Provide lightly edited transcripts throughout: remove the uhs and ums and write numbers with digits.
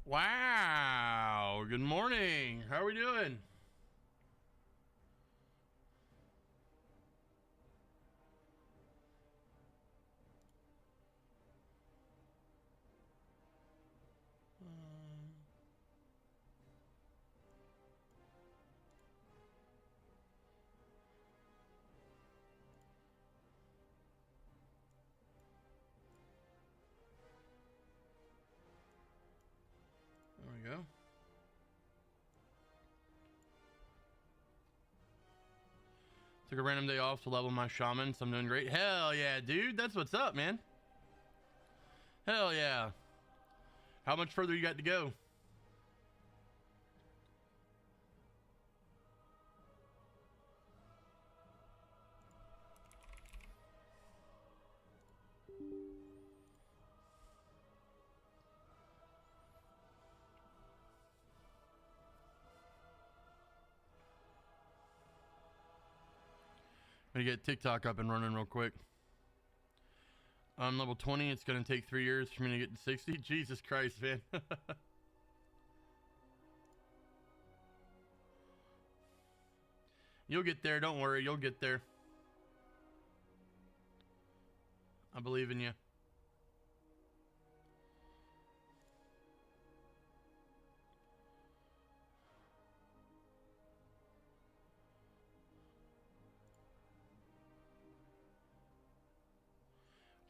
Wow. Good morning. How are we doing? There we go. Took a random day off to level my shaman, so I'm doing great. Hell yeah, dude. That's what's up, man. Hell yeah. How much further you got to go? I'm gonna get TikTok up and running real quick. I'm level 20. It's gonna take 3 years for me to get to 60. Jesus Christ, man. You'll get there. Don't worry. You'll get there. I believe in you.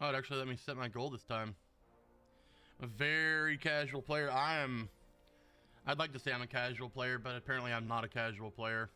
Oh, it actually let me set my goal this time. A very casual player. I'd like to say I'm a casual player, but apparently I'm not a casual player.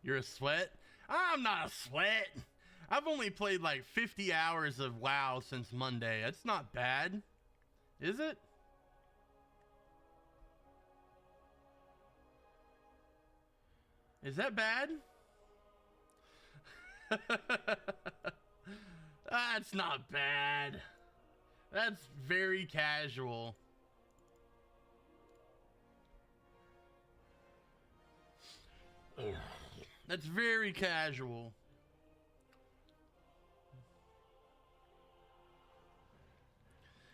You're a sweat? I'm not a sweat. I've only played like 50 hours of WoW since Monday. That's not bad. Is it? Is that bad? That's not bad. That's very casual. That's very casual.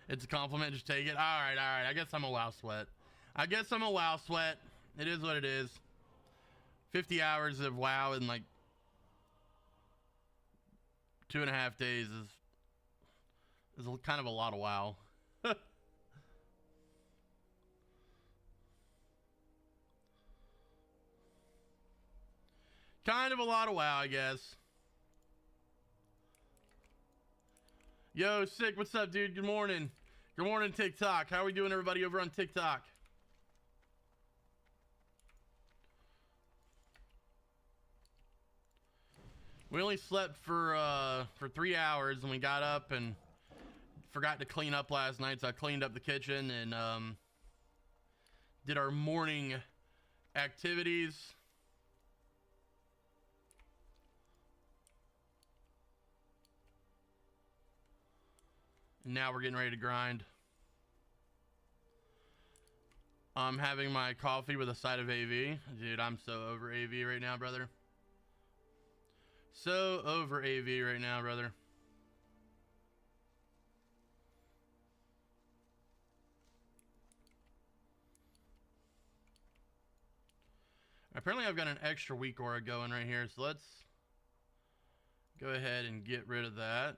It's a compliment, just take it. Alright, alright. I guess I'm a WoW sweat. I guess I'm a WoW sweat. It is what it is. 50 hours of WoW in like 2.5 days is kind of a lot of WoW. Kind of a lot of WoW, I guess. Yo, Sick, what's up, dude? Good morning. Good morning, TikTok. How are we doing, everybody, over on TikTok? We only slept for 3 hours, and we got up and forgot to clean up last night, so I cleaned up the kitchen and did our morning activities. And now we're getting ready to grind. I'm having my coffee with a side of AV. Dude, I'm so over AV right now, brother. So over AV right now, brother. Apparently I've got an extra weak aura going right here, so let's go ahead and get rid of that.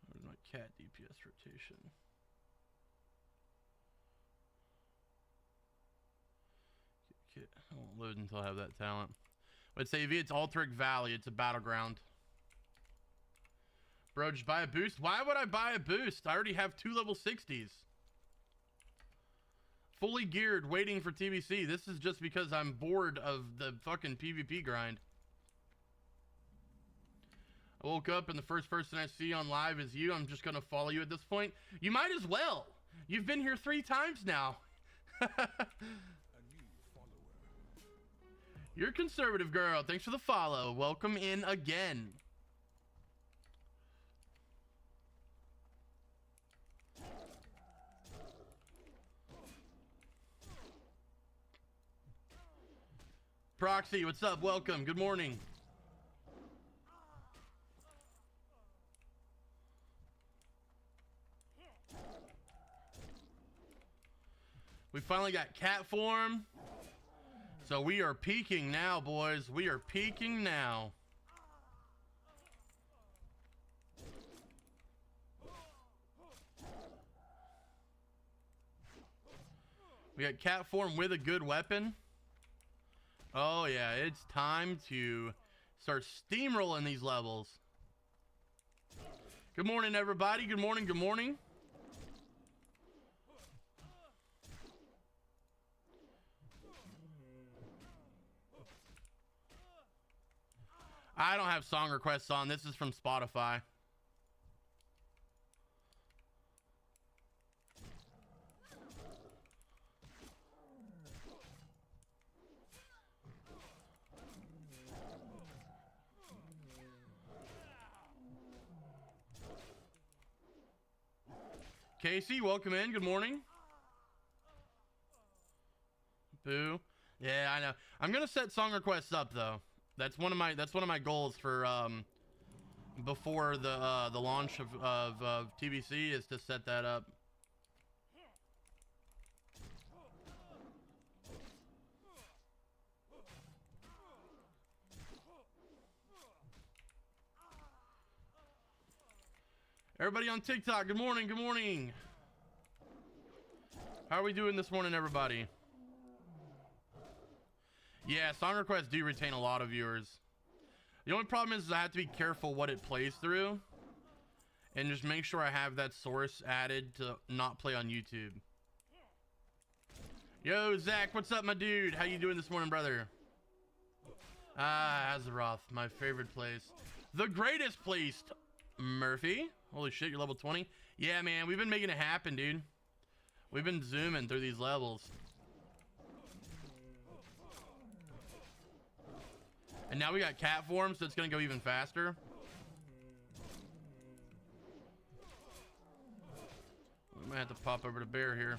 Where's my cat DPS rotation? I won't load until I have that talent. But it's AV, it's Alteric Valley, it's a battleground. Bro, just buy a boost. Why would I buy a boost? I already have 2 level 60s. Fully geared, waiting for TBC. This is just because I'm bored of the fucking PvP grind. I woke up and the first person I see on live is you. I'm just gonna follow you at this point. You might as well. You've been here 3 times now. You're a conservative girl. Thanks for the follow. Welcome in again. Proxy, what's up? Welcome. Good morning. We finally got cat form. So we are peaking now, boys. We are peaking now. We got cat form with a good weapon. Oh yeah, it's time to start steamrolling these levels. Good morning, everybody. Good morning, good morning. I don't have song requests on. This is from Spotify. Casey, welcome in. Good morning. Boo. Yeah, I know. I'm gonna set song requests up though. That's one of my goals for before the launch of TBC is to set that up. Everybody on TikTok, good morning, good morning. How are we doing this morning, everybody? Yeah, song requests do retain a lot of viewers. The only problem is I have to be careful what it plays through and just make sure I have that source added to not play on YouTube. Yo, Zach, what's up, my dude? How you doing this morning, brother? Ah, Azeroth, my favorite place. The greatest place, Murphy. Holy shit, you're level 20? Yeah, man, we've been making it happen, dude. We've been zooming through these levels. And now we got cat form, so it's gonna go even faster. We might have to pop over to bear here.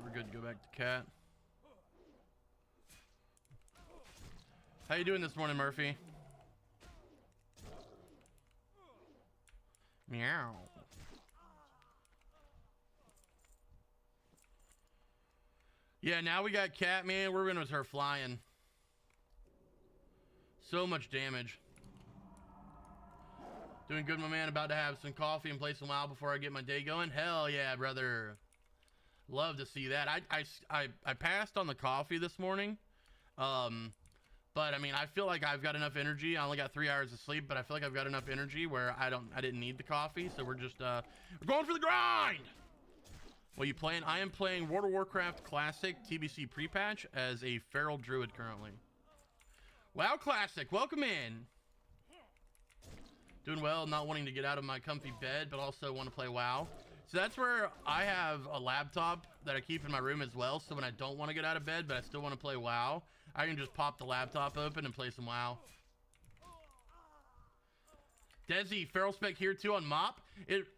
We're good to go back to cat. How you doing this morning, Murphy? Meow. Yeah, now we got cat, man. We're gonna start flying. So much damage. Doing good, my man. About to have some coffee and play some WoW before I get my day going. Hell yeah, brother. Love to see that. I passed on the coffee this morning. But I mean, I feel like I've got enough energy. I only got 3 hours of sleep, but I feel like I've got enough energy where I didn't need the coffee. So we're just we're going for the grind. What are you playing? I am playing World of Warcraft Classic TBC PREPATCH as a feral druid currently. WoW Classic, welcome in. Doing well, not wanting to get out of my comfy bed, but also want to play WoW. So that's where I have a laptop that I keep in my room as well. So when I don't want to get out of bed, but I still want to play WoW, I can just pop the laptop open and play some WoW. Desi, Feral Spec here too on MOP.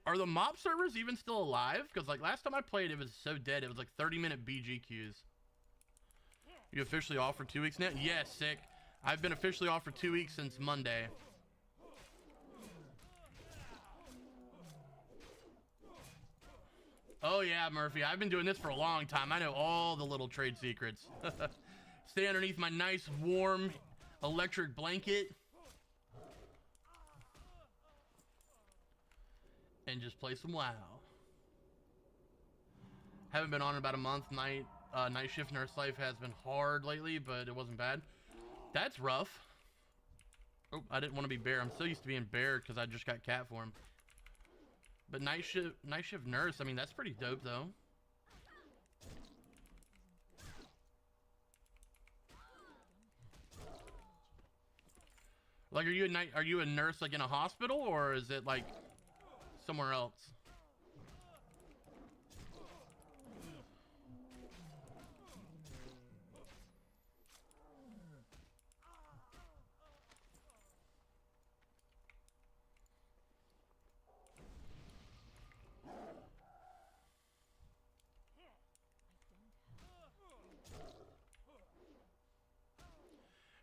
Are the MOP servers even still alive? Because like last time I played, it was so dead. It was like 30-minute BG queues. You officially off for 2 weeks now? Yes, sick. I've been officially off for 2 weeks since Monday. Oh yeah, Murphy. I've been doing this for a long time. I know all the little trade secrets. Stay underneath my nice, warm, electric blanket. And just play some WoW. Haven't been on in about a month. Night Night shift nurse life has been hard lately, but it wasn't bad. That's rough. Oh, I didn't want to be bear. I'm so used to being bear because I just got cat form. But night shift nurse, I mean, that's pretty dope though. Like, are you a nurse like in a hospital, or is it like somewhere else?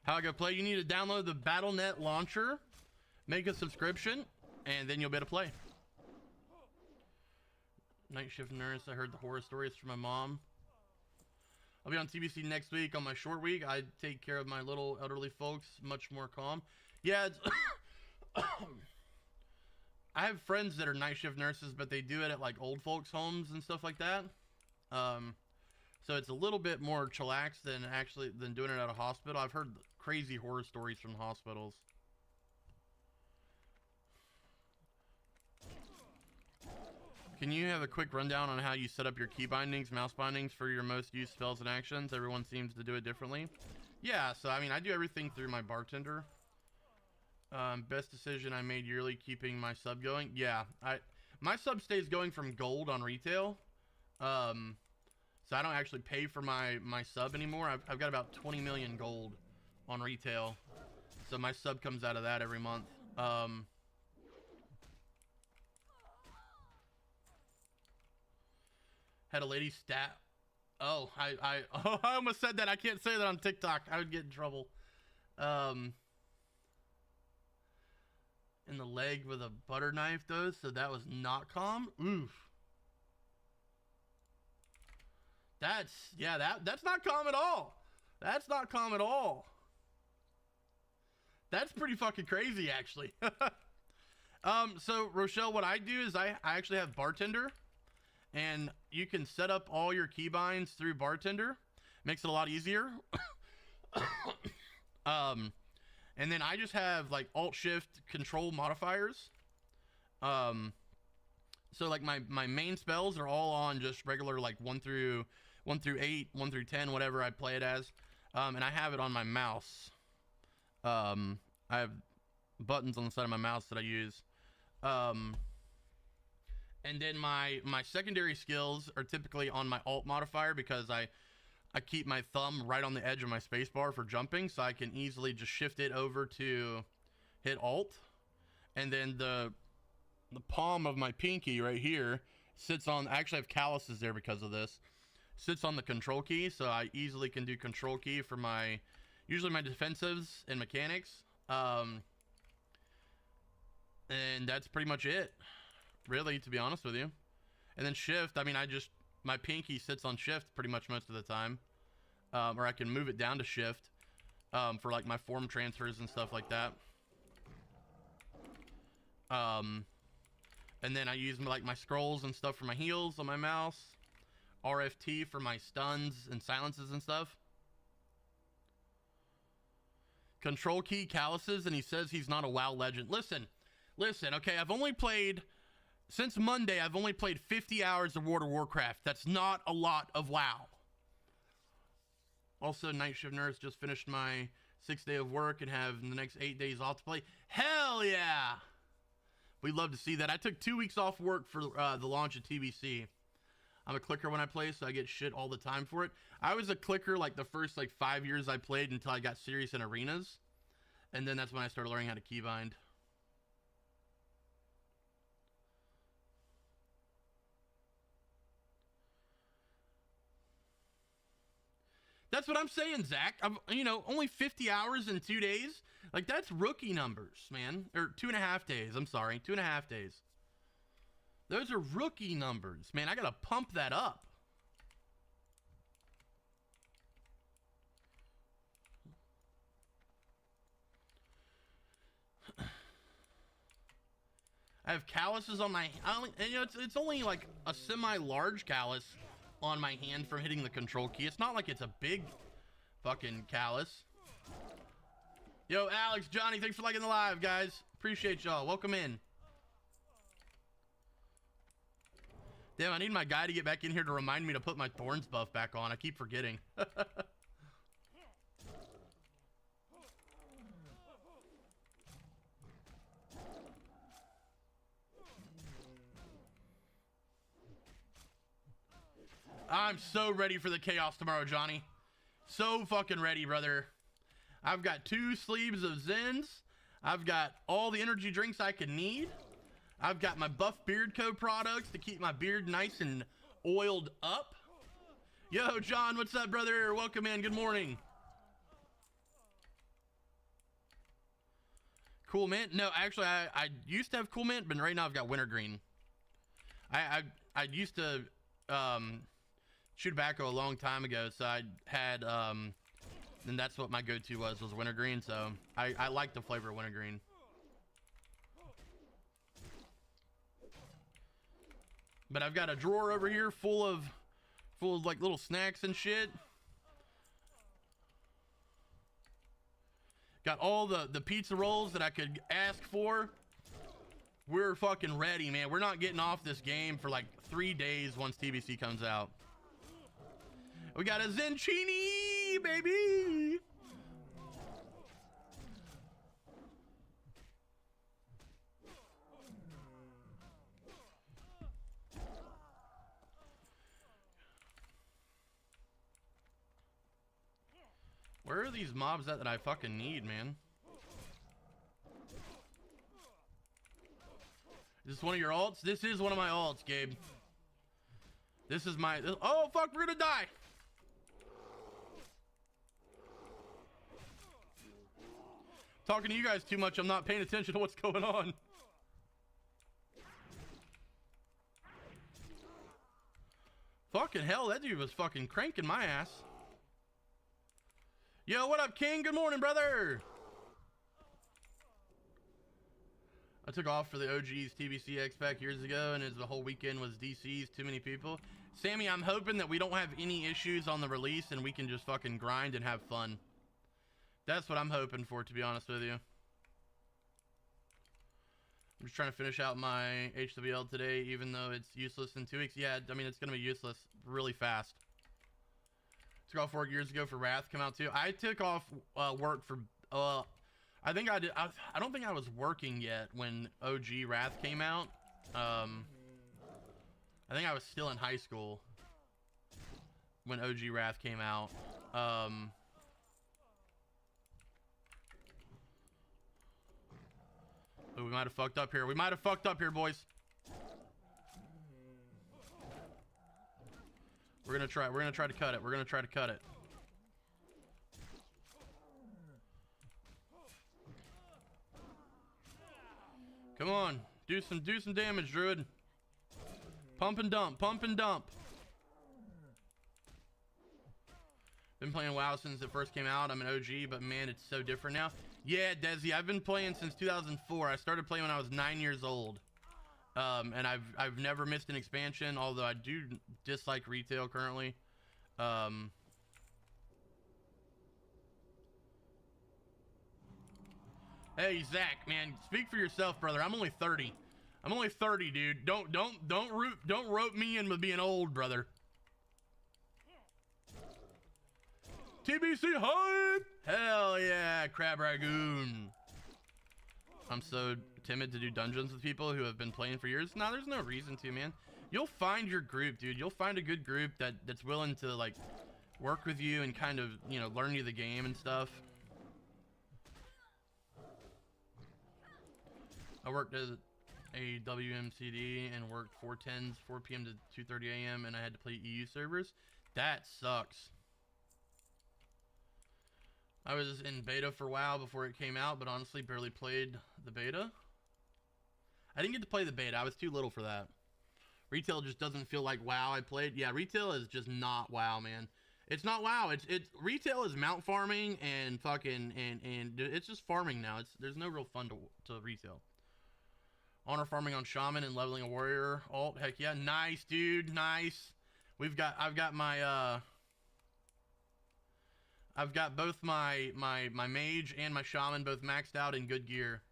How I go play? You need to download the BattleNet launcher, make a subscription, and then you'll be able to play. Night shift nurse. I heard the horror stories from my mom. I'll be on TBC next week on my short week. I take care of my little elderly folks, much more calm. Yeah, it's I have friends that are night shift nurses, but they do it at like old folks' homes and stuff like that. So it's a little bit more chillaxed than doing it at a hospital. I've heard crazy horror stories from hospitals. Can you have a quick rundown on how you set up your key bindings, mouse bindings for your most used spells and actions? Everyone seems to do it differently. Yeah, so I mean, I do everything through my bartender. Best decision I made yearly, keeping my sub going. Yeah, my sub stays going from gold on retail. So I don't actually pay for my sub anymore. I've got about 20 million gold on retail. So my sub comes out of that every month. Had a lady stat. Oh, I almost said that. I can't say that on TikTok. I would get in trouble. In the leg with a butter knife though, so that was not calm. Oof. That's not calm at all. That's not calm at all. That's pretty fucking crazy, actually. So Rochelle, what I do is I actually have bartender, and you can set up all your keybinds through bartender. Makes it a lot easier. And then I just have like alt shift control modifiers. So like my main spells are all on just regular like 1 through 8, 1 through 10, whatever I play it as. And I have it on my mouse. I have buttons on the side of my mouse that I use. And then my secondary skills are typically on my alt modifier, because I keep my thumb right on the edge of my spacebar for jumping, so I can easily just shift it over to hit alt. And then the palm of my pinky right here sits on, I actually have calluses there because of this, sits on the control key, so I easily can do control key for usually my defensives and mechanics. And that's pretty much it, really, to be honest with you. And then shift, I mean, my pinky sits on shift pretty much most of the time. Or I can move it down to shift for like my form transfers and stuff like that. And then I use like my scrolls and stuff for my heals on my mouse. RFT for my stuns and silences and stuff. Control key calluses, and he says he's not a WoW legend. Listen, okay, since Monday, I've only played 50 hours of World of Warcraft. That's not a lot of WoW. Also, Night Shift Nurse just finished my 6th day of work and have the next 8 days off to play. Hell yeah! We'd love to see that. I took 2 weeks off work for the launch of TBC. I'm a clicker when I play, so I get shit all the time for it. I was a clicker like the first 5 years I played until I got serious in arenas. And then that's when I started learning how to keybind. That's what I'm saying, Zach. Only 50 hours in 2 days. Like, that's rookie numbers, man. Or 2.5 days. I'm sorry, 2.5 days. Those are rookie numbers, man. I gotta pump that up. I have calluses on my. It's only like a semi-large callus on my hand from hitting the control key. It's not like it's a big fucking callus. Yo, Alex, Johnny, thanks for liking the live, guys. Appreciate y'all. Welcome in. Damn, I need my guy to get back in here to remind me to put my Thorns buff back on. I keep forgetting. I'm so ready for the chaos tomorrow, Johnny. So fucking ready, brother. I've got 2 sleeves of Zens. I've got all the energy drinks I could need. I've got my Buff Beard Co. products to keep my beard nice and oiled up. Yo, John, what's up, brother? Welcome in. Good morning. Cool mint? No, actually, I used to have cool mint, but right now I've got wintergreen. I used to shoot tobacco a long time ago, so I had and that's what my go-to was wintergreen. So I like the flavor of wintergreen. But I've got a drawer over here full of like little snacks and shit. Got all the pizza rolls that I could ask for. We're fucking ready, man. We're not getting off this game for like 3 days once TBC comes out. We got a Zencini, baby. Where are these mobs that I fucking need, man? Is this one of your alts? This is one of my alts, Gabe. This is my... Oh, fuck, we're gonna die. Talking to you guys too much. I'm not paying attention to what's going on. Fucking hell, that dude was fucking cranking my ass. Yo, what up, King? Good morning, brother. I took off for the OG's TBC X-Pack years ago, and the whole weekend was DC's, too many people. Sammy, I'm hoping that we don't have any issues on the release and we can just fucking grind and have fun. That's what I'm hoping for, to be honest with you. I'm just trying to finish out my HWL today, even though it's useless in 2 weeks. Yeah, I mean, it's going to be useless really fast. Took off work years ago for Wrath come out too. I took off work for I think I did. I don't think I was working yet when OG Wrath came out. I think I was still in high school when OG Wrath came out. Oh, we might have fucked up here. We might have fucked up here, boys. We're gonna try to cut it. We're gonna try to cut it. Come on, do some damage, Druid. Pump and dump, pump and dump. Been playing WoW since it first came out. I'm an OG, but man, it's so different now. Yeah, Desi, I've been playing since 2004. I started playing when I was 9 years old. And I've never missed an expansion, although I do dislike retail currently. Hey Zach, man, speak for yourself, brother. I'm only 30. I'm only 30, dude. Don't rope me in with being old, brother. TBC hype! Hell yeah, Crab Ragoon. I'm so timid to do dungeons with people who have been playing for years. No, there's no reason to, man. You'll find your group, dude. You'll find a good group that's willing to like work with you and kind of, you know, learn you the game and stuff. I worked as a WMCD and worked 410s, 4 p.m. to 2:30 a.m. and I had to play EU servers. That sucks. I was in beta for WoW before it came out, but honestly barely played the beta. I didn't get to play the beta. I was too little for that. Retail just doesn't feel like WoW I played. Yeah, retail is just not WoW, man. It's not WoW. It's retail is mount farming and fucking and it's just farming now. There's no real fun to retail. Honor farming on shaman and leveling a warrior alt. Heck yeah, nice, dude, nice. I've got both my mage and my shaman both maxed out in good gear.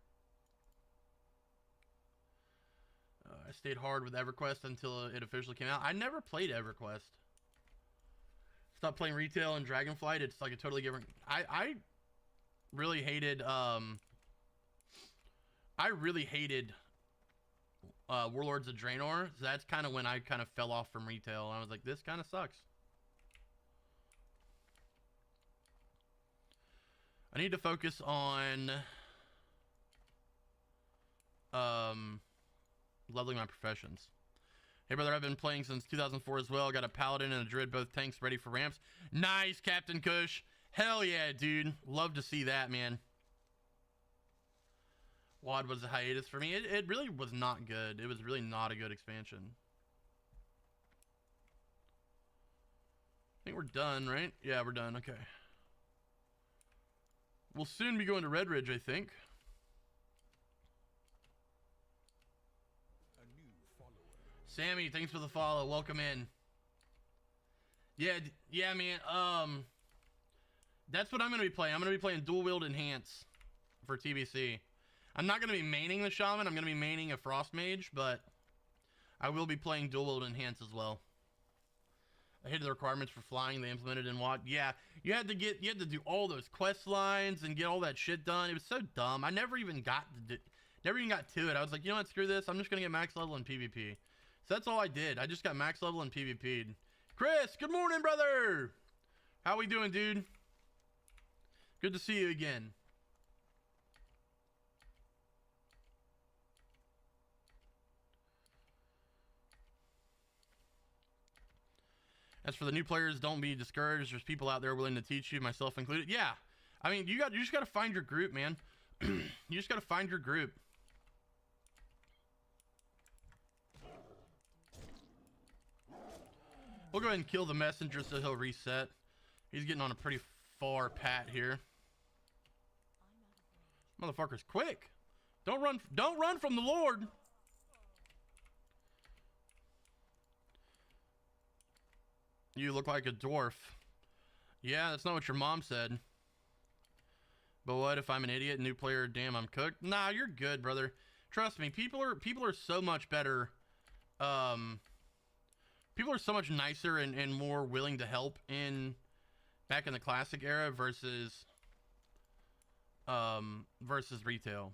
I stayed hard with EverQuest until it officially came out. I never played EverQuest. Stopped playing retail and Dragonflight. It's like a totally different. I really hated Warlords of Draenor. So that's kind of when I kind of fell off from retail. I was like, this kind of sucks. I need to focus on leveling my professions. Hey brother, I've been playing since 2004 as well. Got a paladin and a druid, both tanks ready for ramps. Nice, Captain Kush. Hell yeah, dude. Love to see that, man. WoD was a hiatus for me. It really was not good. It was really not a good expansion. I think we're done, right? Yeah, we're done. Okay. We'll soon be going to Red Ridge, I think. Sammy, thanks for the follow. Welcome in. Yeah, man. That's what I'm going to be playing. I'm going to be playing dual wield enhance for TBC. I'm not going to be maining the shaman. I'm going to be maining a frost mage, but I will be playing dual wield enhance as well. I hated the requirements for flying they implemented in WoD. Yeah, you had to do all those quest lines and get all that shit done. It was so dumb. I never even got to it. I was like, you know what, screw this. I'm just going to get max level in PvP. So that's all I did. I just got max level in PvP'd. Chris, good morning, brother. How we doing, dude? Good to see you again. As for the new players, don't be discouraged. There's people out there willing to teach you, myself included. Yeah, I mean, you just got to find your group, man. You just got to find your group. We'll go ahead and kill the messenger so he'll reset. He's getting on a pretty far pat here. Motherfucker's quick. Don't run from the Lord. You look like a dwarf. Yeah, that's not what your mom said. But what if I'm an idiot, new player, damn, I'm cooked? Nah, you're good, brother. Trust me, people are so much better. People are so much nicer and more willing to help back in the classic era versus retail.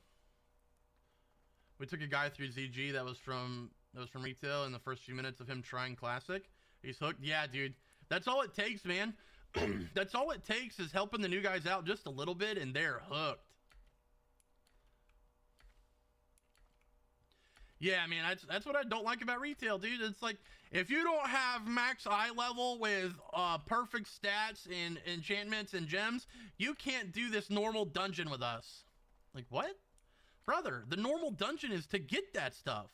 We took a guy through ZG that was from retail in the first few minutes of him trying classic. He's hooked. Yeah, dude. That's all it takes, man. That's all it takes is helping the new guys out just a little bit and they're hooked. Yeah, man, that's what I don't like about retail, dude. It's like, if you don't have max eye level with perfect stats and enchantments and gems, you can't do this normal dungeon with us. Like, what? Brother, the normal dungeon is to get that stuff.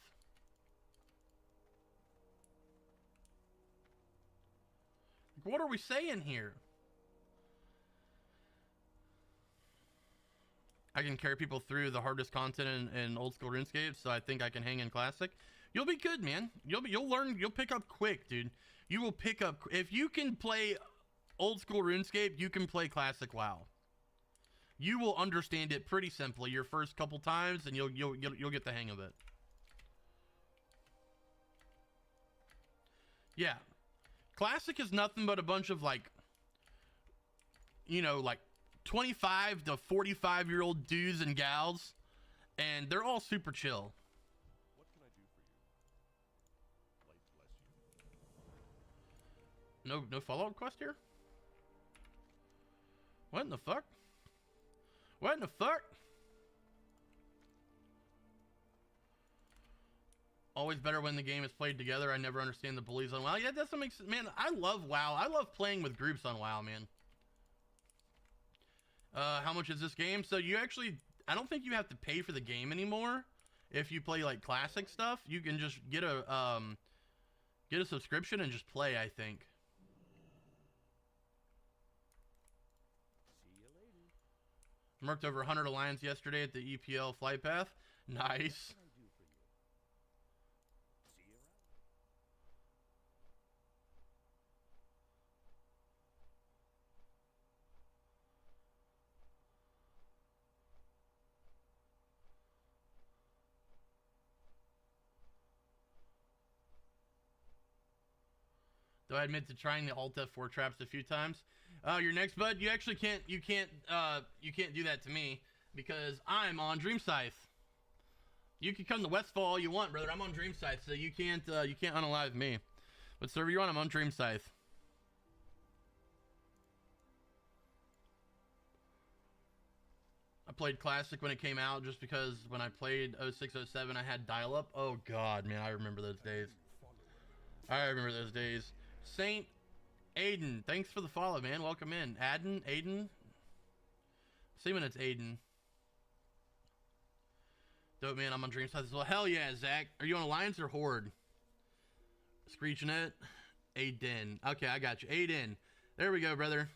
What are we saying here? I can carry people through the hardest content in old school RuneScape, so I think I can hang in classic. You'll be good, man. You'll learn. You'll pick up quick, dude. You will pick up if you can play old school RuneScape. You can play classic WoW. You will understand it pretty simply your first couple times, and you'll get the hang of it. Yeah. Classic is nothing but a bunch of like 25 to 45-year-old dudes and gals, and they're all super chill. What can I do for you? Light bless you. No follow-up quest here? What in the fuck? What in the fuck? Always better when the game is played together. I never understand the bullies on WoW. Yeah, that doesn't make sense. Man, I love WoW. I love playing with groups on WoW, man. How much is this game? So you actually, I don't think you have to pay for the game anymore. If you play like classic stuff, you can just get a subscription and just play, I think. See you later. Marked over 100 alliance yesterday at the EPL flight path. Nice. What can I do for you? See you Though I admit to trying the Alt F4 traps a few times. Your next bud, you actually can't do that to me because I'm on DreamScythe. You can come to Westfall all you want, brother. I'm on DreamScythe, so you can't unalive me. What server you on? I'm on DreamScythe. I played Classic when it came out just because when I played 0607 I had dial-up. Oh god, man, I remember those days. I remember those days. Saint Aiden, thanks for the follow, man. Welcome in. Aiden? See when it's Aiden. Dope, man. I'm on DreamScythe as well. Hell yeah, Zach. Are you on Alliance or Horde? Screeching it. Aiden. Okay, I got you. Aiden. There we go, brother.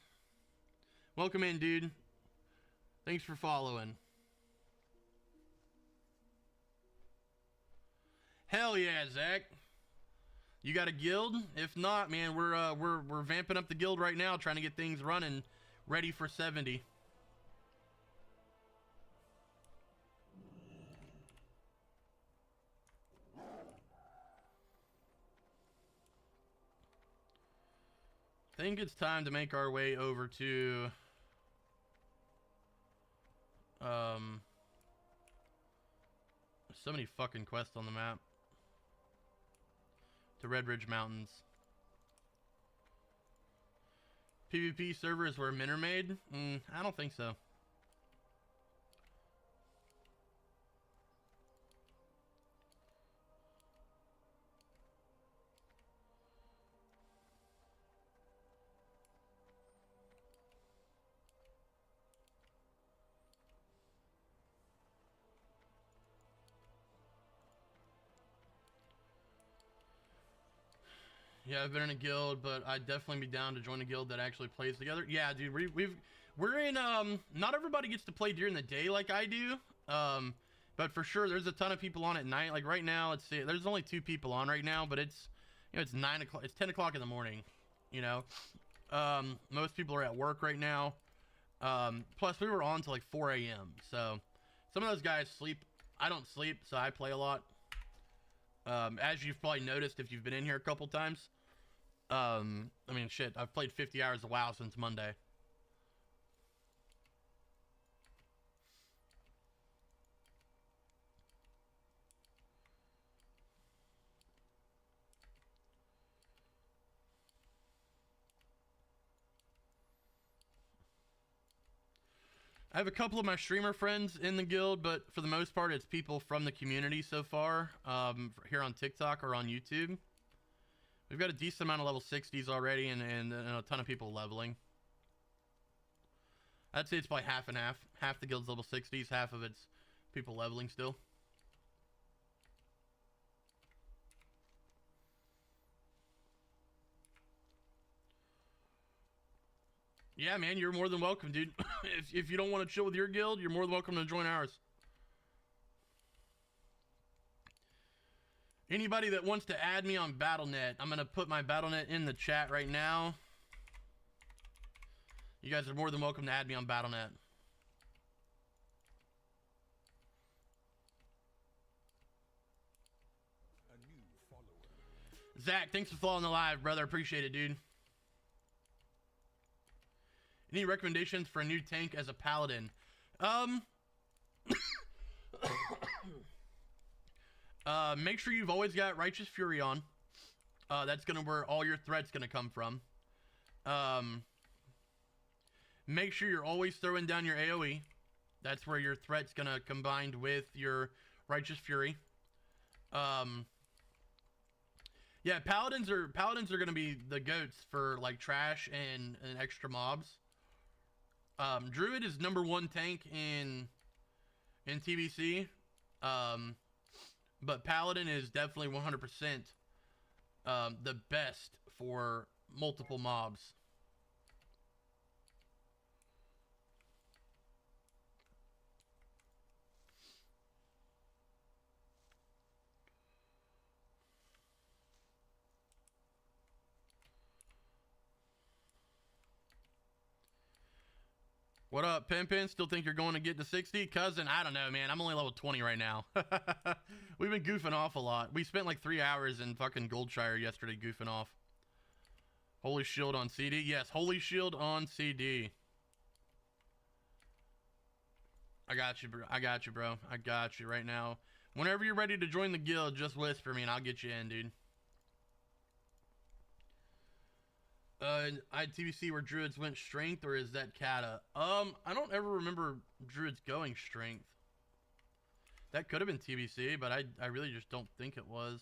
Welcome in, dude. Thanks for following. Hell yeah, Zach. You got a guild? If not, man, we're vamping up the guild right now, trying to get things running, ready for 70. I think it's time to make our way over to so many fucking quests on the map. To Red Ridge Mountains. PvP servers where men are made? I don't think so. Yeah, I've been in a guild, but I'd definitely be down to join a guild that actually plays together. Yeah, dude, we're in, not everybody gets to play during the day like I do. But for sure, there's a ton of people on at night. Like right now, let's see, there's only 2 people on right now, but it's, you know, it's 9 o'clock, it's 10 o'clock in the morning, you know. Most people are at work right now. Plus we were on till like 4 a.m. So some of those guys sleep. I don't sleep, so I play a lot. As you've probably noticed if you've been in here a couple times. I mean, shit, I've played 50 hours of WoW since Monday. I have a couple of my streamer friends in the guild, but for the most part, it's people from the community so far, here on TikTok or on YouTube. We've got a decent amount of level 60s already and a ton of people leveling. I'd say it's probably half and half. Half the guild's level 60s, half of it's people leveling still. Yeah, man, you're more than welcome, dude. if you don't want to chill with your guild, you're more than welcome to join ours. Anybody that wants to add me on Battle.net, I'm going to put my Battle.net in the chat right now. You guys are more than welcome to add me on Battle.net. A new follower. Zach, thanks for following the live, brother. Appreciate it, dude. Any recommendations for a new tank as a paladin? Make sure you've always got Righteous Fury on. That's gonna where all your threats gonna come from. Make sure you're always throwing down your AoE. That's where your threat's gonna combined with your Righteous Fury. Yeah, paladins are gonna be the goats for like trash and extra mobs. Druid is #1 tank in TBC. But Paladin is definitely 100% the best for multiple mobs. What up, Pimpin? Still think you're going to get to 60? Cousin, I don't know, man. I'm only level 20 right now. We've been goofing off a lot. We spent like 3 hours in fucking Goldshire yesterday goofing off. Holy Shield on CD. Yes, Holy Shield on CD. I got you, bro. I got you, bro. I got you right now. Whenever you're ready to join the guild, just whisper me and I'll get you in, dude. I TBC where Druids went strength, or is that Kata? I don't ever remember Druids going strength. That could have been TBC, but I really just don't think it was.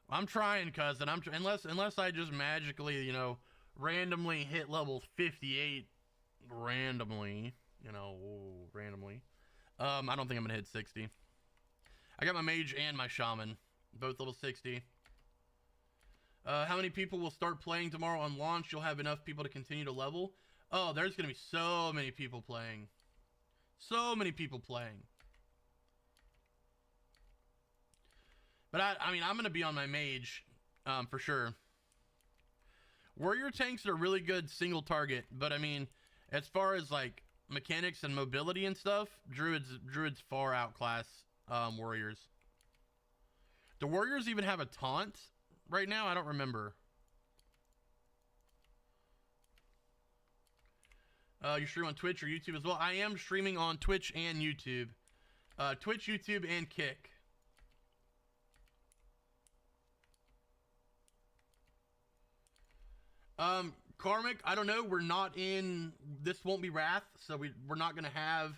I'm trying, cousin. Unless I just magically, you know, randomly hit level 58 randomly, you know, randomly. I don't think I'm gonna hit 60. I got my mage and my shaman, both level 60. How many people will start playing tomorrow on launch? You'll have enough people to continue to level. Oh, there's gonna be so many people playing. So many people playing. But I mean, I'm gonna be on my mage, for sure. Warrior tanks are really good single target, but I mean, as far as like mechanics and mobility and stuff, druids far outclass warriors. Do warriors even have a taunt right now? I don't remember. You stream on Twitch or YouTube as well? I am streaming on Twitch and YouTube. Twitch, YouTube, and Kick. Karmic, I don't know. We're not in. This won't be Wrath, so we're not gonna have.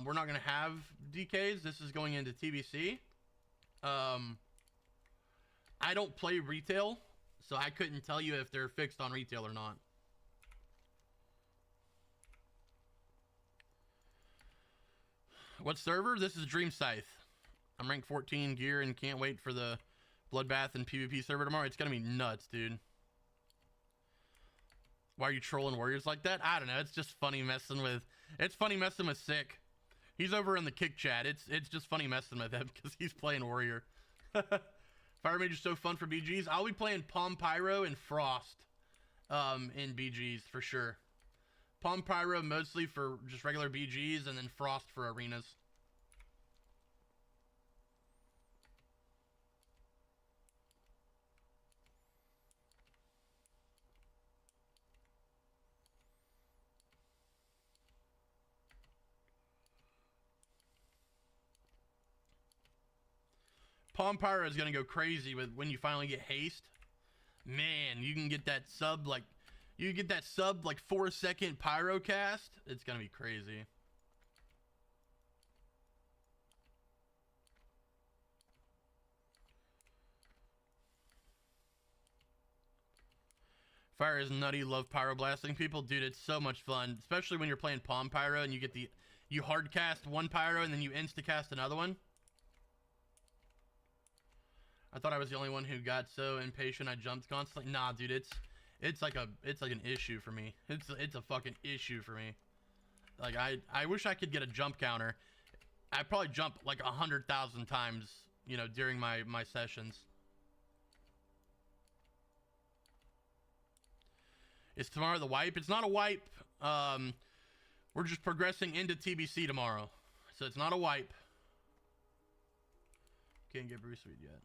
We're not gonna have DKs. This is going into TBC. I don't play retail, so I couldn't tell you if they're fixed on retail or not. What server? This is DREAMSCYTHE. I'm ranked 14 gear and can't wait for the Bloodbath and PvP server tomorrow. It's gonna be nuts, dude. Why are you trolling warriors like that? I don't know. It's just funny messing with. It's funny messing with Sick. He's over in the Kick chat. It's just funny messing with him because he's playing warrior. Fire Mage is so fun for BGs. I'll be playing Palm Pyro and Frost in BGs for sure. Palm Pyro mostly for just regular BGs, and then Frost for arenas. Palm Pyro is going to go crazy with when you finally get haste. Man, you can get that sub like 4-second pyro cast. It's going to be crazy. Fire is nutty. Love pyro blasting people. Dude, it's so much fun, especially when you're playing Palm Pyro and you hard cast one pyro and then you insta cast another one. I thought I was the only one who got so impatient I jumped constantly. Nah, dude, it's like an issue for me. It's a fucking issue for me. Like I wish I could get a jump counter. I probably jump like 100,000 times, you know, during my sessions. Is tomorrow the wipe? It's not a wipe. We're just progressing into TBC tomorrow, so it's not a wipe. Can't get Bruce Weed yet.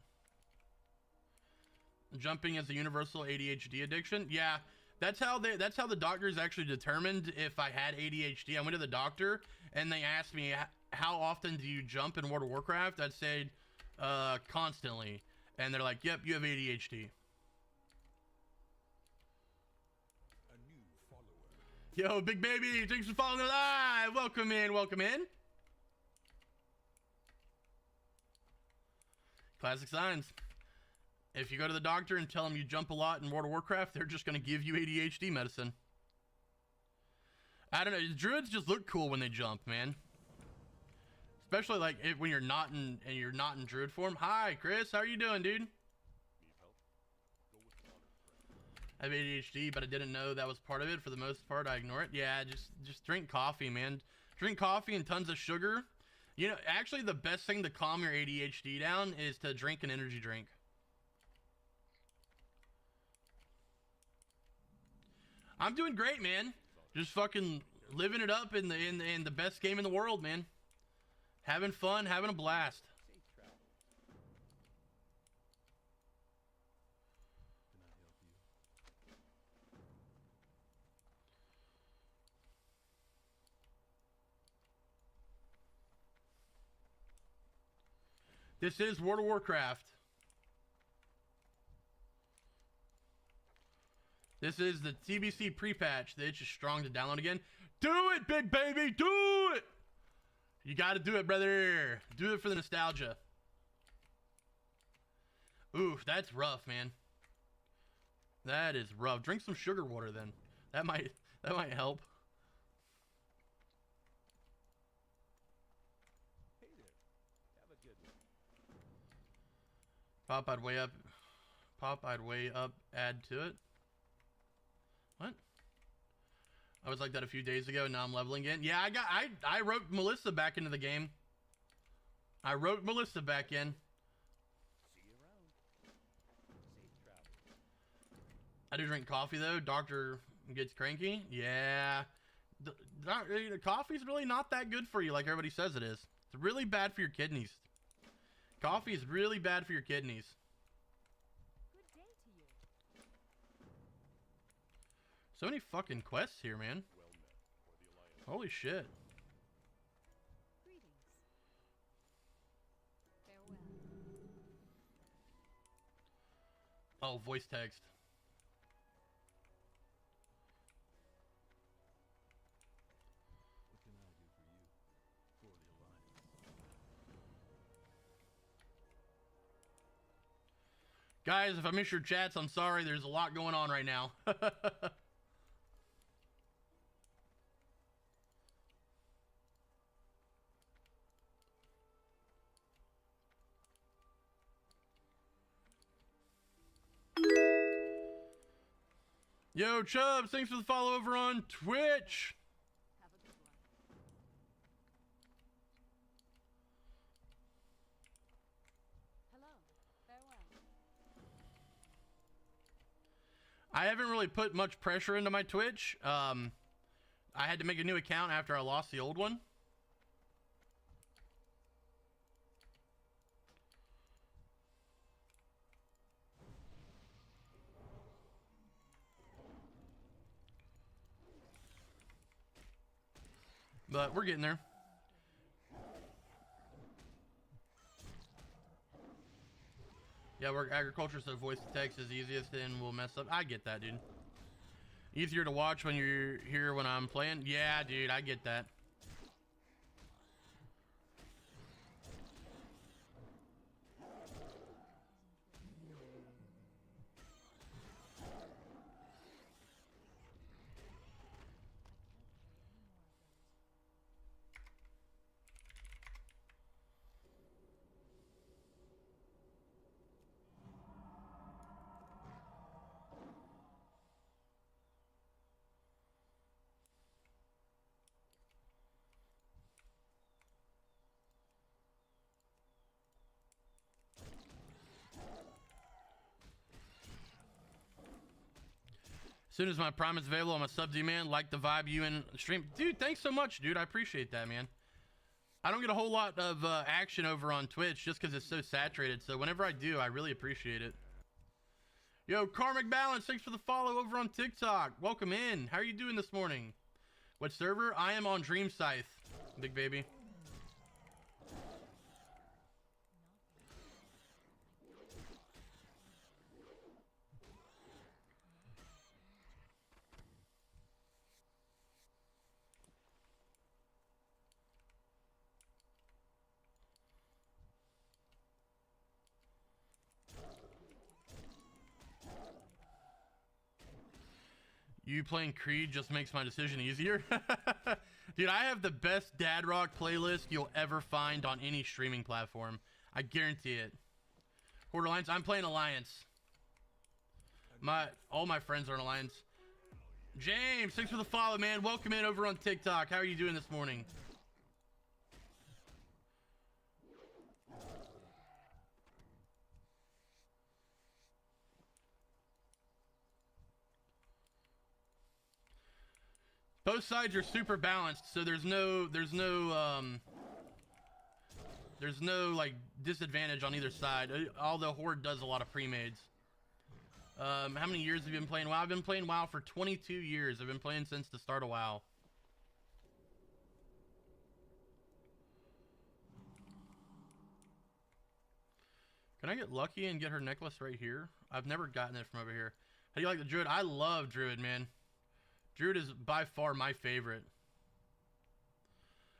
Jumping is a universal ADHD addiction. Yeah, that's how the doctors actually determined if I had ADHD. I went to the doctor and they asked me, how often do you jump in World of Warcraft? I'd say constantly, and they're like, yep, you have ADHD. A new follower. Yo, big baby, thanks for following the live. Welcome in, welcome in. Classic signs. If you go to the doctor and tell them you jump a lot in World of Warcraft, they're just going to give you ADHD medicine. I don't know. Druids just look cool when they jump, man. Especially like when you're not in Druid form. Hi, Chris. How are you doing, dude? Need help? Go with water. I have ADHD, but I didn't know that was part of it. For the most part, I ignore it. Yeah, just drink coffee, man. Drink coffee and tons of sugar. You know, actually, the best thing to calm your ADHD down is to drink an energy drink. I'm doing great, man. Just fucking living it up in the best game in the world, man. Having fun, having a blast. This is World of Warcraft. This is the TBC pre-patch. The itch is strong to download again. Do it, big baby, do it! You gotta do it, brother. Do it for the nostalgia. Ooh, that's rough, man. That is rough. Drink some sugar water then. That might help. Hey there. Have a good one. Pop, I'd way up. Pop, I'd way up. Add to it. What? I was like that a few days ago. Now I'm leveling again. Yeah, I wrote Melissa back into the game. I wrote Melissa back in. See you around. Safe travel. I do drink coffee though. Doctor gets cranky. Yeah. The coffee's really not that good for you like everybody says it is. It's really bad for your kidneys. Coffee is really bad for your kidneys. Good day to you. So many fucking quests here, man. Well met for the Alliance. Holy shit. Greetings. Farewell. Oh, voice text. What can I do for you? For the Alliance. Guys, if I miss your chats, I'm sorry. There's a lot going on right now. Yo, Chubbs, thanks for the follow over on Twitch. Have a good one. Hello. Farewell. I haven't really put much pressure into my Twitch. I had to make a new account after I lost the old one. But we're getting there. Yeah, we're agriculture, so voice to text is easiest and we'll mess up. I get that, dude. Easier to watch when you're here when I'm playing. Yeah, dude, I get that. As soon as my Prime is available, I'm a sub to you, man. Like the vibe you in stream. Dude, thanks so much, dude. I appreciate that, man. I don't get a whole lot of action over on Twitch just because it's so saturated. So whenever I do, I really appreciate it. Yo, Karmic Balance, thanks for the follow over on TikTok. Welcome in. How are you doing this morning? What server? I am on DREAMSCYTHE, big baby. You playing Creed just makes my decision easier. Dude, I have the best dad rock playlist you'll ever find on any streaming platform. I guarantee it. Horde Alliance, I'm playing Alliance. All my friends are in Alliance. James, thanks for the follow, man. Welcome in over on TikTok. How are you doing this morning? Both sides are super balanced, so there's no like disadvantage on either side. Although Horde does a lot of pre-mades. How many years have you been playing WoW? I've been playing WoW for 22 years. I've been playing since the start of WoW. Can I get lucky and get her necklace right here? I've never gotten it from over here. How do you like the Druid? I love Druid, man. Druid is by far my favorite.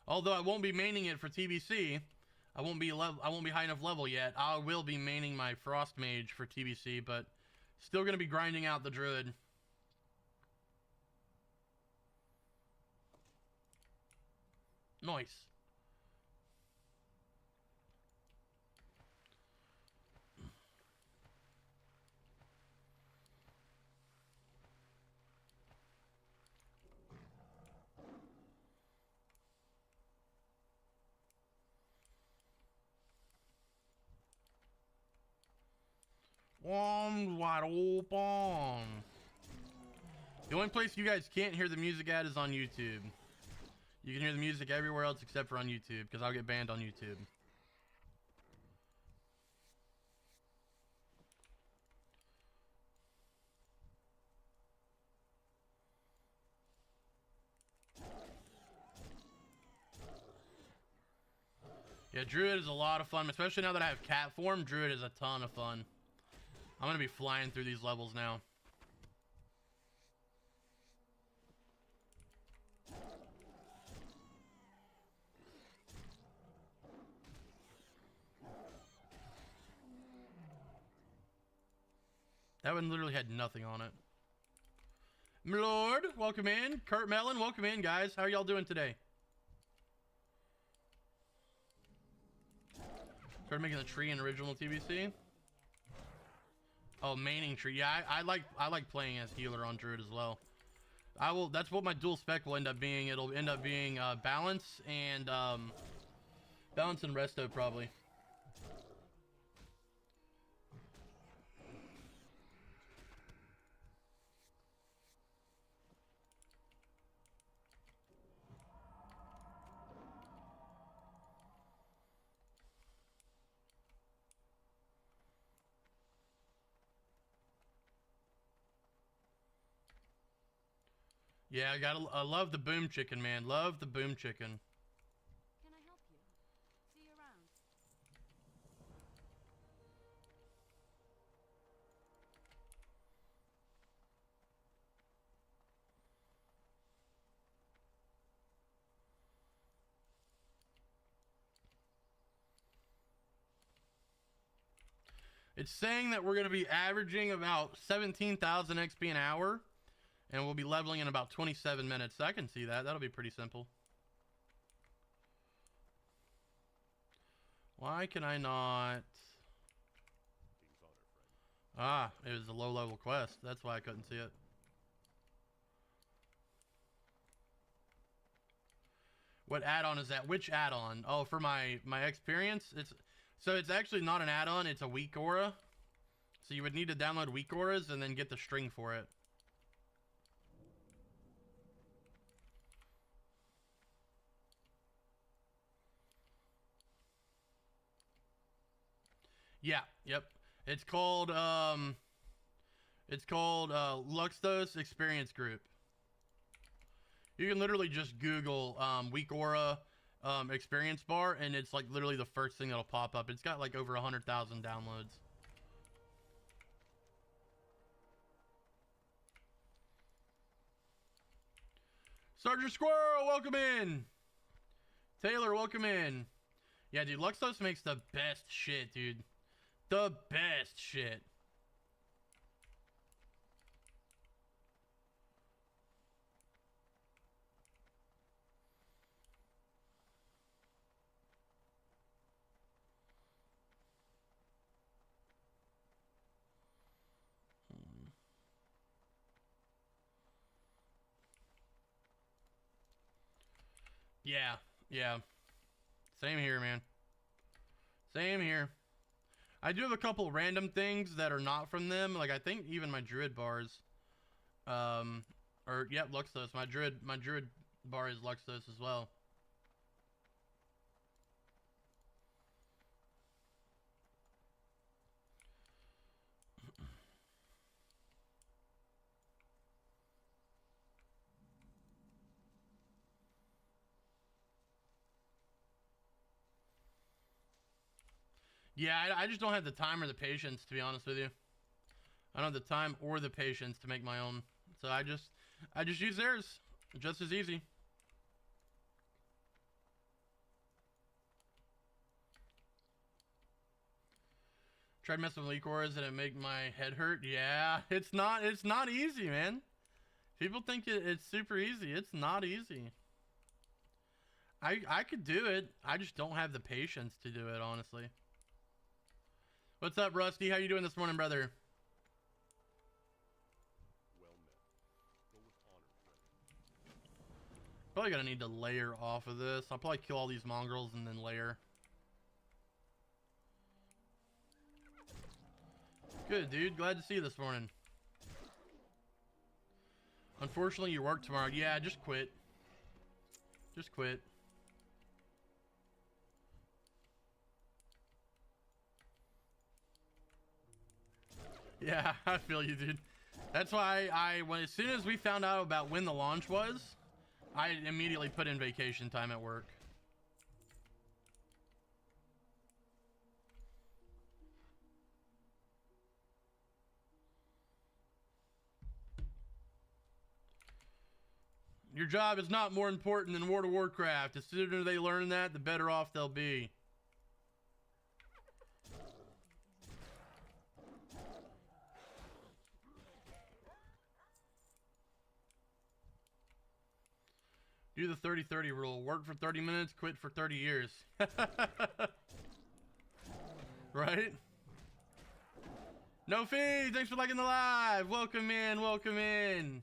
Although I won't be maining it for TBC. I won't be high enough level yet. I will be maining my Frost Mage for TBC, but still gonna be grinding out the Druid. Nice. Arms wide open. The only place you guys can't hear the music at is on YouTube. You can hear the music everywhere else except for on YouTube, because I'll get banned on YouTube. Yeah, Druid is a lot of fun, especially now that I have cat form. Druid is a ton of fun. I'm gonna be flying through these levels now. That one literally had nothing on it. Milord, welcome in. Kurt Mellon, welcome in, guys. How are y'all doing today? Started making the tree in original TBC. Oh, maining tree. Yeah, I like playing as healer on Druid as well. That's what my dual spec will end up being. It'll end up being balance and balance and resto probably. Yeah, I love the boom chicken, man. Love the boom chicken. Can I help you? See you around. It's saying that we're going to be averaging about 17,000 XP an hour, and we'll be leveling in about 27 minutes. So I can see that. That'll be pretty simple. Why can I not? Ah, it was a low level quest. That's why I couldn't see it. What add-on is that? Which add-on? Oh, for my experience? It's actually not an add-on, it's a weak aura. So you would need to download weak auras and then get the string for it. Yeah, yep. It's called Luxtos Experience Group. You can literally just Google weak aura experience bar, and it's like literally the first thing that'll pop up. It's got like over 100,000 downloads. Sergeant Squirrel, welcome in. Taylor, welcome in. Yeah, dude, Luxtos makes the best shit, dude. The best shit. Yeah, yeah. Same here, man. Same here. I do have a couple random things that are not from them. Like I think even my Druid bars, yep, Luxtos. My Druid bar is Luxtos as well. Yeah, I just don't have the time or the patience, to be honest with you. I don't have the time or the patience to make my own. So I just use theirs. Just as easy. Tried messing with liqueurs and it make my head hurt. Yeah, it's not easy, man. People think it's super easy. It's not easy. I could do it. I just don't have the patience to do it, honestly. What's up, Rusty? How you doing this morning, brother? Well met. Go with honor, friend. Probably gonna need to layer off of this. I'll probably kill all these mongrels and then layer. Good, dude. Glad to see you this morning. Unfortunately, you work tomorrow. Yeah, just quit. Just quit. Yeah, I feel you, dude. That's why as soon as we found out about when the launch was, I immediately put in vacation time at work. Your job is not more important than World of Warcraft. The sooner they learn that, the better off they'll be. Do the 30-30 rule. Work for 30 minutes, quit for 30 years. Right? No fee! Thanks for liking the live! Welcome in, welcome in!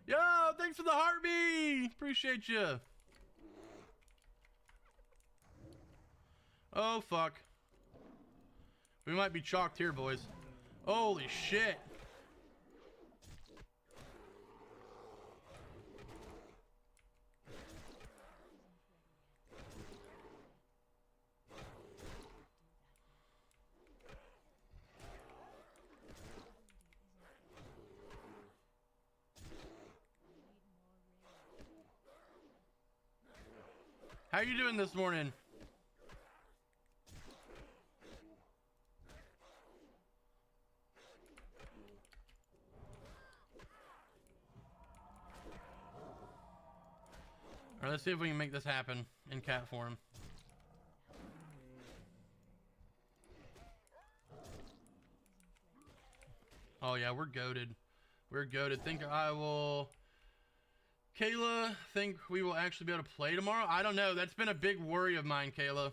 Yo, thanks for the heartbeat! Appreciate you. Oh, fuck. We might be chalked here, boys. Holy shit. How you doing this morning? Alright, let's see if we can make this happen in cat form. Oh yeah, we're goated. We're goated. Think I will... Kayla, think we will actually be able to play tomorrow? I don't know. That's been a big worry of mine, Kayla.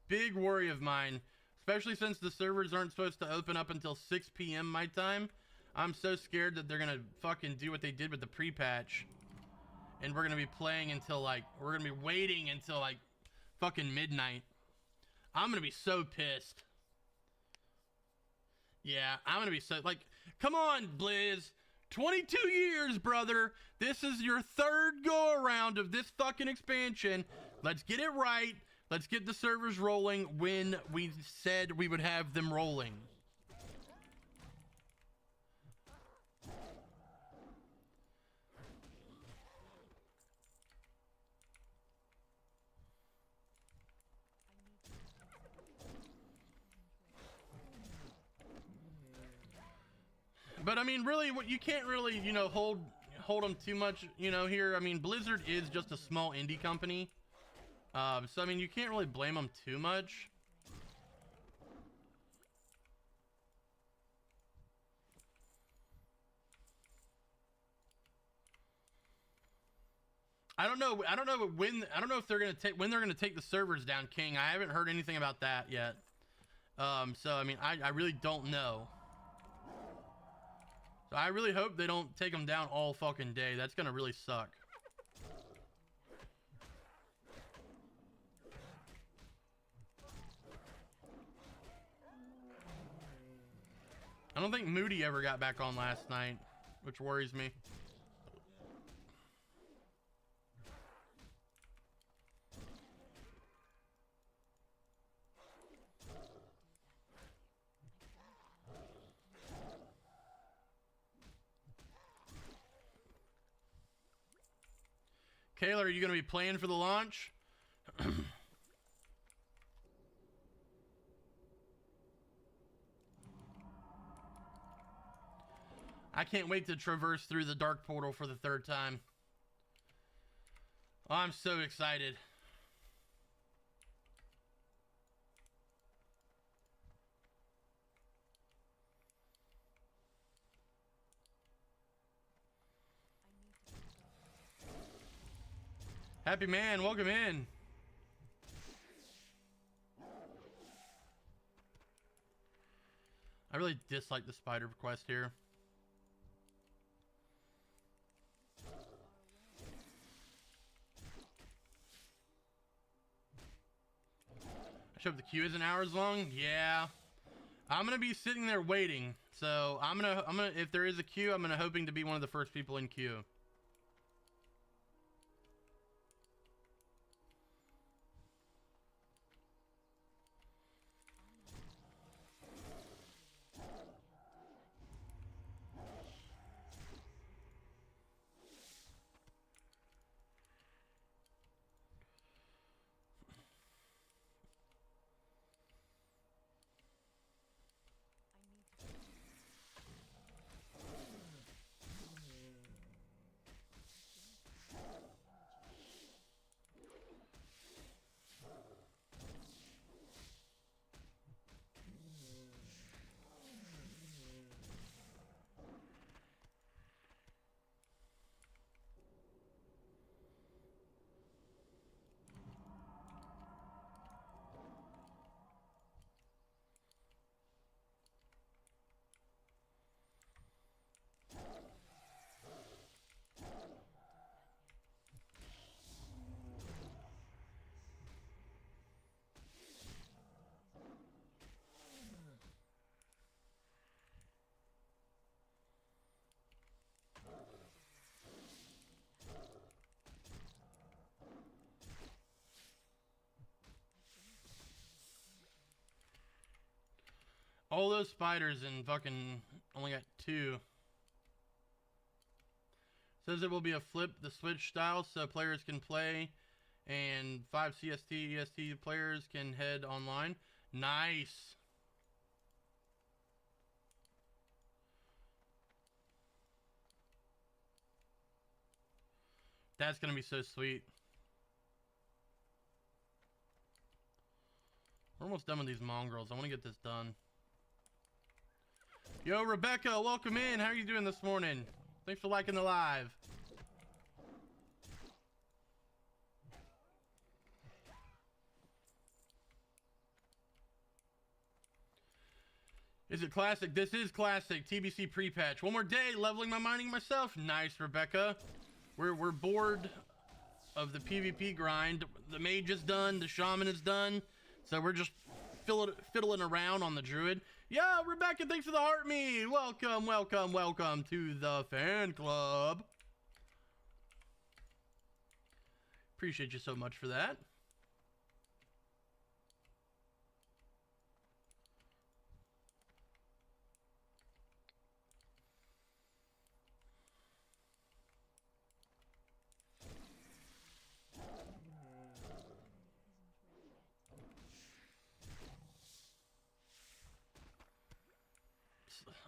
Big worry of mine. Especially since the servers aren't supposed to open up until 6 p.m. my time. I'm so scared that they're gonna fucking do what they did with the pre-patch. And we're gonna be playing until like, we're gonna be waiting until like fucking midnight. I'm gonna be so pissed. Yeah, I'm gonna be so, like, come on, Blizz. 22 years, brother. This is your third go around of this fucking expansion. Let's get it right. Let's get the servers rolling when we said we would have them rolling. But I mean, really, what you can't really, you know, hold them too much, you know, here. I mean, Blizzard is just a small indie company. So I mean, you can't really blame them too much. I don't know if they're gonna take, when they're gonna take the servers down, King. I haven't heard anything about that yet. So I mean, I really don't know. So I really hope they don't take them down all fucking day. That's gonna really suck. I don't think Moody ever got back on last night, which worries me. Kayla, are you gonna be playing for the launch? I can't wait to traverse through the dark portal for the 3rd time. Oh, I'm so excited. Happy man, welcome in. I really dislike the spider quest here. I hope the queue isn't hours long. Yeah, I'm gonna be sitting there waiting. So I'm gonna if there is a queue, I'm hoping to be one of the first people in queue. All those spiders and fucking only got 2. Says it will be a flip the switch style so players can play and 5 CST EST players can head online. Nice. That's gonna be so sweet. We're almost done with these mongrels. I want to get this done. Yo, Rebecca, welcome in. How are you doing this morning? Thanks for liking the live. Is it classic? This is classic. TBC pre-patch. One more day, leveling my mining myself. Nice, Rebecca. We're bored of the PvP grind. The mage is done. The shaman is done. So we're just fiddling around on the druid. Yeah, Rebecca, thanks for the heart me. Welcome, welcome, welcome to the fan club. Appreciate you so much for that.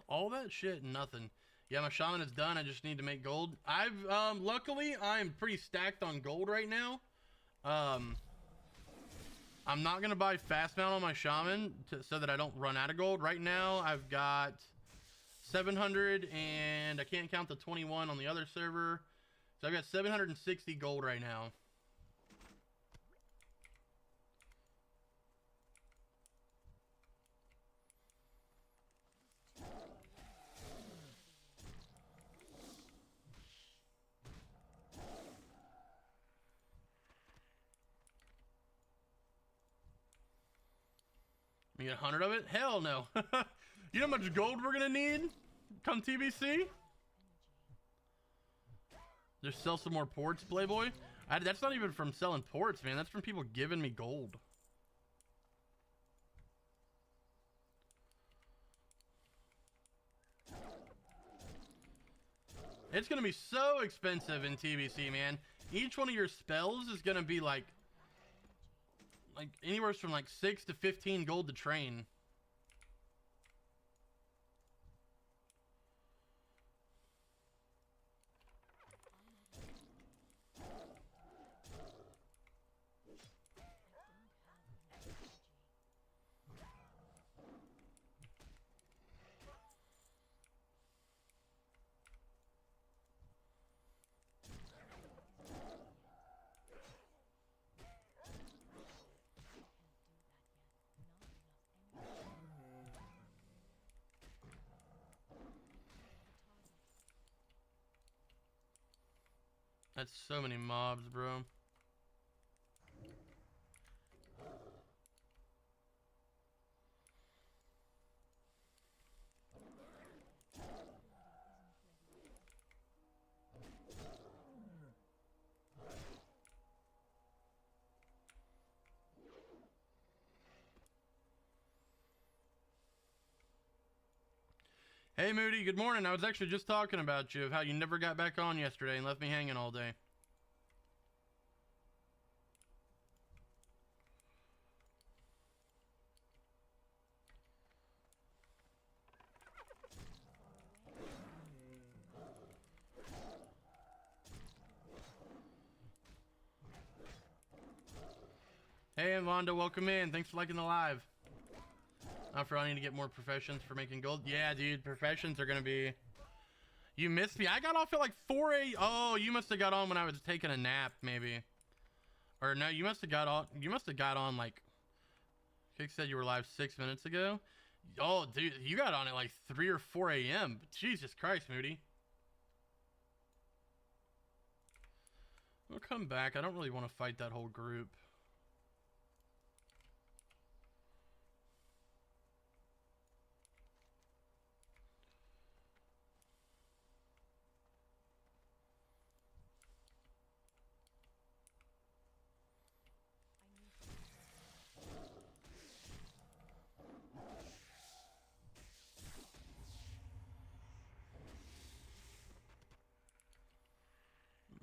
All that shit, nothing. Yeah, my shaman is done. I just need to make gold. Luckily, I'm pretty stacked on gold right now. I'm not going to buy fast mount on my shaman so that I don't run out of gold. Right now, I've got 700 and I can't count the 21 on the other server. So I've got 760 gold right now. We get 100 of it? Hell no. You know how much gold we're gonna need come TBC? Just sell some more ports, Playboy. That's not even from selling ports, man. That's from people giving me gold. It's gonna be so expensive in TBC, man. Each one of your spells is gonna be like anywhere from like 6 to 15 gold to train. That's so many mobs, bro. Hey Moody, good morning. I was actually just talking about you, of how you never got back on yesterday and left me hanging all day. Hey Amanda, welcome in. Thanks for liking the live. I need to get more professions for making gold. Yeah, dude, professions are gonna be... You missed me. I got off at like 4 a.m. Oh, you must have got on when I was taking a nap, maybe. Or no, you must have got on. You must have got on like... Kick said you were live 6 minutes ago. Oh, dude, you got on at like 3 or 4 a.m. Jesus Christ, Moody. We'll come back. I don't really want to fight that whole group.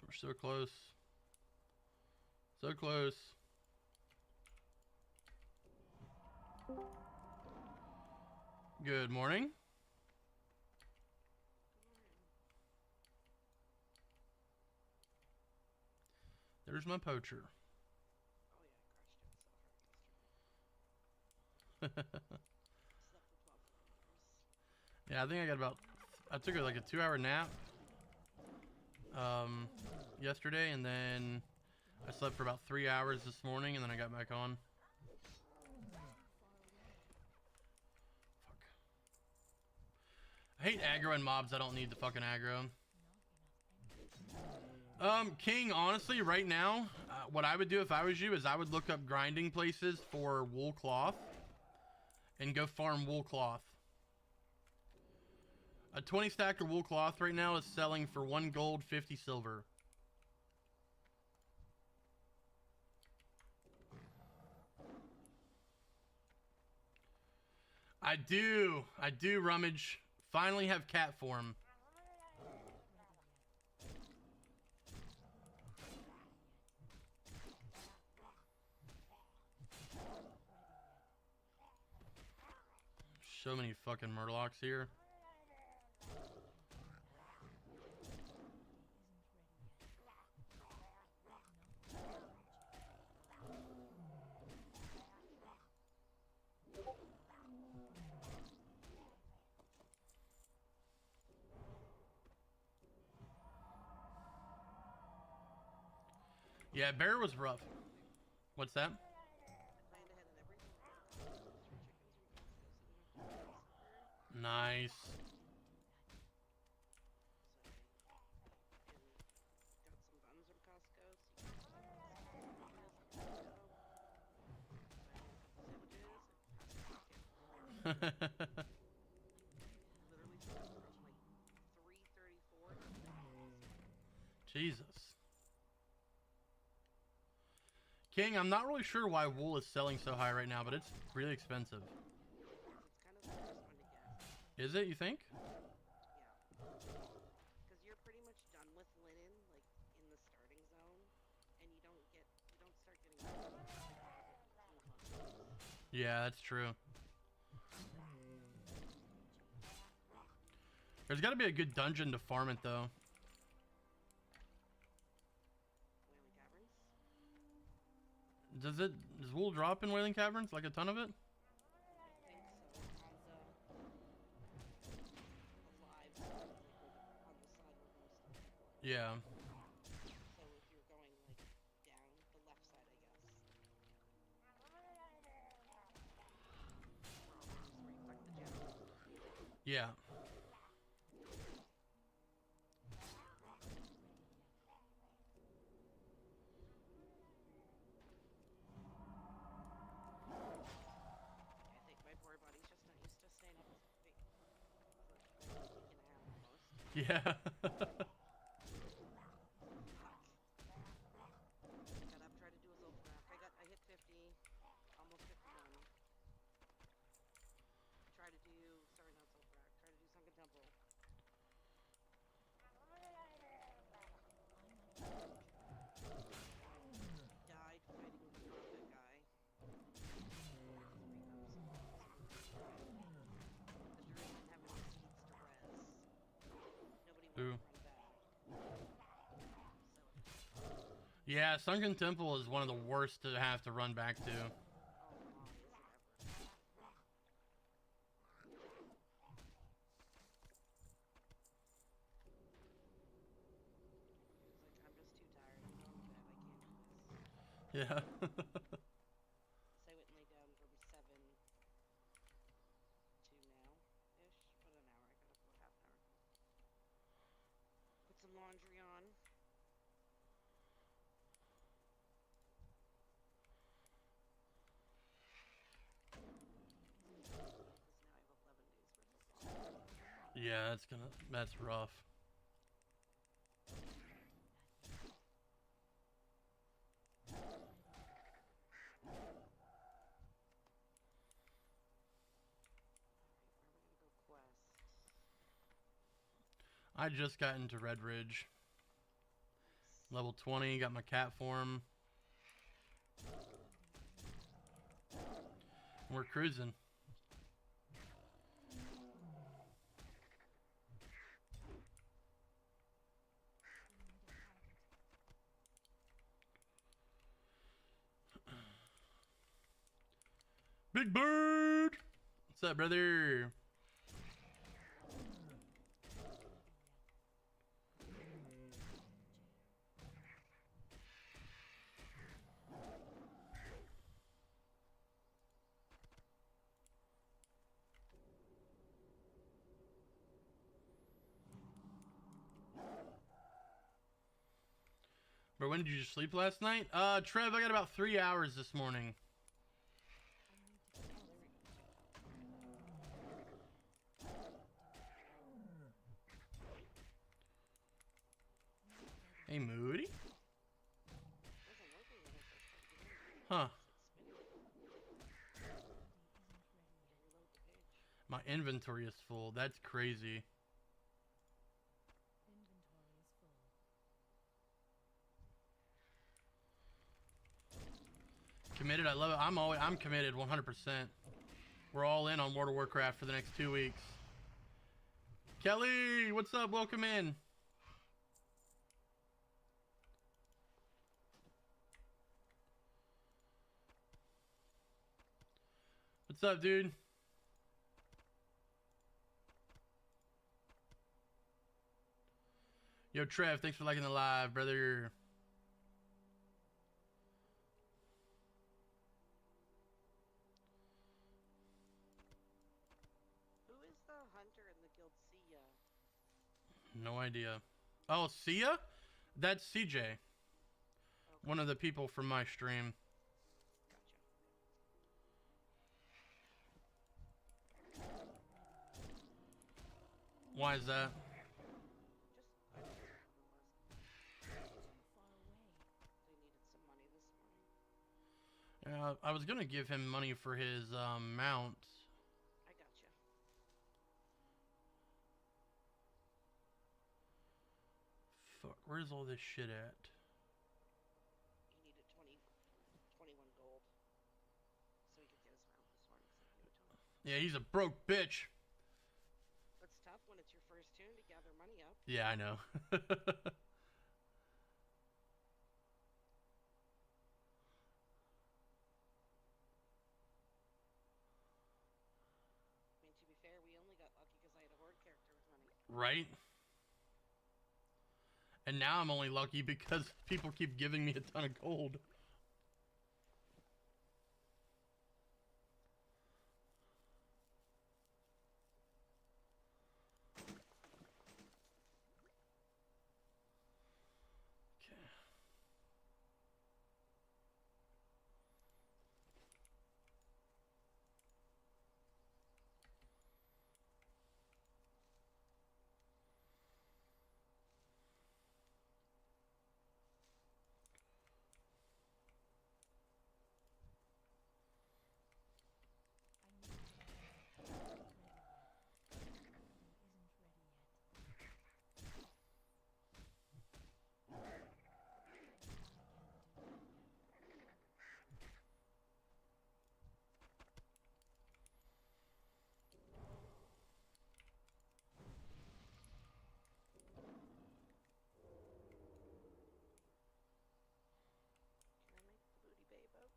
We're so close. So close. Good morning. There's my poacher. Yeah, I think I got about... I took like a 2-hour nap yesterday, and then I slept for about 3 hours this morning, and then I got back on. Fuck. I hate aggro and mobs I don't need to fucking aggro. King, honestly, right now, what I would do if I was you is I would look up grinding places for wool cloth and go farm wool cloth. A 20 stacker wool cloth right now is selling for 1 gold, 50 silver. I do, Rummage. Finally have cat form. So many fucking murlocs here. Yeah, bear was rough. What's that? Nice. Jesus. King, I'm not really sure why wool is selling so high right now, but it's really expensive. It's kind of the first one to get. Is it, you think? Yeah. Because you're pretty much done with linen, like, in the starting zone. Yeah, that's true. There's got to be a good dungeon to farm it, though. Does wool drop in Wailing Caverns? Like a ton of it? Yeah. So if you're going like down the left side, I guess. Yeah. I think my poor body's just not used to staying up for like a week and a half almost. Yeah. Got up, tried to do a Zolfrack. I hit 50, almost 51. Tried to do, sorry, not Zolfrack. Tried to do Sunken Temple. Died fighting the prophet guy. The Druid didn't have any seeds to res. Nobody wanted Ooh. to run back. Yeah, Sunken Temple is one of the worst to have to run back to. Oh my, is it ever. It's like, I'm just too tired. I'm going to bed. I can't do this. Yeah. So I went and lay down from 7 to now-ish. About an hour. I got up about half an hour ago. Put some laundry on. Because now I have 11 days worth of laundry. Yeah, that's rough. Where am I gonna go quest? I just got into Red Ridge. Level 20, got my cat form. We're cruising. Big Bird! What's up, brother? Bro, when did you sleep last night? Trev, I got about 3 hours this morning. Hey, Moody? Huh. My inventory is full. That's crazy. Committed. I love it. I'm committed 100%. We're all in on World of Warcraft for the next 2 weeks. Kelly, what's up? Welcome in. What's up, dude? Yo, Trev, thanks for liking the live, brother. Who is the hunter in the guild Sia? No idea. Oh, Sia? That's CJ. Okay. One of the people from my stream. Gotcha. Why is that? Just, I don't know who it was. They needed some money this morning. I was gonna give him money for his mount. I gotcha. Fuck, where's all this shit at? You needed Yeah, he's a broke bitch. It's tough when it's your first tune to gather money up. Yeah, I know. I mean, to be fair, we only got lucky because I had a horde character with money. Right? And now I'm only lucky because people keep giving me a ton of gold. Can I make the Booty Bay boat?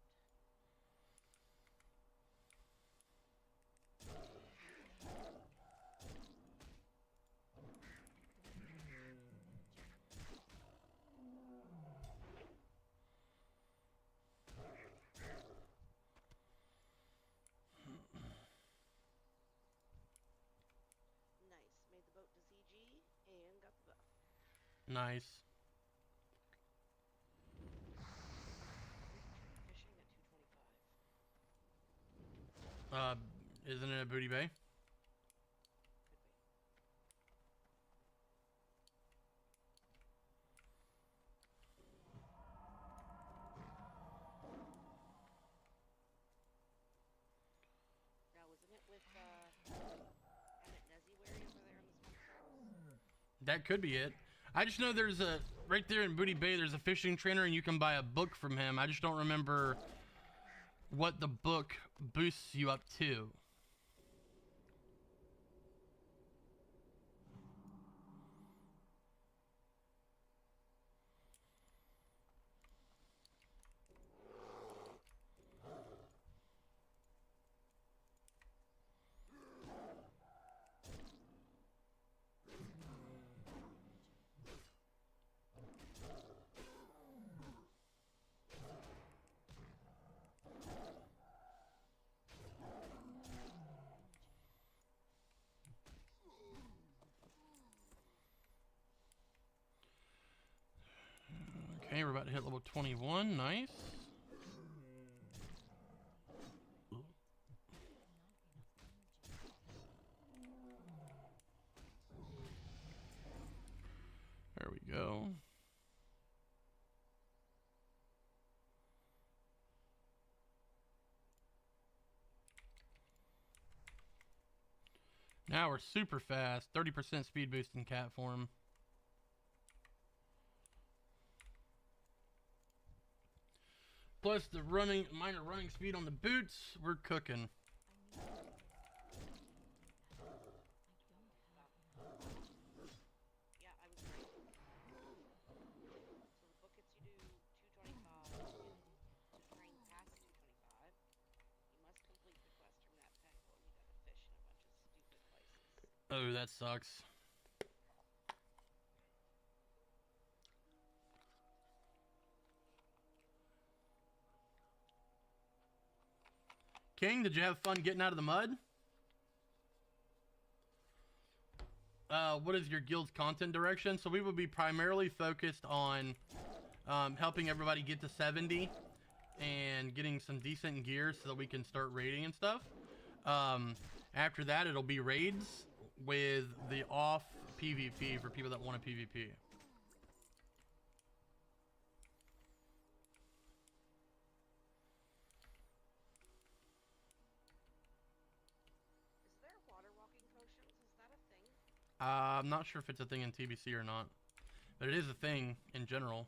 Nice. Made the boat to ZG and got the buff. Nice. Fishing at 225. Isn't it a booty bay? Could be. Now, wasn't it with Emmett Neziwary over there in the swamp? That could be it. I just know there's a right there in Booty Bay. There's a fishing trainer, and you can buy a book from him. I just don't remember what the book boosts you up to. Okay, we're about to hit level 21. Nice. There we go. Now we're super fast. 30% speed boost in cat form. Plus the minor running speed on the boots, we're cooking. Yeah, I was right. So the book gets you to 225. To train past 225, you must complete the quest from that tangle, and you gotta fish in a bunch of stupid places. Oh, that sucks. King, did you have fun getting out of the mud? What is your guild's content direction? So we will be primarily focused on helping everybody get to 70 and getting some decent gear so that we can start raiding and stuff. After that, it'll be raids with the off PvP for people that want a PvP. Is there water walking potions? Is that a thing? I'm not sure if it's a thing in TBC or not, but it is a thing in general.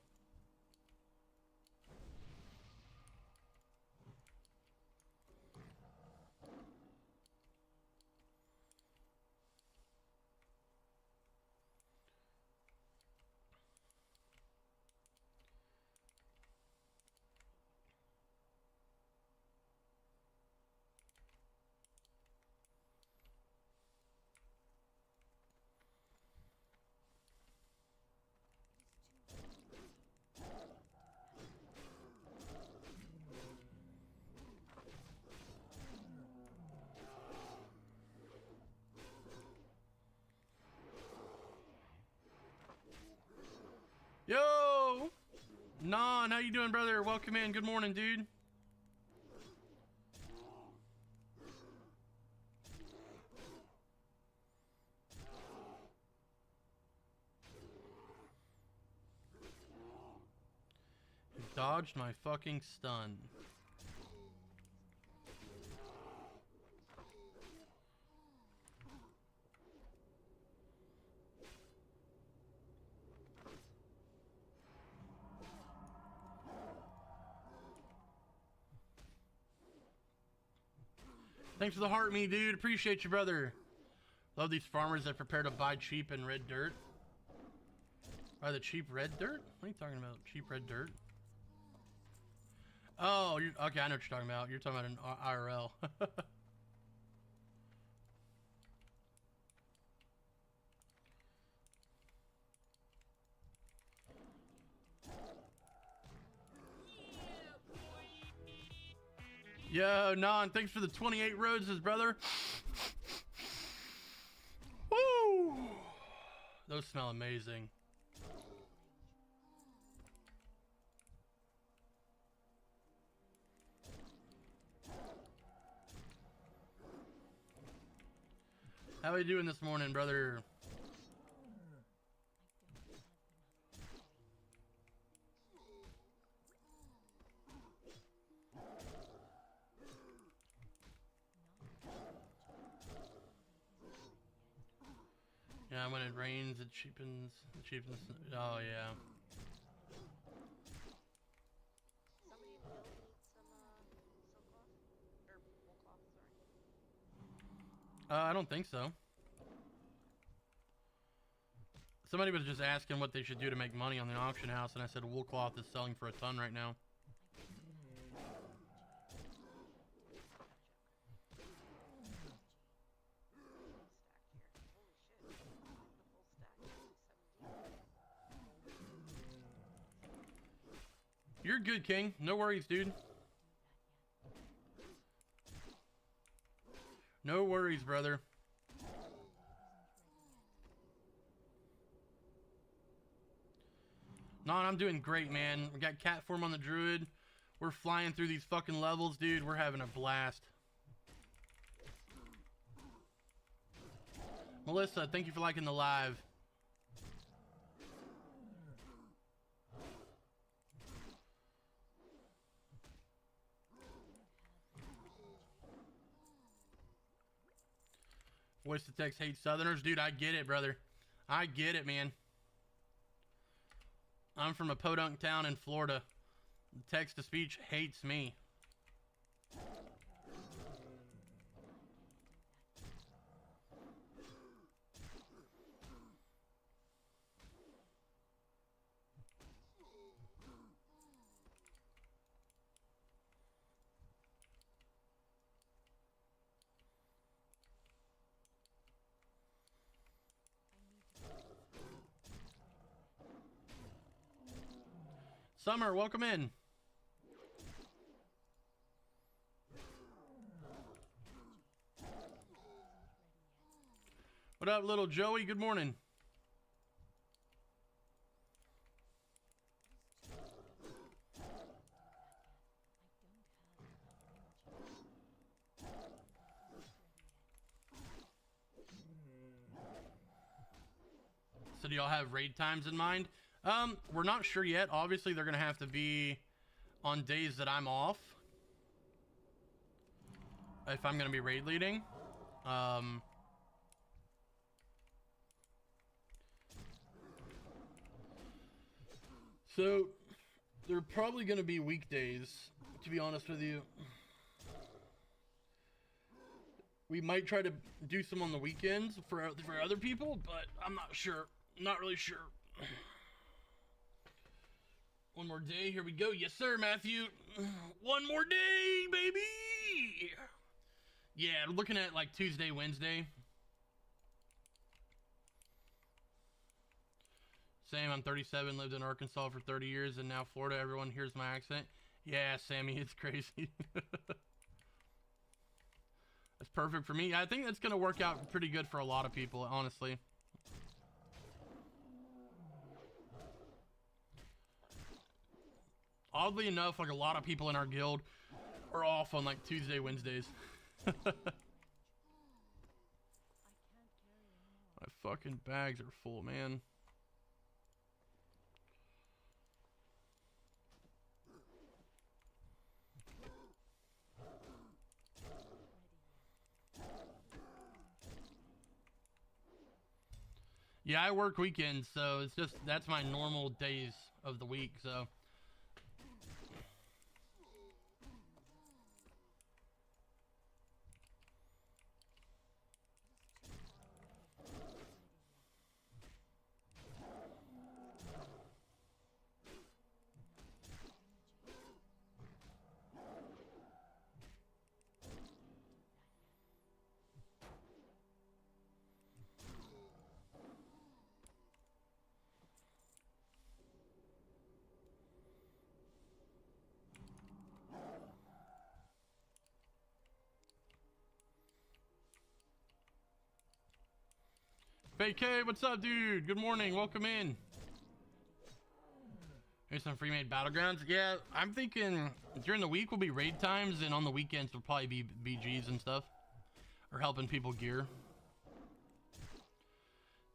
Non, how you doing, brother? Welcome in. Good morning, dude. Dodged my fucking stun. Thanks for the heart, me dude. Appreciate you, brother. Love these farmers that prepare to buy cheap and red dirt. Buy the cheap red dirt? What are you talking about? Cheap red dirt? Oh, okay, I know what you're talking about. You're talking about an IRL. Yo, Non, thanks for the 28 roses, brother. Woo! Those smell amazing. How are you doing this morning, brother? Yeah, when it rains, it cheapens. Oh, yeah. Somebody in the building needs some silk cloth or wool cloth. Sorry. I don't think so. Somebody was just asking what they should do to make money on the auction house, and I said wool cloth is selling for a ton right now. You're good, King. No worries, dude. No worries, brother. Non, I'm doing great, man. We got cat form on the Druid. We're flying through these fucking levels, dude. We're having a blast. Melissa, thank you for liking the live. Voice to text hates Southerners. Dude, I get it, brother. I get it, man. I'm from a podunk town in Florida. Text to speech hates me. Summer, welcome in. What up, little Joey? Good morning. So do y'all have raid times in mind? We're not sure yet. Obviously, they're gonna have to be on days that I'm off. If I'm gonna be raid leading. So they're probably gonna be weekdays, to be honest with you. We might try to do some on the weekends for other people, but I'm not sure. Not really sure. One more day. Here we go. Yes, sir, Matthew. One more day, baby. Yeah, looking at like Tuesday, Wednesday. Sam, I'm 37, lived in Arkansas for 30 years, and now Florida. Everyone hears my accent. Yeah, Sammy, it's crazy. That's perfect for me. I think that's going to work out pretty good for a lot of people, honestly. Oddly enough, like a lot of people in our guild are off on like Tuesday, Wednesdays. My fucking bags are full, man. Yeah, I work weekends, so it's just, that's my normal days of the week, so. K, what's up, dude? Good morning. Welcome in. Here's some free-made battlegrounds. Yeah, I'm thinking during the week will be raid times, and on the weekends will probably be BGs and stuff, or helping people gear.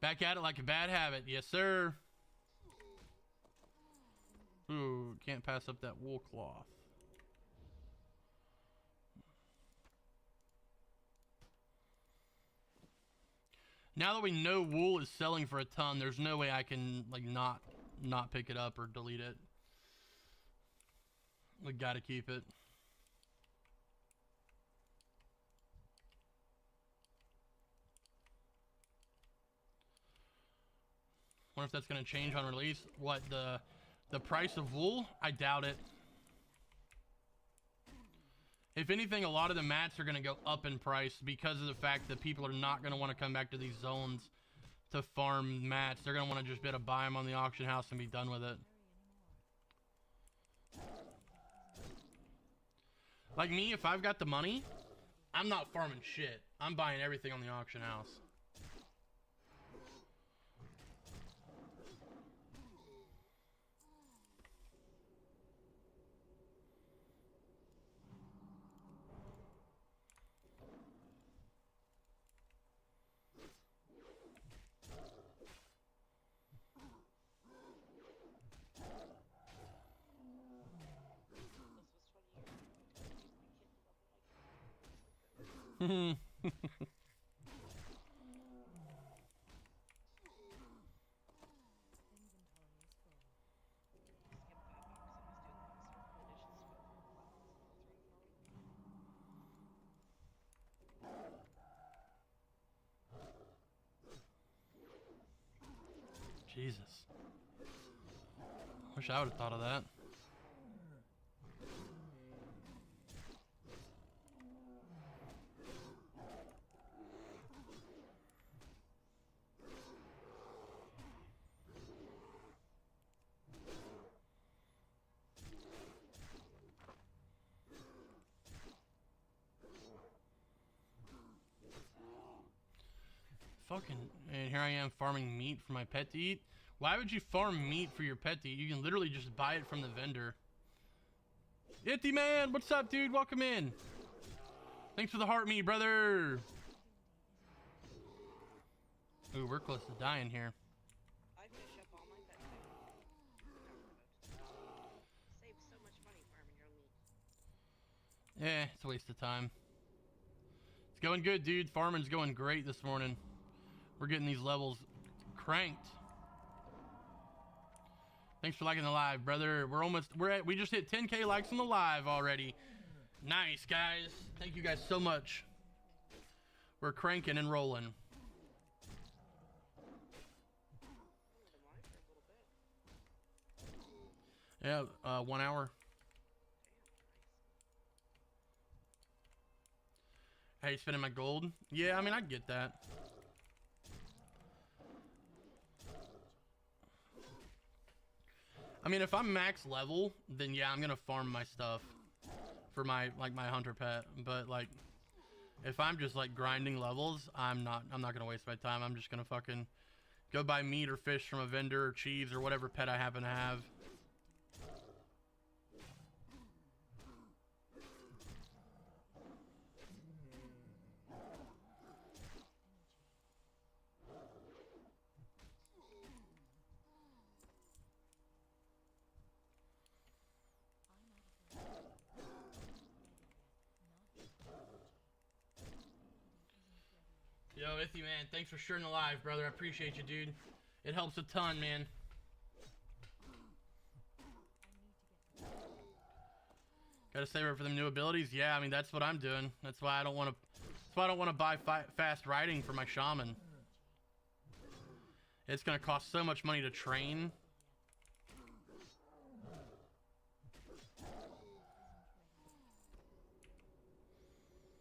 Back at it like a bad habit. Yes, sir. Ooh, can't pass up that wool cloth. Now that we know wool is selling for a ton, there's no way I can like not pick it up or delete it. We gotta keep it. Wonder if that's gonna change on release. What, the price of wool? I doubt it. If anything, a lot of the mats are going to go up in price because of the fact that people are not going to want to come back to these zones to farm mats. They're going to want to just be able to buy them on the auction house and be done with it. Like me, if I've got the money, I'm not farming shit. I'm buying everything on the auction house. Jesus. Wish I would have thought of that. Fucking, and here I am farming meat for my pet to eat. Why would you farm meat for your pet to eat? You can literally just buy it from the vendor. Itty man, what's up, dude? Welcome in. Thanks for the heart meat, brother. Ooh, we're close to dying here. I fish up all my pet food. Save so much money farming your own meat. Yeah, it's a waste of time. It's going good, dude. Farming's going great this morning. We're getting these levels cranked. Thanks for liking the live, brother. We just hit 10K likes on the live already. Nice, guys. Thank you guys so much. We're cranking and rolling. Yeah, 1 hour. Hey, spending my gold? Yeah, I mean, I get that. I mean, if I'm max level, then yeah, I'm gonna farm my stuff for my hunter pet. But like, if I'm just like grinding levels, I'm not gonna waste my time. I'm just gonna fucking go buy meat or fish from a vendor or cheese or whatever pet I happen to have. Oh, Ithy, man, thanks for sharing the live, brother. I appreciate you, dude. It helps a ton, man. Gotta save her for them new abilities. Yeah, I mean that's what I'm doing. That's why I don't want to. That's why I don't want to buy fast riding for my shaman. It's gonna cost so much money to train.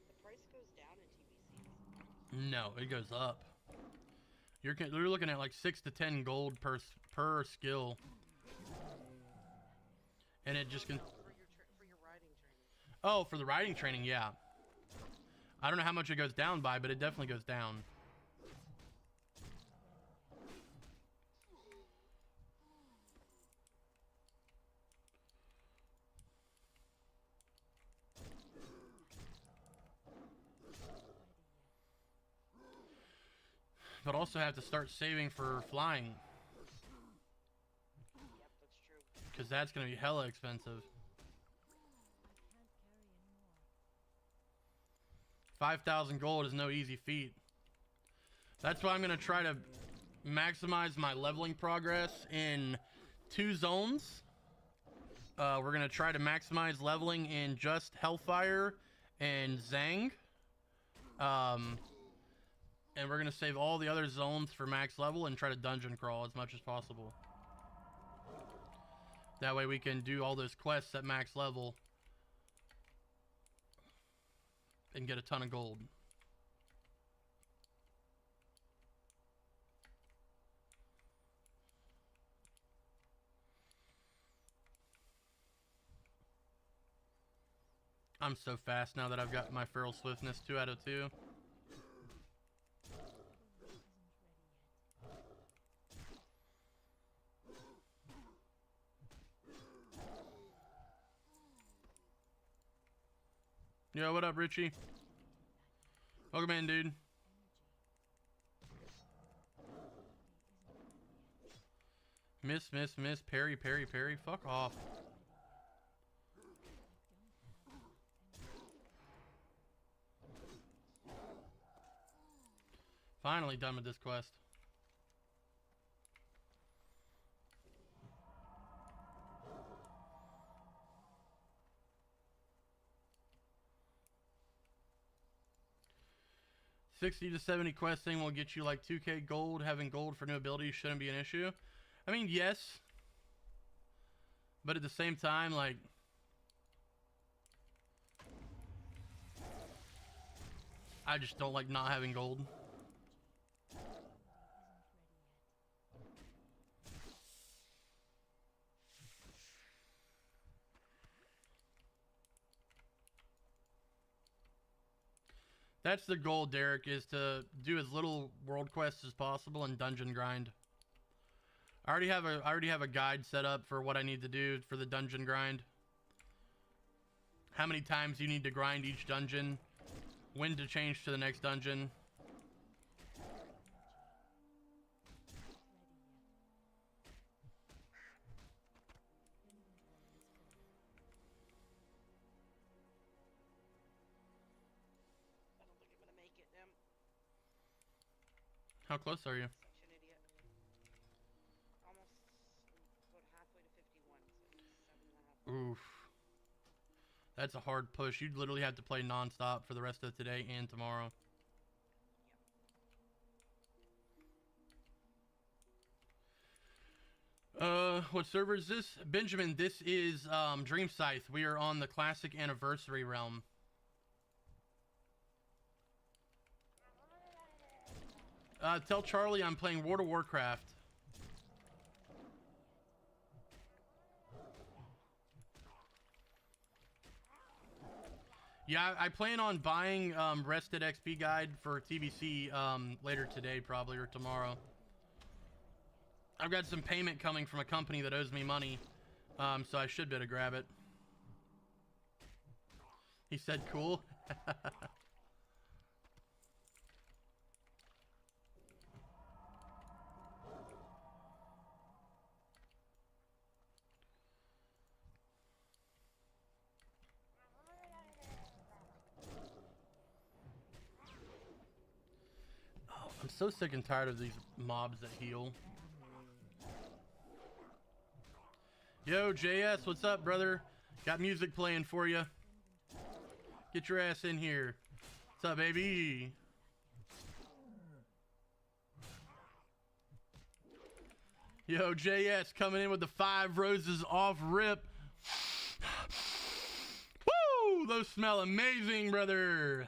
The price goes down in TBC. No, it goes up. You're looking at like 6 to 10 gold per skill, and it just can. For your riding training. Oh, for the riding training, yeah. I don't know how much it goes down by, but it definitely goes down. But also have to start saving for flying. Yep, that's true. Because that's going to be hella expensive. 5,000 gold is no easy feat. That's why I'm going to try to maximize my leveling progress in 2 zones. We're going to try to maximize leveling in just Hellfire and Zang. And we're going to save all the other zones for max level and try to dungeon crawl as much as possible. That way we can do all those quests at max level and get a ton of gold. I'm so fast now that I've got my Feral Swiftness 2 out of 2. Yo, what up, Richie? Welcome in, dude. Miss, parry. Fuck off. Finally done with this quest. $60 to $70 questing will get you like 2k gold. Having gold for new abilities shouldn't be an issue. I mean, yes. But at the same time, like... I just don't like not having gold. That's the goal, Derek, is to do as little world quests as possible and dungeon grind. I already have a guide set up for what I need to do for the dungeon grind. How many times you need to grind each dungeon, when to change to the next dungeon. How close are you? Such an idiot. Almost about halfway to 51, so 7.5. Oof. That's a hard push. You'd literally have to play non-stop for the rest of today and tomorrow. What server is this? Benjamin, this is DREAMSCYTHE. We are on the Classic Anniversary realm. Tell Charlie I'm playing World of Warcraft. Yeah, I plan on buying Rested XP Guide for TBC later today, probably, or tomorrow. I've got some payment coming from a company that owes me money, so I should be able to grab it. He said cool. so sick and tired of these mobs that heal. Yo, JS, what's up, brother? Got music playing for you. Get your ass in here. What's up, baby? Yo, JS coming in with the 5 roses off rip. Woo! Those smell amazing, brother.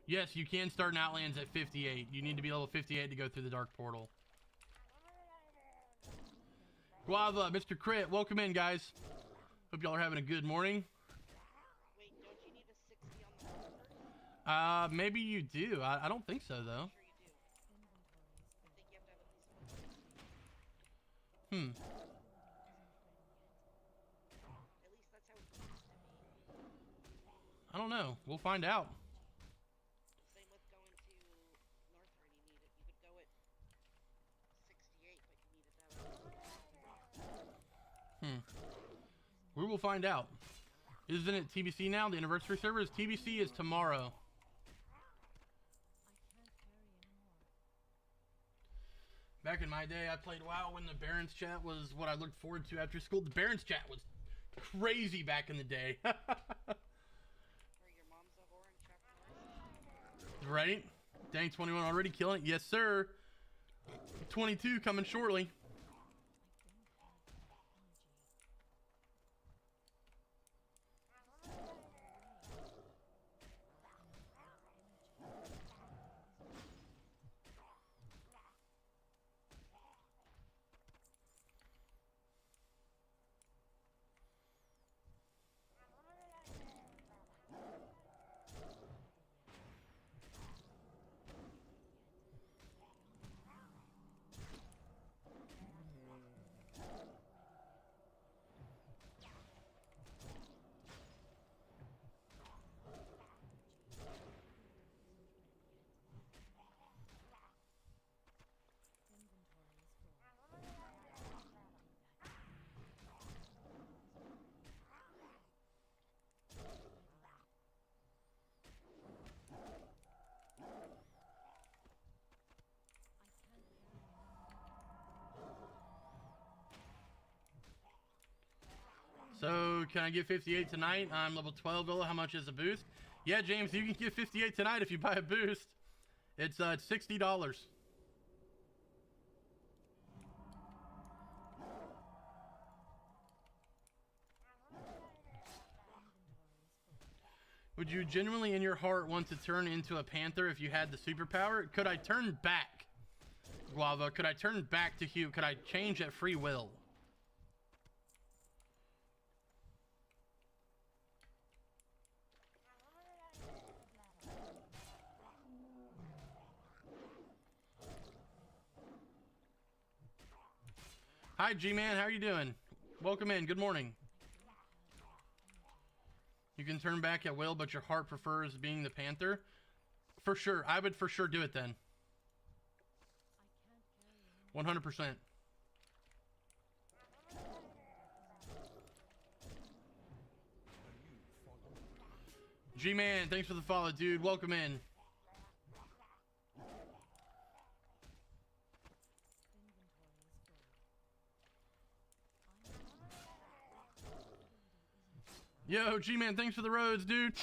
Yes, you can start in Outlands at 58. You need to be level 58 to go through the Dark Portal. Guava, Mr. Crit, welcome in, guys. Hope y'all are having a good morning. Wait, don't you need a 60 on the water? Maybe you do. I don't think so, though. Sure you do. I think you have to have at least 1. Hmm. At least that's how it used to be. I don't know. We'll find out. Same with going to Northrend, you need it. You could go at 68, but you needed that. We will find out. Isn't it TBC now? The anniversary server is TBC is tomorrow. Back in my day, I played WoW when the Barons chat was what I looked forward to after school. The Barons chat was crazy back in the day. Or your mom's a whore and Chuck Norris. Right? Dang, 21 already killing it. Yes, sir. 22 coming shortly. So, can I get 58 tonight? I'm level 12, Villa. How much is a boost? Yeah, James, you can get 58 tonight if you buy a boost. It's $60. Would you genuinely in your heart want to turn into a panther if you had the superpower? Could I turn back? Guava, could I turn back to Hugh? Could I change at free will? Hi, G-Man. How are you doing? Welcome in. Good morning. You can turn back at will, but your heart prefers being the panther? For sure. I would for sure do it then. 100%. G-Man, thanks for the follow, dude. Welcome in. Yo, G-Man, thanks for the roads, dude.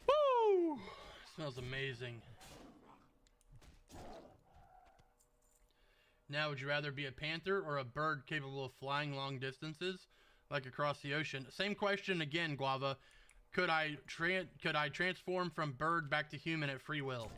Woo! Smells amazing. Now, would you rather be a panther or a bird capable of flying long distances, like across the ocean? Same question again, Guava. Could I transform from bird back to human at free will?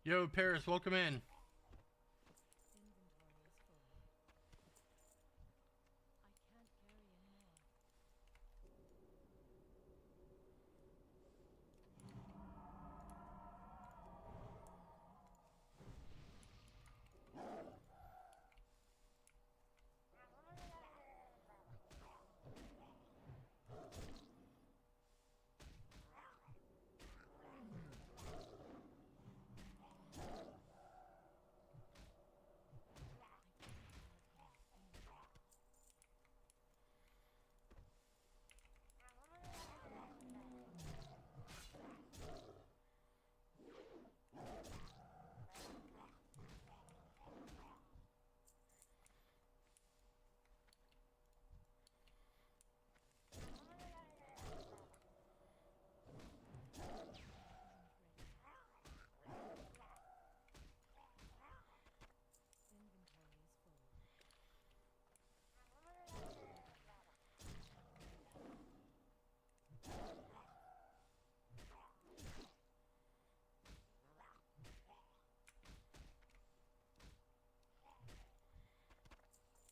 Yo, Paris, welcome in. Inventory is full. I can't carry anymore. Inventory is full.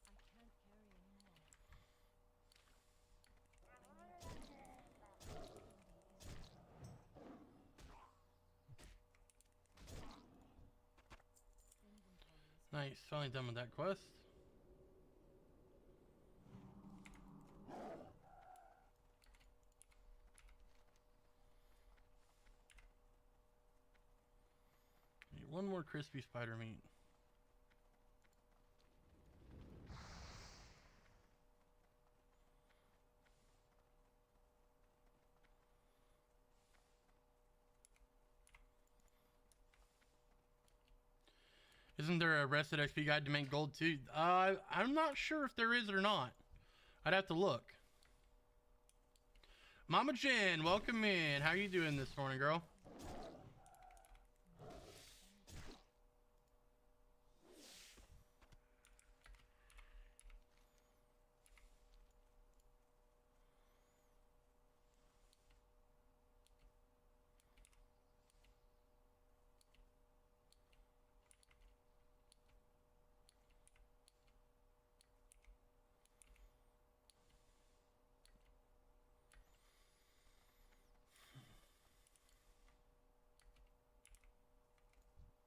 I can't carry anymore. Inventory is Nice, finally done with that quest. Need one more crispy spider meat. Isn't there a rested XP guide to make gold too? I'm not sure if there is or not. I'd have to look. Mama Jen, welcome in. How you doing this morning, girl?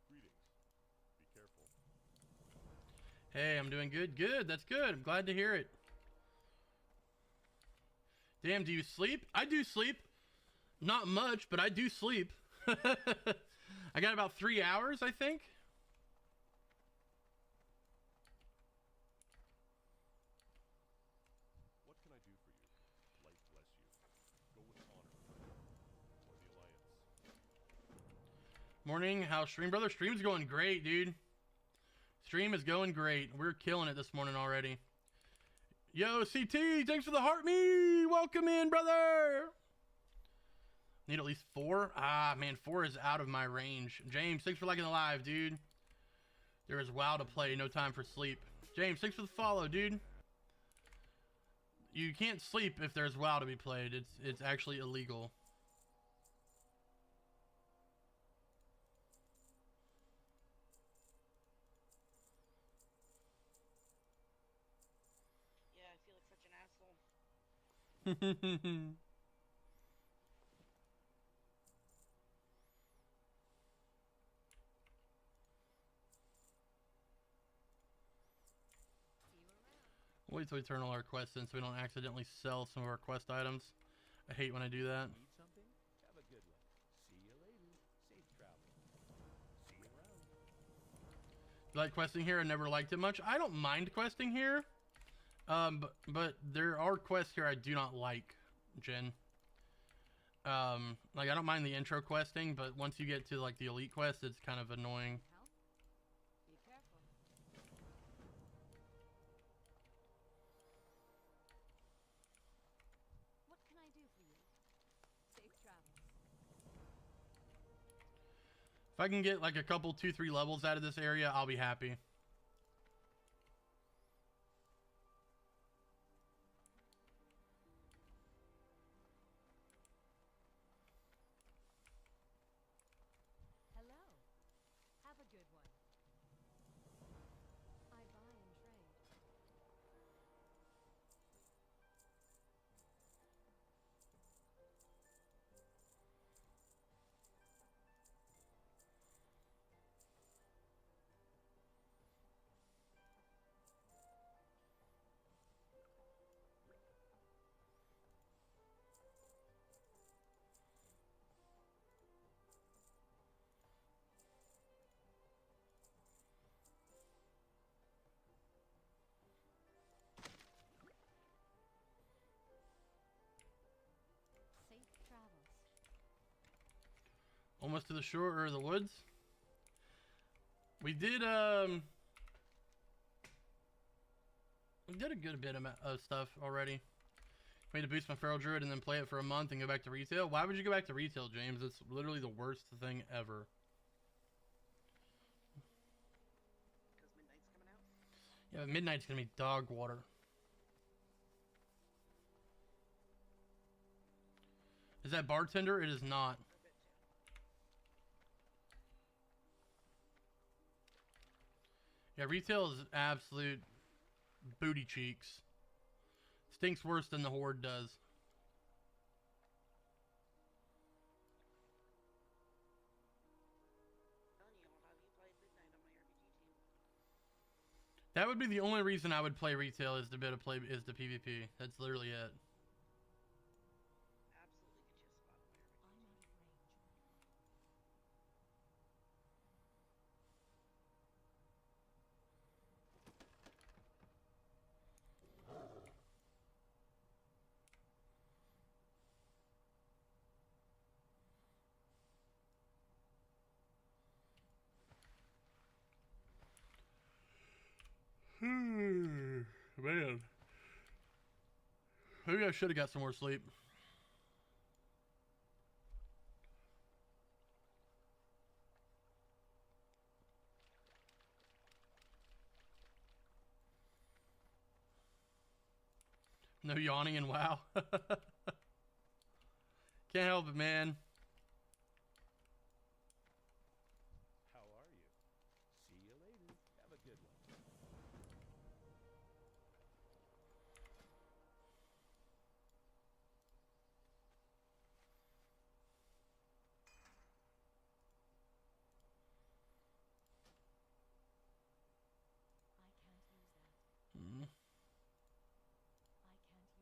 Greetings. Be careful. Hey, I'm doing good. Good, that's good. I'm glad to hear it. Damn, do you sleep? I do sleep. Not much, but I do sleep. I got about 3 hours, I think. What can I do for you? Light bless you. Go with honor. For the Alliance. Morning, how's stream, brother? Stream's going great, dude. Stream is going great. We're killing it this morning already. Yo, CT, thanks for the heart me. Welcome in, brother. Need at least 4. Ah, man, 4 is out of my range. James, thanks for liking the live, dude. There is WoW to play, no time for sleep. James, thanks for the follow, dude. You can't sleep if there's WoW to be played. It's actually illegal. Yeah, I feel like such an asshole. See you around. Wait till we turn all our quests in so we don't accidentally sell some of our quest items. I hate when I do that. Need something? Have a good one. See you later. Safe travel. See you around. You like questing here? I never liked it much. I don't mind questing here. But there are quests here I do not like, Jen. Like I don't mind the intro questing, but once you get to like the elite quest, it's kind of annoying. Help? Be careful. What can I do for you? Safe travels. If I can get like a couple 2-3 levels out of this area, I'll be happy. Hello. Almost to the shore or the woods. We did a good bit of stuff already. Made to boost my feral druid and then play it for a month and go back to retail. Why would you go back to retail, James? It's literally the worst thing ever. Because Midnight's coming out. Yeah, but Midnight's gonna be dog water. Is that bartender? It is not. For a bit too. Yeah, retail is absolute booty cheeks. Stinks worse than the Horde does. Telling you, I'll have you play Midnight on my RPG team. That would be the only reason I would play retail is to be able to play is the PvP. That's literally it. Absolutely get you a spot on my RPG team. Man. Maybe I should have got some more sleep. No yawning and WoW. Can't help it, man. How are you? See you later. Have a good one. I can't use that. Mm. I can't use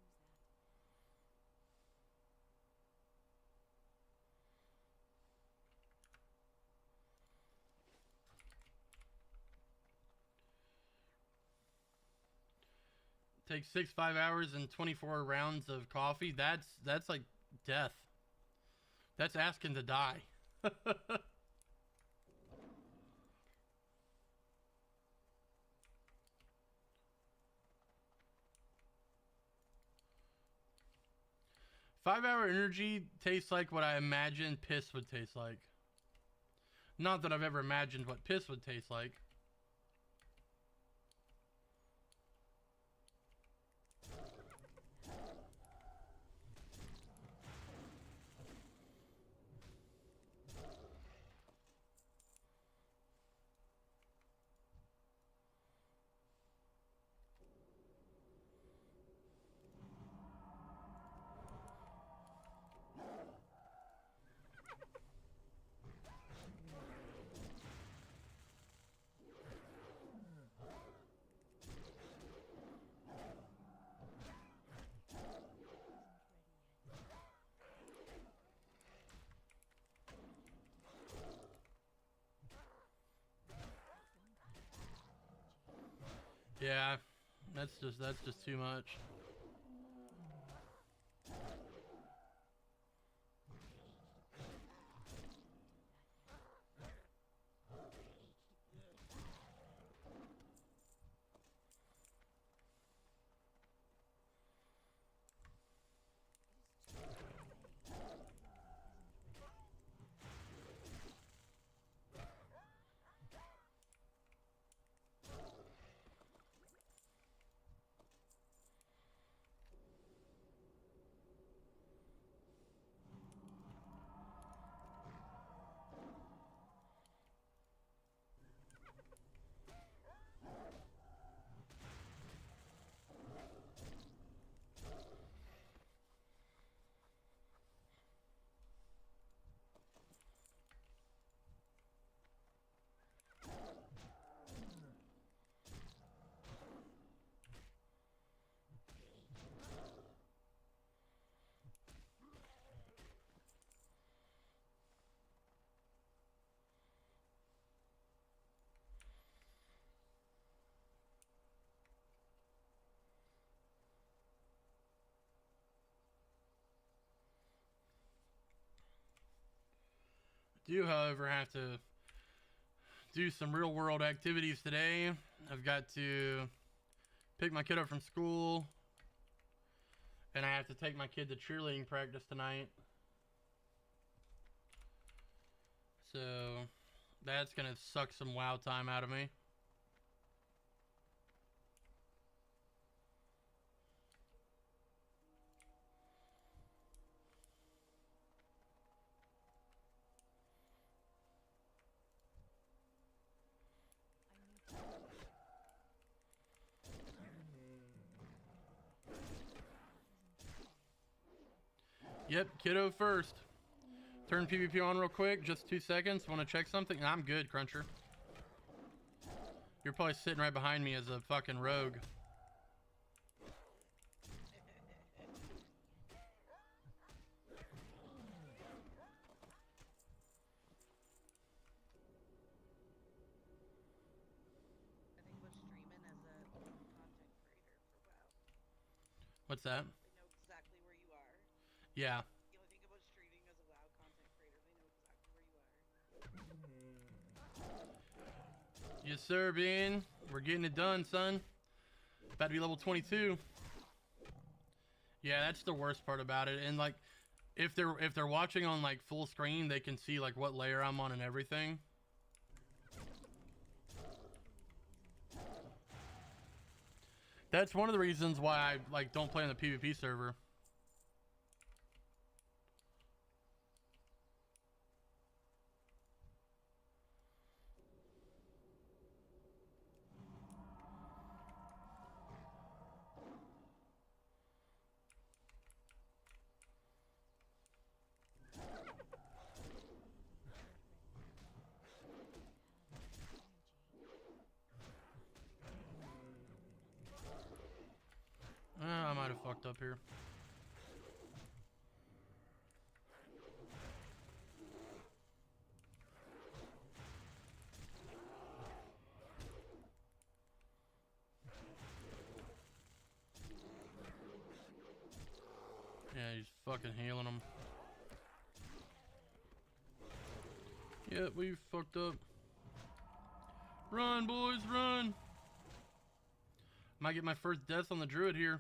that. Takes 5 hours and 24 rounds of coffee. That's like death. That's asking to die. 5-hour energy tastes like what I imagine piss would taste like. Not that I've ever imagined what piss would taste like. Yeah, that's just too much. Do, however, have to do some real world activities today. I've got to pick my kid up from school, and I have to take my kid to cheerleading practice tonight. So that's gonna suck some WoW time out of me. Yep, kiddo first. Turn PvP on real quick, just 2 seconds. Want to check something? I'm good, Cruncher. You're probably sitting right behind me as a fucking rogue. What's that? They know exactly where you are. Yeah. The only thing about streaming as a WoW content creator, they know exactly where you are. Yes, sir, Bean. We're getting it done, son. About to be level 22. Yeah, that's the worst part about it. And like, if they're watching on like full screen, they can see like what layer I'm on and everything. That's one of the reasons why I like don't play on the PvP server. I might have fucked up here. Yeah, he's fucking healing him. Yep, we fucked up. Run, boys, run! Might get my first death on the Druid here.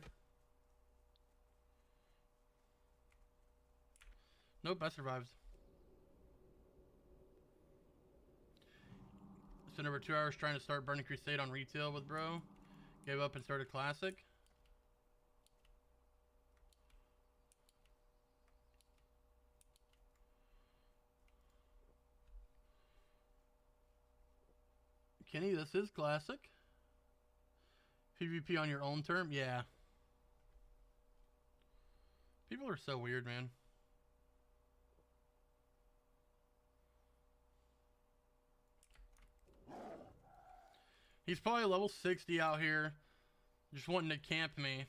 Nope, I survived. Spent over 2 hours trying to start Burning Crusade on retail with bro. Gave up and started Classic. Kenny, this is Classic. PvP on your own term? Yeah. People are so weird, man. He's probably level 60 out here, just wanting to camp me.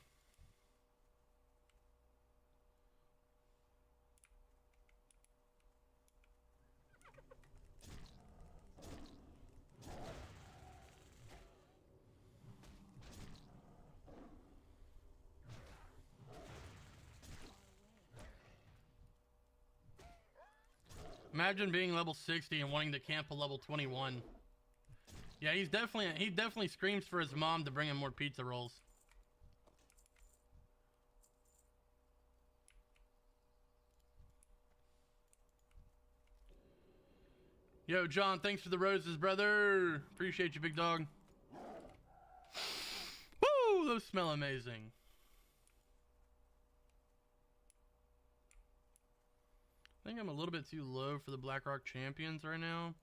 Imagine being level 60 and wanting to camp a level 21. Yeah, he definitely screams for his mom to bring him more pizza rolls. Yo, John, thanks for the roses, brother. Appreciate you, big dog. Woo, those smell amazing. I think I'm a little bit too low for the BlackRock champions right now.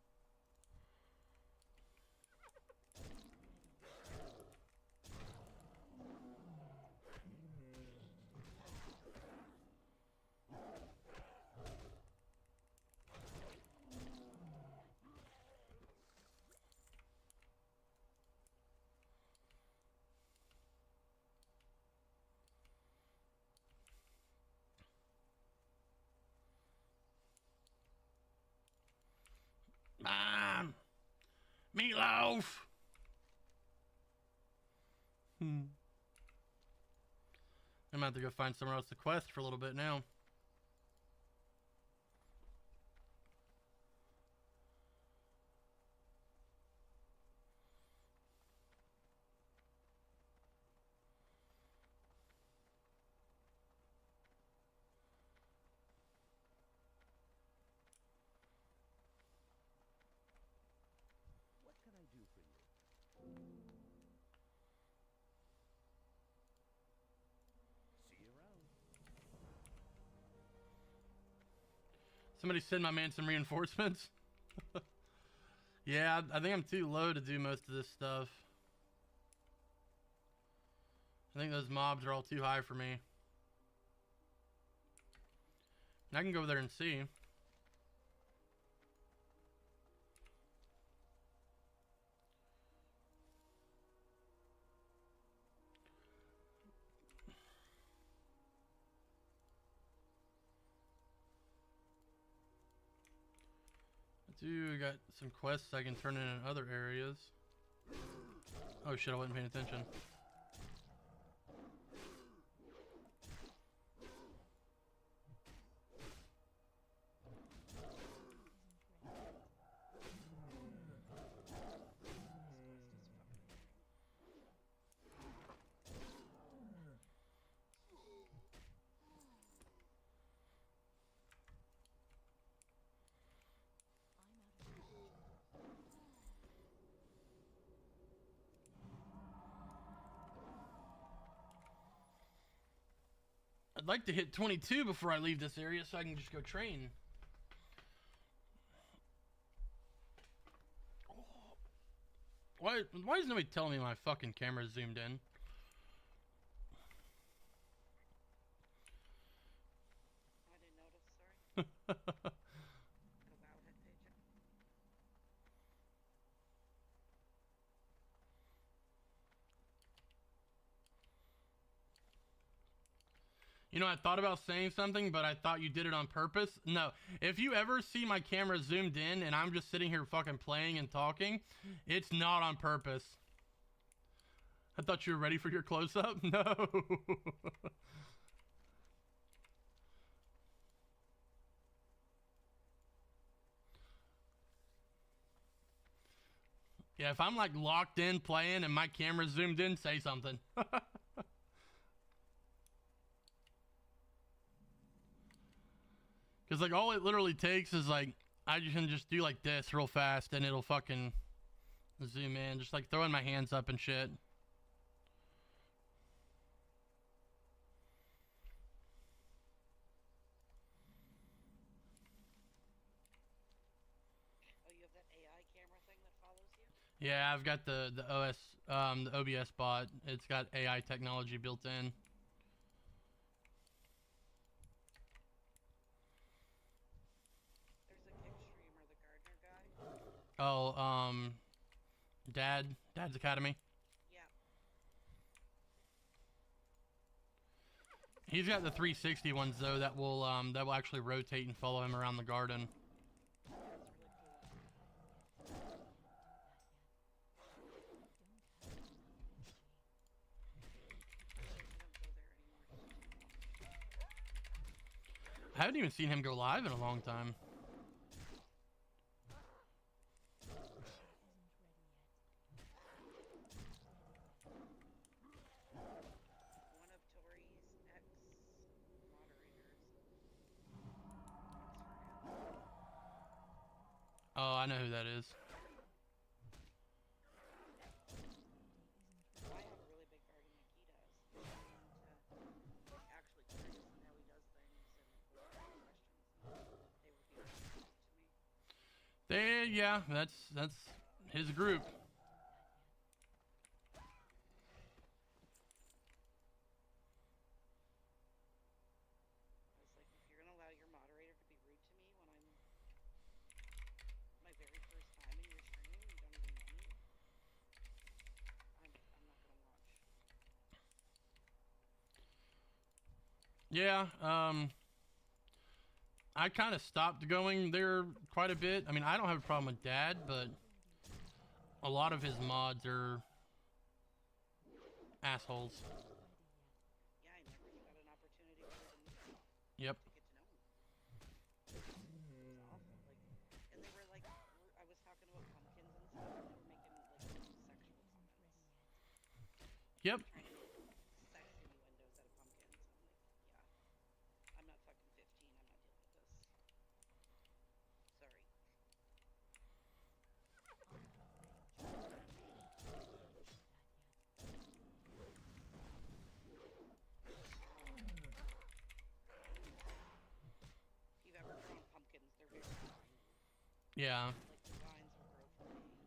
Meatloaf! I'm gonna have to go find somewhere else to quest for a little bit now. Somebody send my man some reinforcements. Yeah, I think I'm too low to do most of this stuff. I think those mobs are all too high for me. And I can go over there and see. I got some quests I can turn in other areas. Oh shit, I wasn't paying attention. I'd like to hit 22 before I leave this area so I can just go train. Why is nobody telling me my fucking camera's zoomed in? I didn't notice, sorry. Go wow, head page. You know, I thought about saying something, but I thought you did it on purpose. No, if you ever see my camera zoomed in and I'm just sitting here fucking playing and talking, it's not on purpose. I thought you were ready for your close-up. No. Yeah, if I'm like locked in playing and my camera's zoomed in, say something. Because, like, all it literally takes is, like, I can just do, like, this real fast, and it'll fucking zoom in. Just, like, throwing my hands up and shit. Oh, you have that AI camera thing that follows you? Yeah, I've got the OBS bot. It's got AI technology built in. There's a kick streamer, the gardener guy. Oh, Dad's Academy. Yeah. He's got the 360 ones though that will actually rotate and follow him around the garden. That's really cool. I haven't even seen him go live in a long time. One of Tori's ex-moderators. Oh, I know who that is. I have a really big garden like he does. I'm actually curious on how he does things and questions. They would be interesting to me. Yeah, that's his group. I was like, if you're gonna allow your moderator to be rude to me when I'm my very first time in your stream, you don't even know me. I'm not gonna watch. Yeah, I kind of stopped going there quite a bit. I mean, I don't have a problem with Dad, but a lot of his mods are assholes. Yeah, I never got an opportunity to Yep. get to know him. It was awful. Like, and they were like, I was talking about pumpkins and stuff, and they were making like sexual comments. Yep. Trying to make sex innuendos out of pumpkins. I'm like, yeah, I'm not fucking 15. I'm not dealing with this. Sorry. If you've ever grown pumpkins, they're Yeah. Like the vines will grow for days.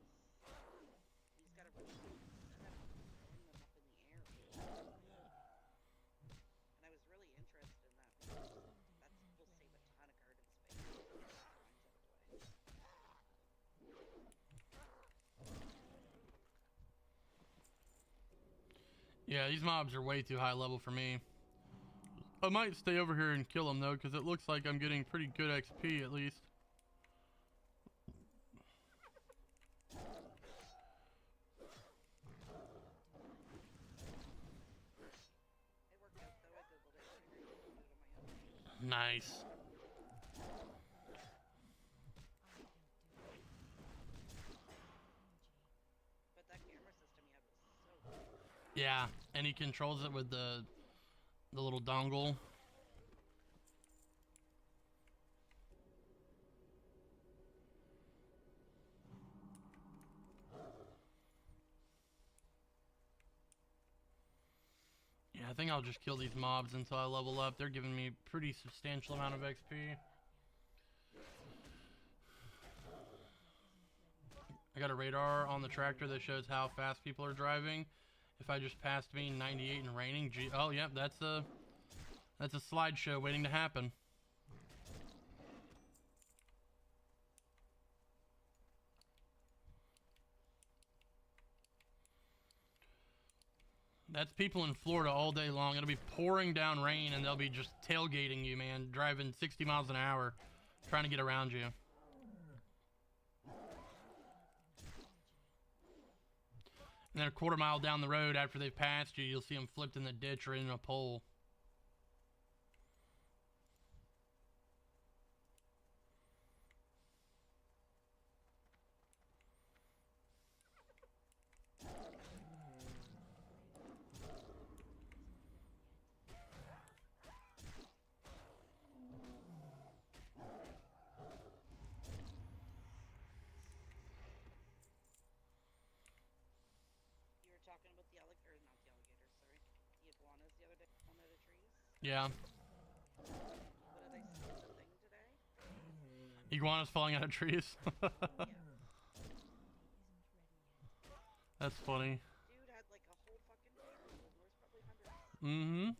You just gotta really kind of throwing them up in the air. And I was really interested in that because will save a ton of garden space. Get the vines out of the way. Yeah, these mobs are way too high level for me. I might stay over here and kill them though, because it looks like I'm getting pretty good XP at least. It worked out though. I googled it. I figured I could do it on my own. Nice. But that camera system you had was so cool. Yeah, and he controls it with the little dongle. Yeah, I think I'll just kill these mobs until I level up. They're giving me a pretty substantial amount of XP. I got a radar on the tractor that shows how fast people are driving. If I just passed me 98 and raining, gee, oh yep, that's a slideshow waiting to happen. That's people in Florida all day long. It'll be pouring down rain and they'll be just tailgating you, man, driving 60 miles an hour, trying to get around you. And then a quarter mile down the road after they've passed you, you'll see them flipped in the ditch or in a pole. You were talking about the alligator, or not the alligators, sorry. The iguanas the other day on the trees. Yeah. What did I see in the thing today? Iguanas falling out of trees. Yeah. That's funny. Dude had like a whole fucking table. There was probably hundreds. Mm-hmm.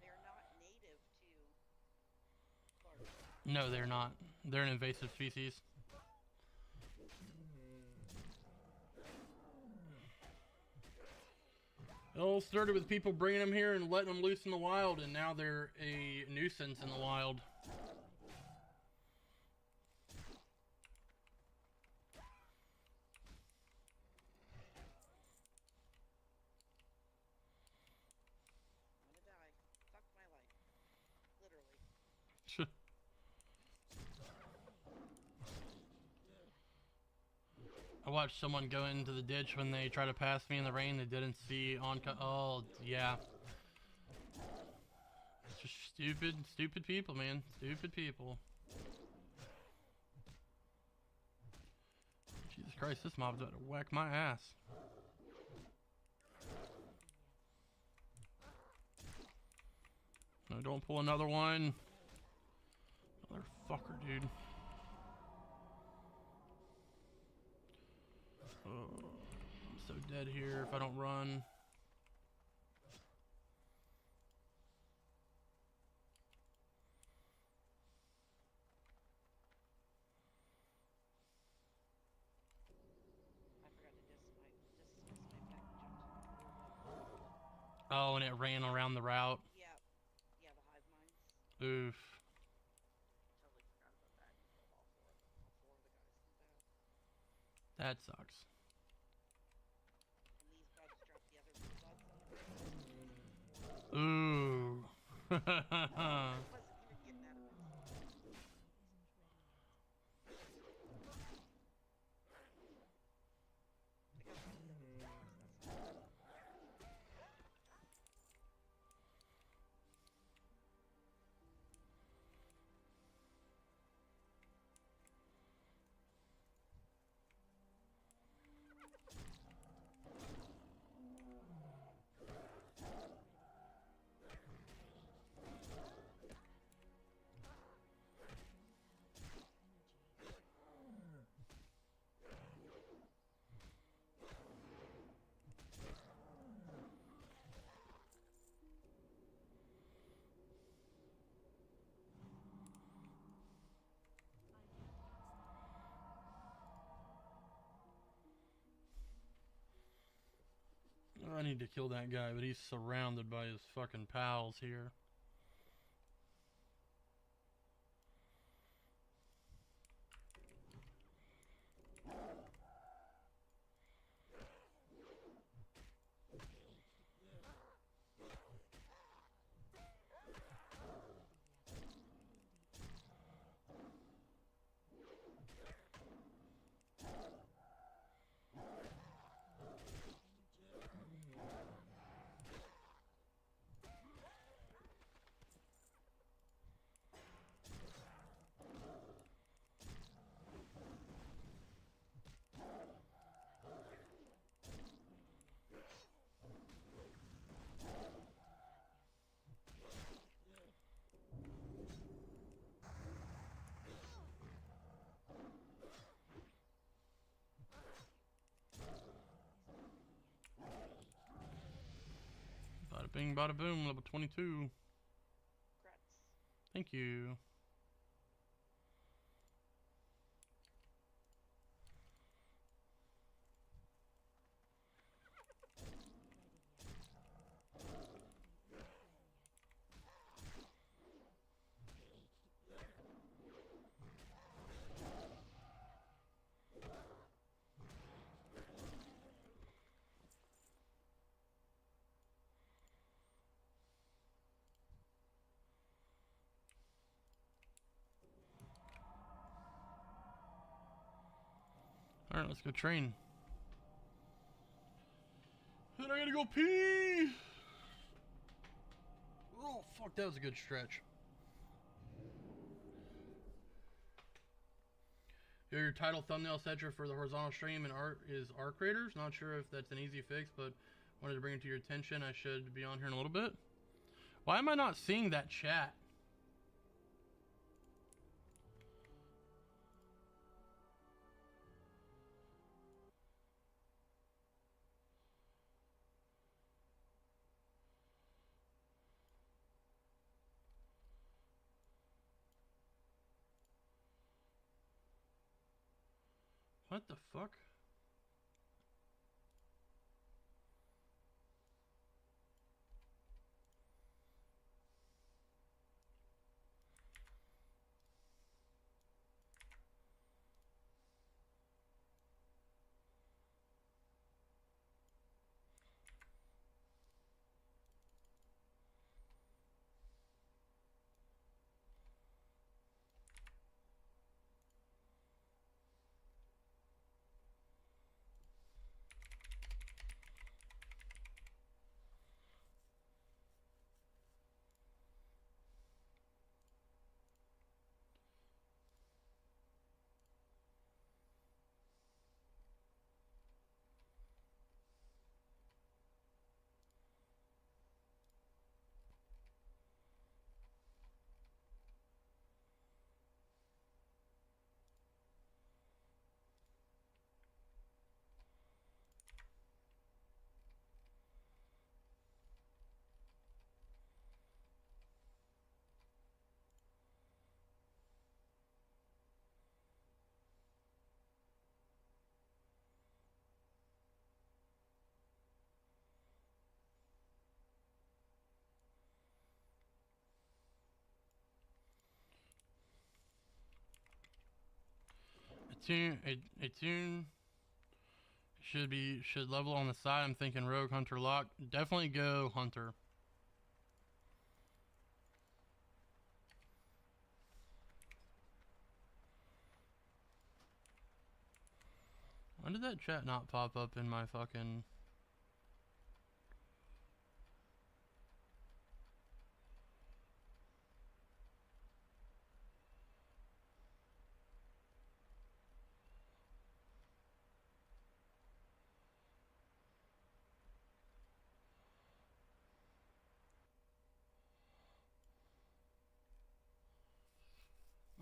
They're not native to Florida. No, they're not. They're an invasive species. It all started with people bringing them here and letting them loose in the wild, and now they're a nuisance in the wild. I'm gonna die. Fuck my life. Literally. I watched someone go into the ditch when they tried to pass me in the rain. They didn't see oh, yeah. It's just stupid people, man. Stupid people. Jesus Christ, this mob's about to whack my ass. No, don't pull another one. Motherfucker, dude. Oh, I'm so dead here if I don't run. I forgot to dismiss my pet and jumped to the pool, but Oh, and it ran around the route. yeah. Yeah, the hive minds. Oof. Totally forgot about that. You killed all four of them. All four of the guys in the back. That sucks. And these bugs dropped the other blue bugs on the ground. Ooh. I wasn't even getting out of it. I got some of the other bugs, that's all. I need to kill that guy, but he's surrounded by his fucking pals here. Bada bing, bada boom, level 22. Congrats. Thank you. Alright, let's go train. And I gotta go pee! Oh, fuck, that was a good stretch. Your title thumbnail center for the horizontal stream and art is art creators. Not sure if that's an easy fix, but wanted to bring it to your attention. I should be on here in a little bit. Why am I not seeing that chat? What the fuck? A tune should level on the side. I'm thinking rogue, hunter, lock. Definitely go hunter. When did that chat not pop up in my fucking...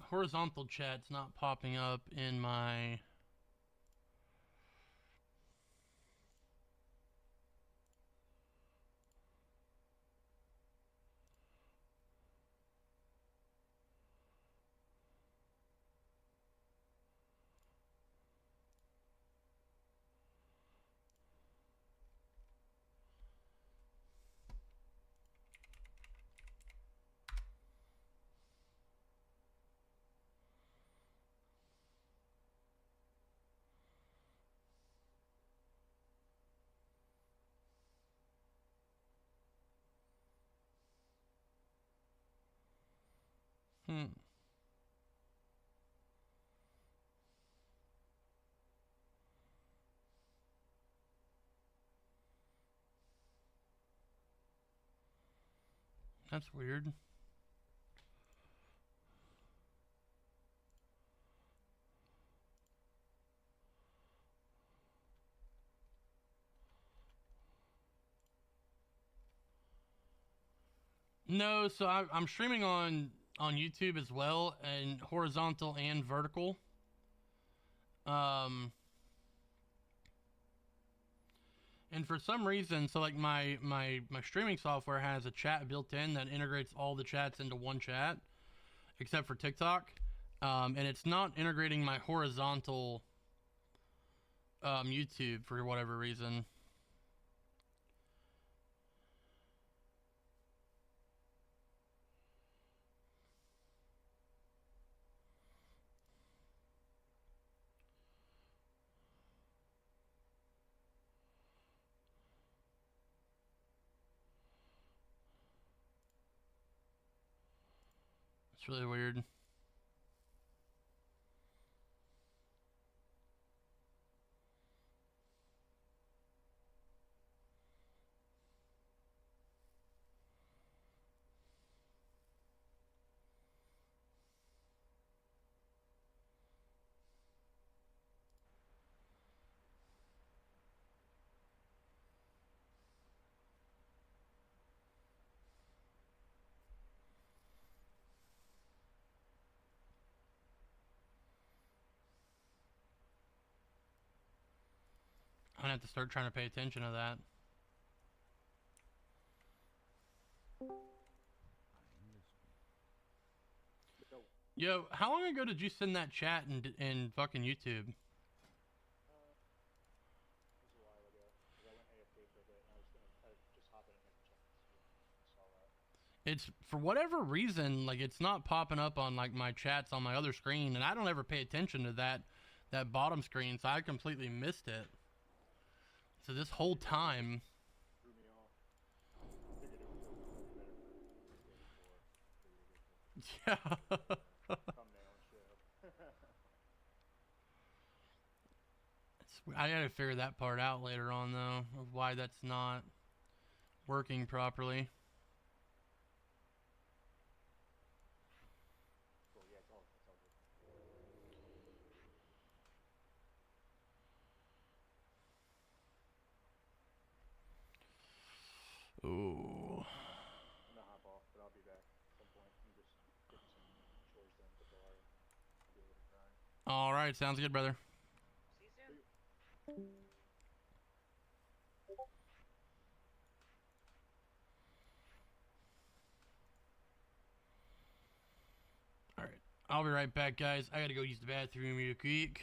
horizontal chat's not popping up in my... That's weird. No, so I'm streaming on YouTube as well, and horizontal and vertical. And for some reason, so like my streaming software has a chat built in that integrates all the chats into one chat, except for TikTok, and it's not integrating my horizontal YouTube for whatever reason. It's really weird. I'm gonna have to start trying to pay attention to that. Yo, how long ago did you send that chat in fucking YouTube? It was a while ago. I went AFK for a bit, and I was gonna just hop in and make a check and see if I saw that. It's for whatever reason, like it's not popping up on like my chats on my other screen, and I don't ever pay attention to that bottom screen, so I completely missed it. So this whole time, Threw me off. Figured it was a better for yeah. thumbnail and shit. I gotta figure that part out later on though, of why that's not working properly. Cool, yeah, it's all good. Ooh. I'm gonna hop off, but I'll be back at some point. I'm just getting some chores done for the bar and I'll be able to grind. All right, sounds good, brother. See you soon. All right, I'll be right back, guys. I gotta go use the bathroom real quick.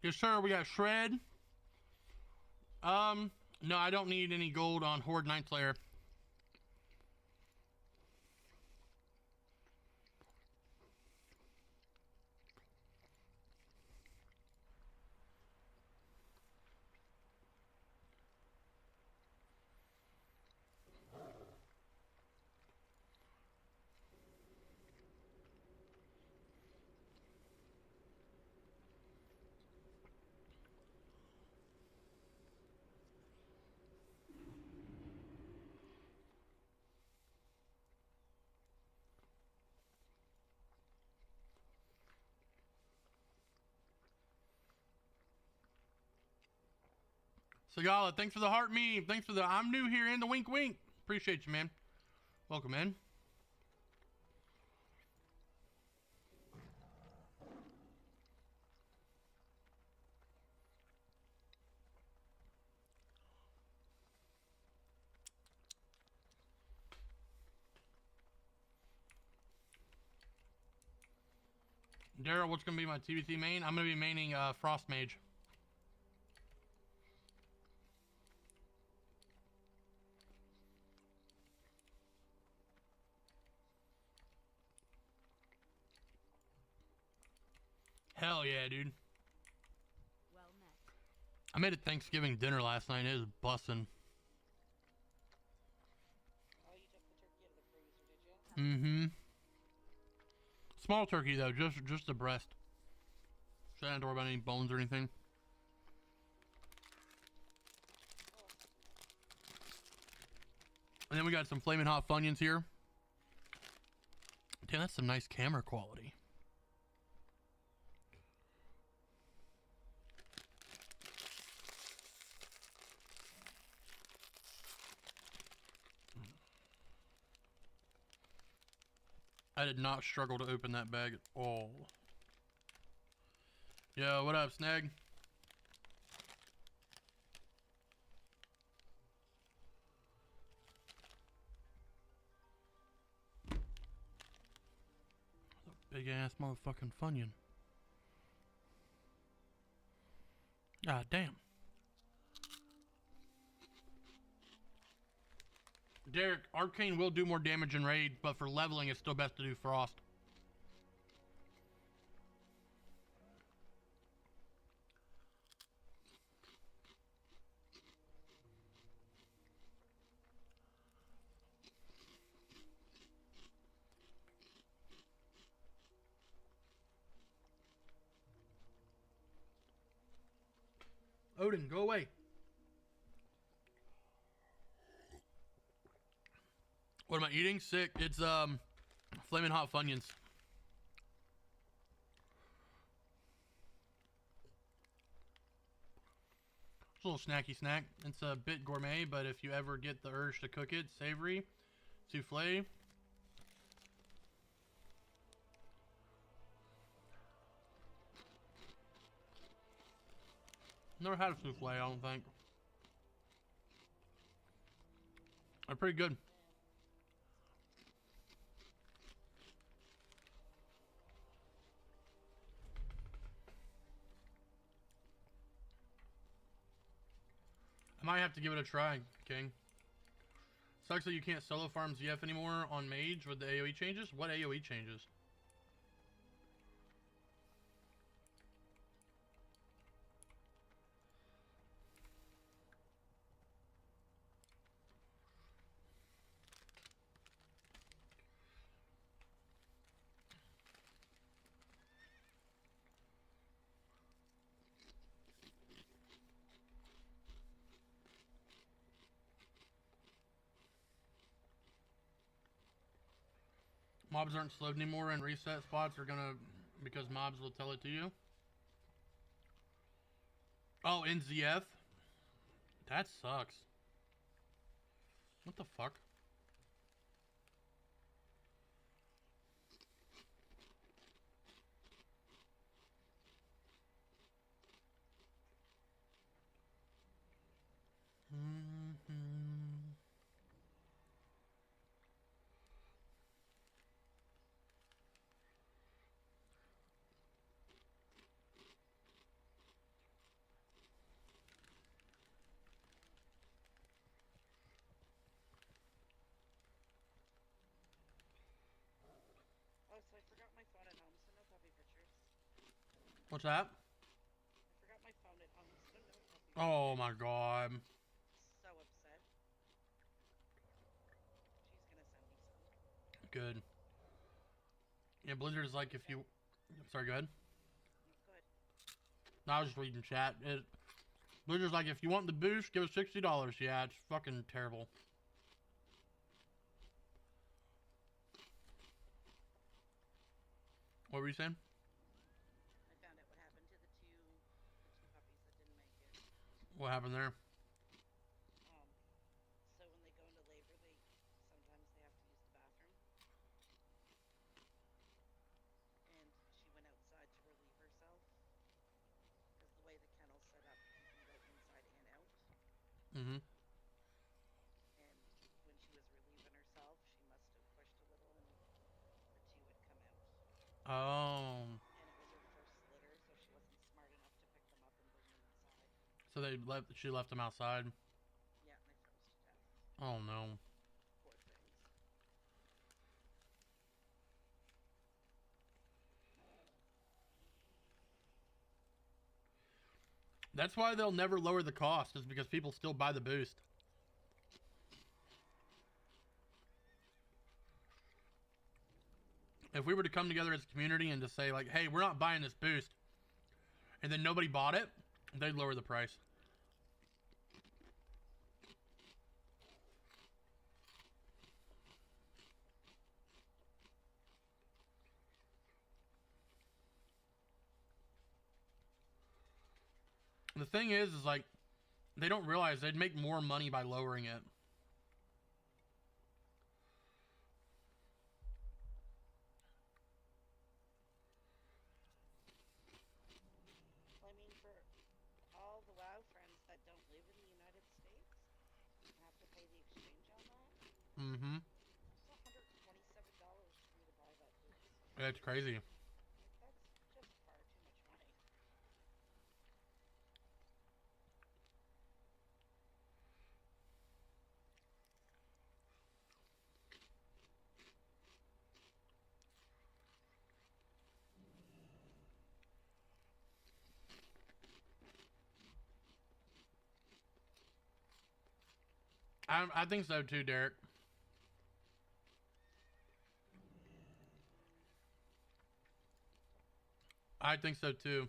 Yes, sir. We got Shred. No, I don't need any gold on Horde Night Slayer. Sagala, thanks for the heart meme. Thanks for the I'm new here and the wink wink. Appreciate you, man. Welcome, man. Daryl, what's going to be my TBC main? I'm going to be maining Frost Mage. Hell yeah, dude. Well met. I made a Thanksgiving dinner last night. It was bussin'. Oh, you took the turkey out of the freezer, did you? Mm-hmm. Small turkey though, just the breast. So I don't have to worry about any bones or anything. And then we got some flaming hot Funyuns here. Damn, that's some nice camera quality. I did not struggle to open that bag at all. Yo, what up, Snag? Big ass motherfucking Funyun. God damn. Derek, Arcane will do more damage in Raid, but for leveling, it's still best to do Frost. Odin, go away. What am I eating? Sick. It's flaming hot Funyuns. It's a little snacky snack. It's a bit gourmet, but if you ever get the urge to cook it, savory, souffle. Never had a souffle, I don't think. They're pretty good. I might have to give it a try, King. Sucks that you can't solo farm ZF anymore on Mage with the AoE changes. What AoE changes? Mobs aren't slowed anymore and reset spots are gonna, because mobs will tell it to you. Oh, in ZF? That sucks. What the fuck? What's that? I forgot my phone at home, so no puppy. Oh my god. So upset. She's gonna send me some. Good. Yeah, Blizzard is like if you... Sorry, go ahead. No, good. No, I was just reading chat. Blizzard's like, if you want the boost, give us $60. Yeah, it's fucking terrible. What were you saying? I found out what happened to the two puppies that didn't make it. What happened there? So when they go into labor, sometimes they have to use the bathroom. And she went outside to relieve herself. Because the way the kennel's set up, you can go inside and out. Mm-hmm. And when she was relieving herself, she must have pushed a little and the two had come out. Oh. And it was her first litter, so she wasn't smart enough to pick them up and bring them inside. So she left them outside? Yeah, and they froze to death. Oh no. Poor things. That's why they'll never lower the cost, is because people still buy the boost. If we were to come together as a community and to say like, hey, we're not buying this boost, and then nobody bought it, they'd lower the price. The thing is like, they don't realize they'd make more money by lowering it. Well, I mean, for all the WoW friends that don't live in the United States and have to pay the exchange on that, Mm-hmm. it's $127 for me to buy that boost. That's crazy. Like, that's just far too much money. I think so too, Derek. I think so too.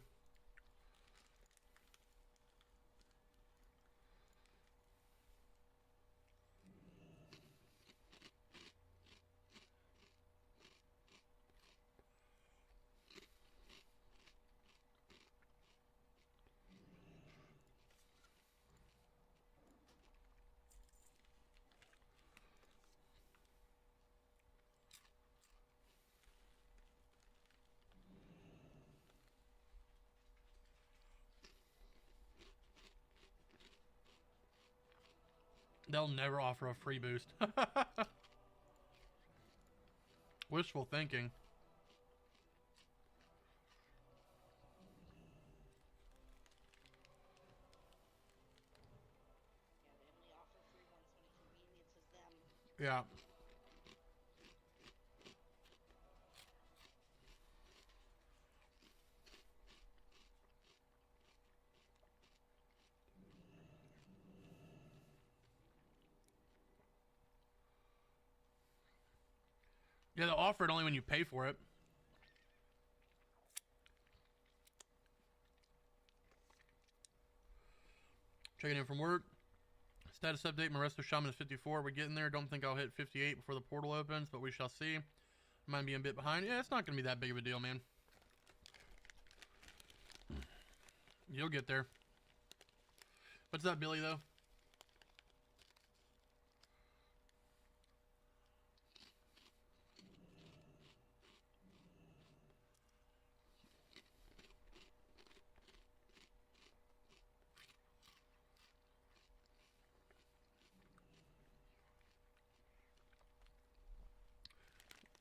They'll never offer a free boost. Wishful thinking. Yeah, they only offer free ones when it conveniences them. Yeah. Yeah, they'll offer it only when you pay for it. Checking in from work. Status update, my resto shaman is 54. We're getting there. Don't think I'll hit 58 before the portal opens, but we shall see. Might be a bit behind. Yeah, it's not going to be that big of a deal, man. You'll get there. What's up, Billy, though?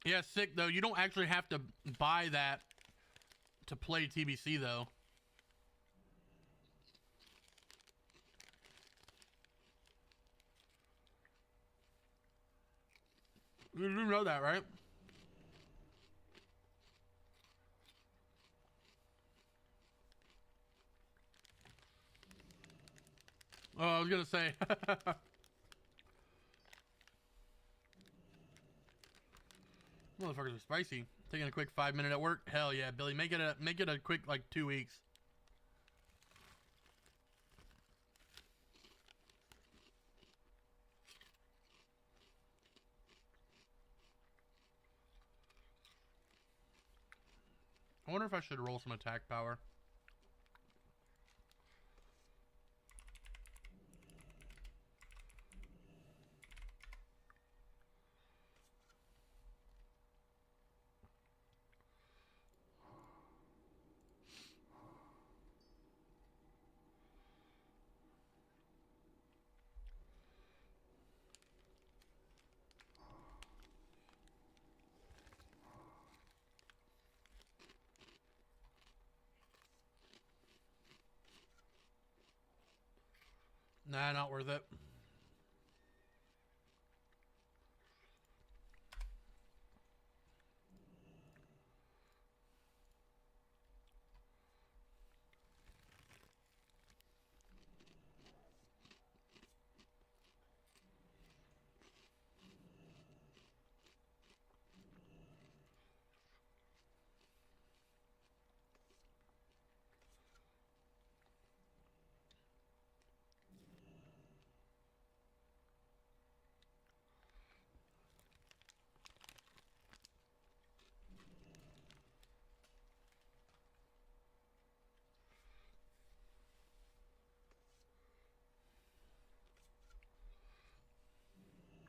Yeah, sick, though. You don't actually have to buy that to play TBC, though. You do know that, right? Oh, I was gonna say. Motherfuckers are spicy. Taking a quick 5 minute at work. Hell yeah, Billy. Make it a quick like 2 weeks. I wonder if I should roll some attack power. Nah, not worth it.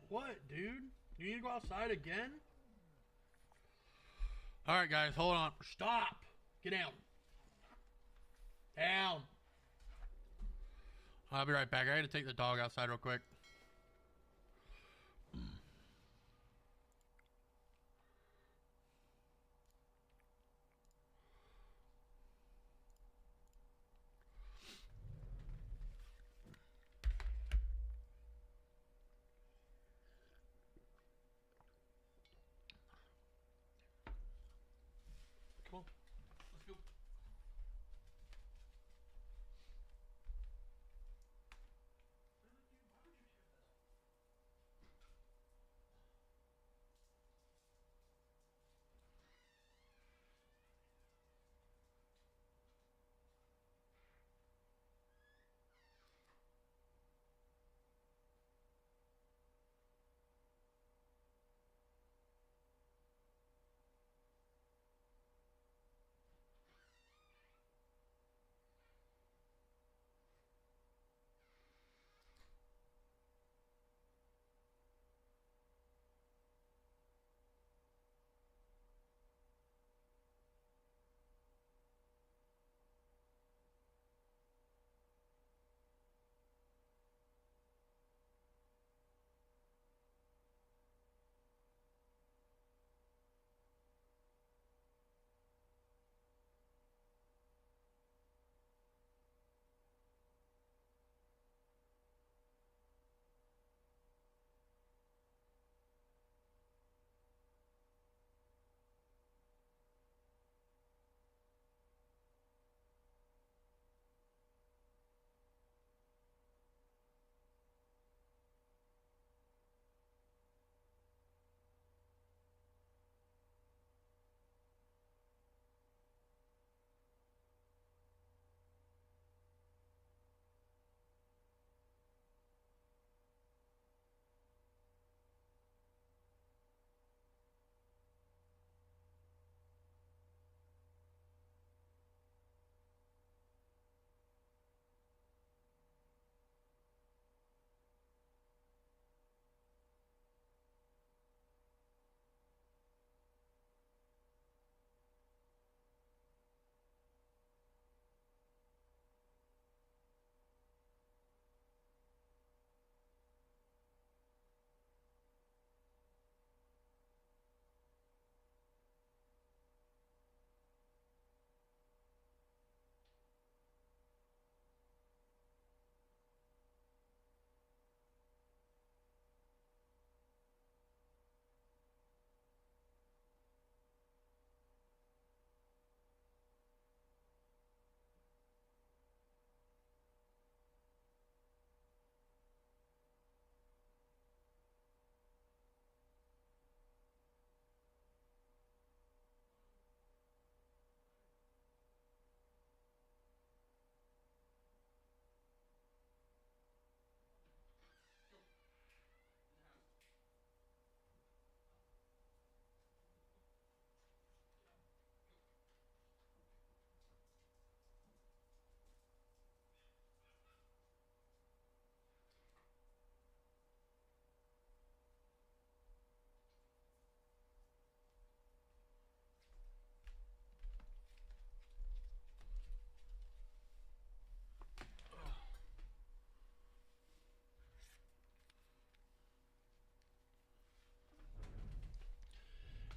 What, dude? You need to go outside again? Alright, guys, hold on. Stop! Get down. Down. I'll be right back. I gotta take the dog outside real quick. Come on. Let's go.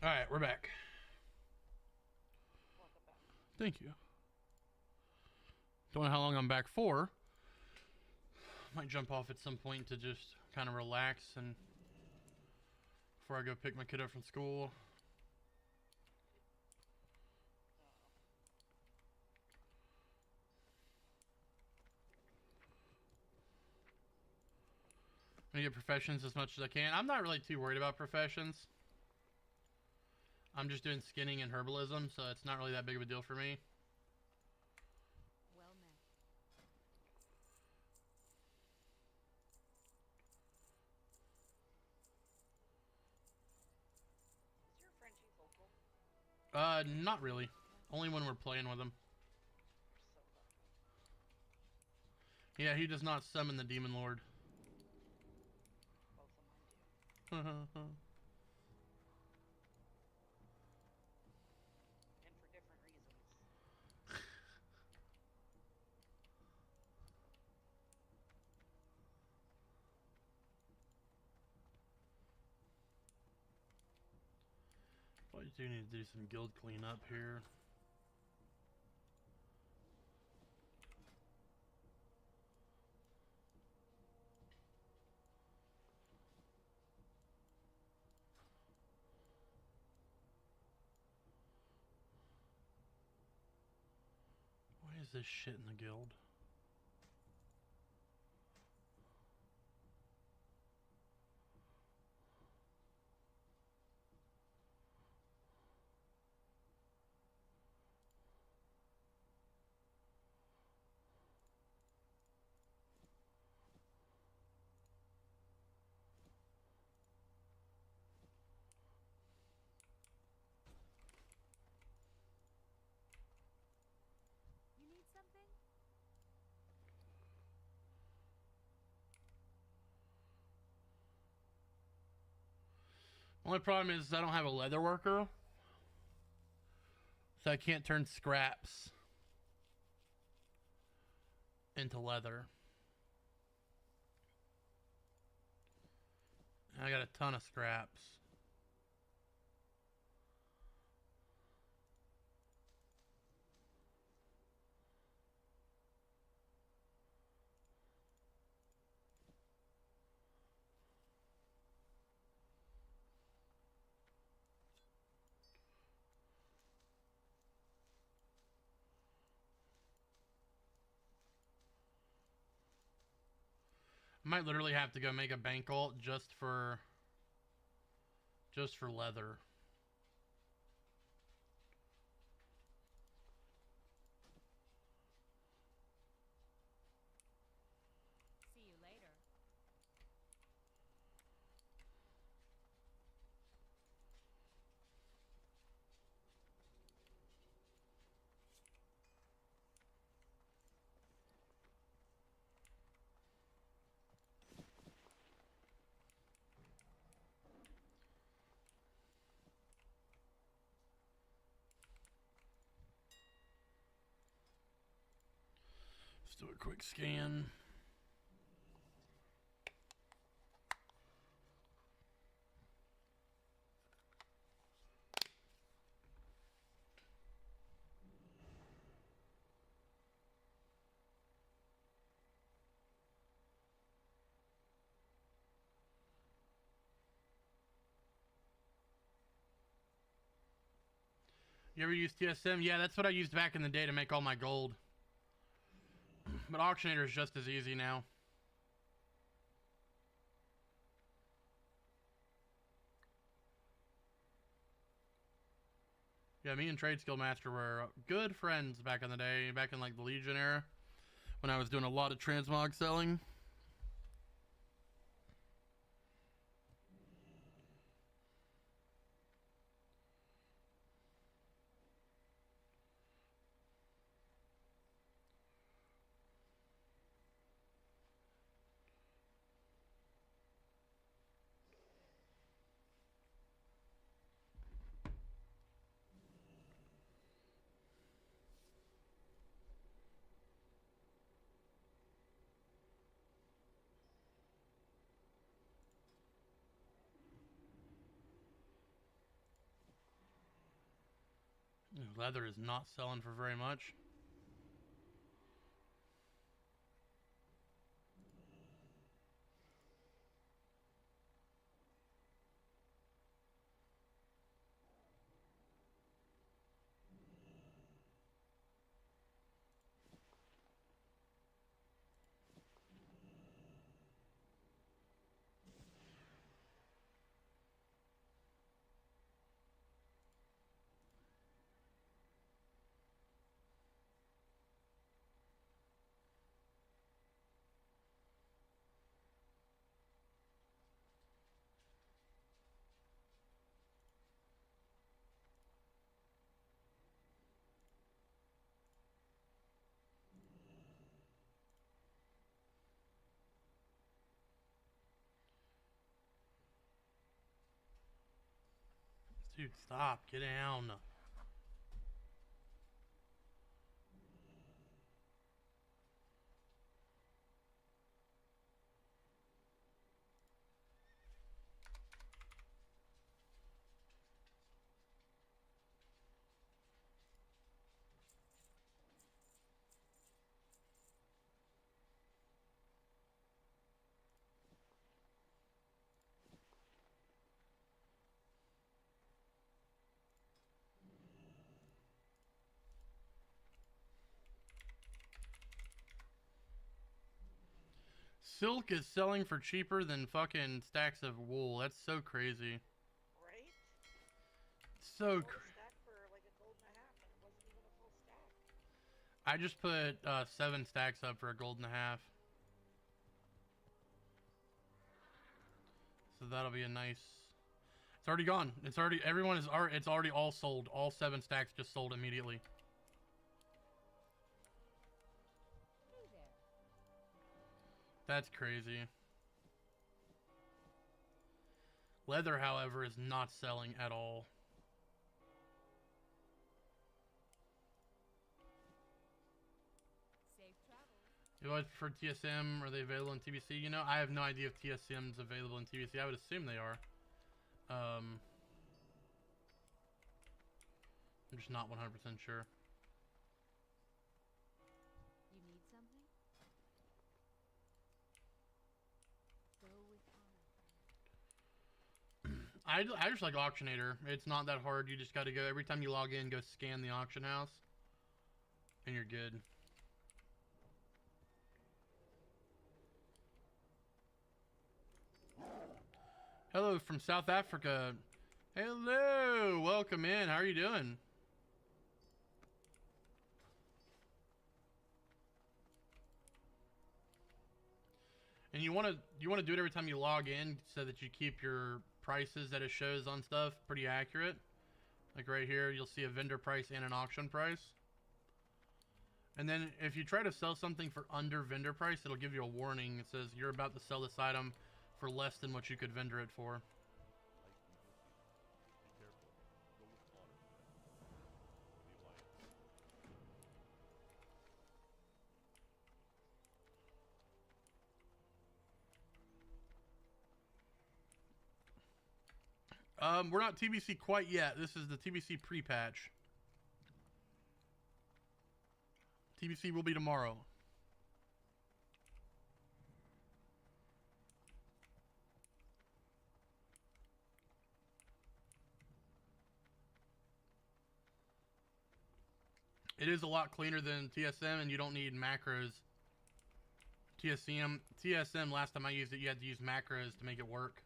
All right, we're back. Welcome back. Thank you. Don't know how long I'm back for. Might jump off at some point to just kind of relax and before I go pick my kid up from school. I'm gonna get professions as much as I can. I'm not really too worried about professions. I'm just doing skinning and herbalism, so it's not really that big of a deal for me. Well met. Is your Frenchie vocal? Not really. Only when we're playing with him. You're so lucky. Yeah, he does not summon the Demon Lord. Both of mine do. And for different reasons. Probably do need to do some guild cleanup here. Why is this shit in the guild? You need something? Only problem is I don't have a leather worker. So I can't turn scraps into leather. I got a ton of scraps. I might literally have to go make a bank alt just for leather. See you later. Let's do a quick scan. You ever use TSM? Yeah, that's what I used back in the day to make all my gold. But Auctionator is just as easy now. Yeah, me and Trade Skill Master were good friends back in the day, back in like the Legion era, when I was doing a lot of transmog selling. Leather is not selling for very much. Dude, stop. Get down. Silk is selling for cheaper than fucking stacks of wool. That's so crazy. Right? So Sold a stack for like a gold and a half, and it wasn't even a full stack. I just put 7 stacks up for a gold and a half. So that'll be a nice. It's already gone. It's already it's already all sold. All 7 stacks just sold immediately. Hey there. That's crazy. Leather, however, is not selling at all. Safe travels. You know what, for TSM, are they available in TBC? You know, I have no idea if TSM's available in TBC. I would assume they are. I'm just not 100% sure. You need something? Go with honor, friend. I just like Auctionator. It's not that hard. You just got to go, every time you log in, go scan the auction house, and you're good. Hello from South Africa. Hello, welcome in. How are you doing? And you want to do it every time you log in so that you keep your prices that it shows on stuff pretty accurate. Like right here, you'll see a vendor price and an auction price. And then if you try to sell something for under vendor price, it'll give you a warning. It says you're about to sell this item for less than what you could vendor it for. We're not TBC quite yet. This is the TBC pre-patch. TBC will be tomorrow. It is a lot cleaner than TSM, and you don't need macros. TSM, last time I used it, you had to use macros to make it work.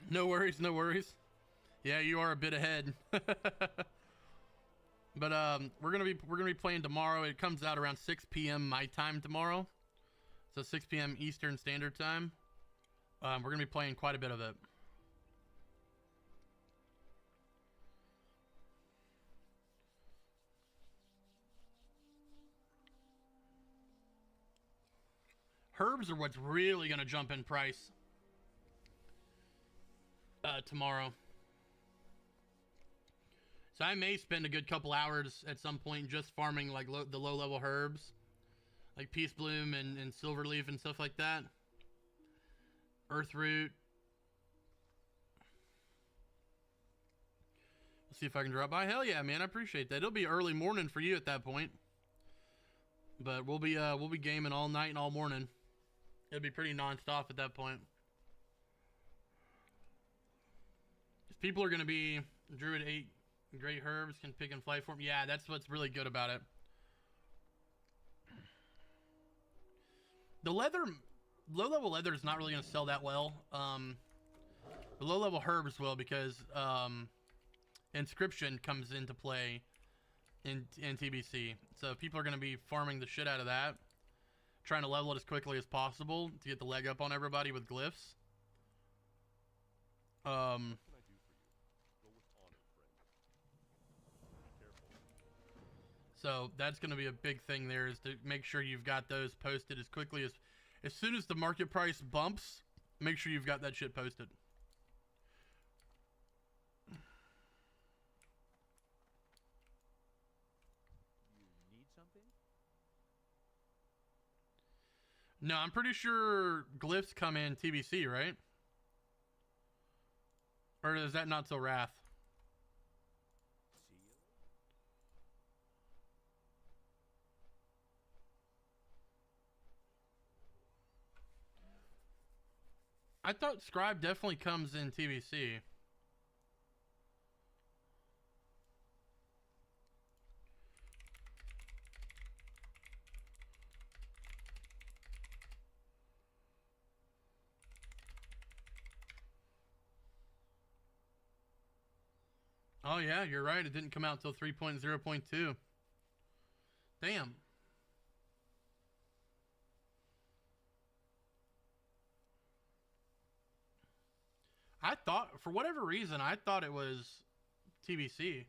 No worries, no worries. Yeah, you are a bit ahead. But we're gonna be playing tomorrow. It comes out around 6 p.m. my time tomorrow, so 6 p.m. Eastern Standard Time. We're gonna be playing quite a bit of it. Herbs are what's really gonna jump in price tomorrow. So I may spend a good couple hours at some point just farming like the low level herbs, like Peace Bloom and Silverleaf and stuff like that. Earthroot. Let's see if I can drop by. Hell yeah, man! I appreciate that. It'll be early morning for you at that point, but we'll be gaming all night and all morning. It'll be pretty non-stop at that point. People are gonna be Druid 8 great herbs can pick and fly form. Yeah, that's what's really good about it. The leather, low level leather is not really gonna sell that well. The low level herbs will, because inscription comes into play in TBC. So people are gonna be farming the shit out of that, trying to level it as quickly as possible to get the leg up on everybody with glyphs. So that's going to be a big thing there, is to make sure you've got those posted as quickly as soon as the market price bumps, make sure you've got that shit posted. You need something? No, I'm pretty sure glyphs come in TBC, right? Or is that not till Wrath? See you later. I thought Scribe definitely comes in TBC. Oh yeah, you're right. It didn't come out till 3.0.2. Damn. I thought, for whatever reason, I thought it was TBC.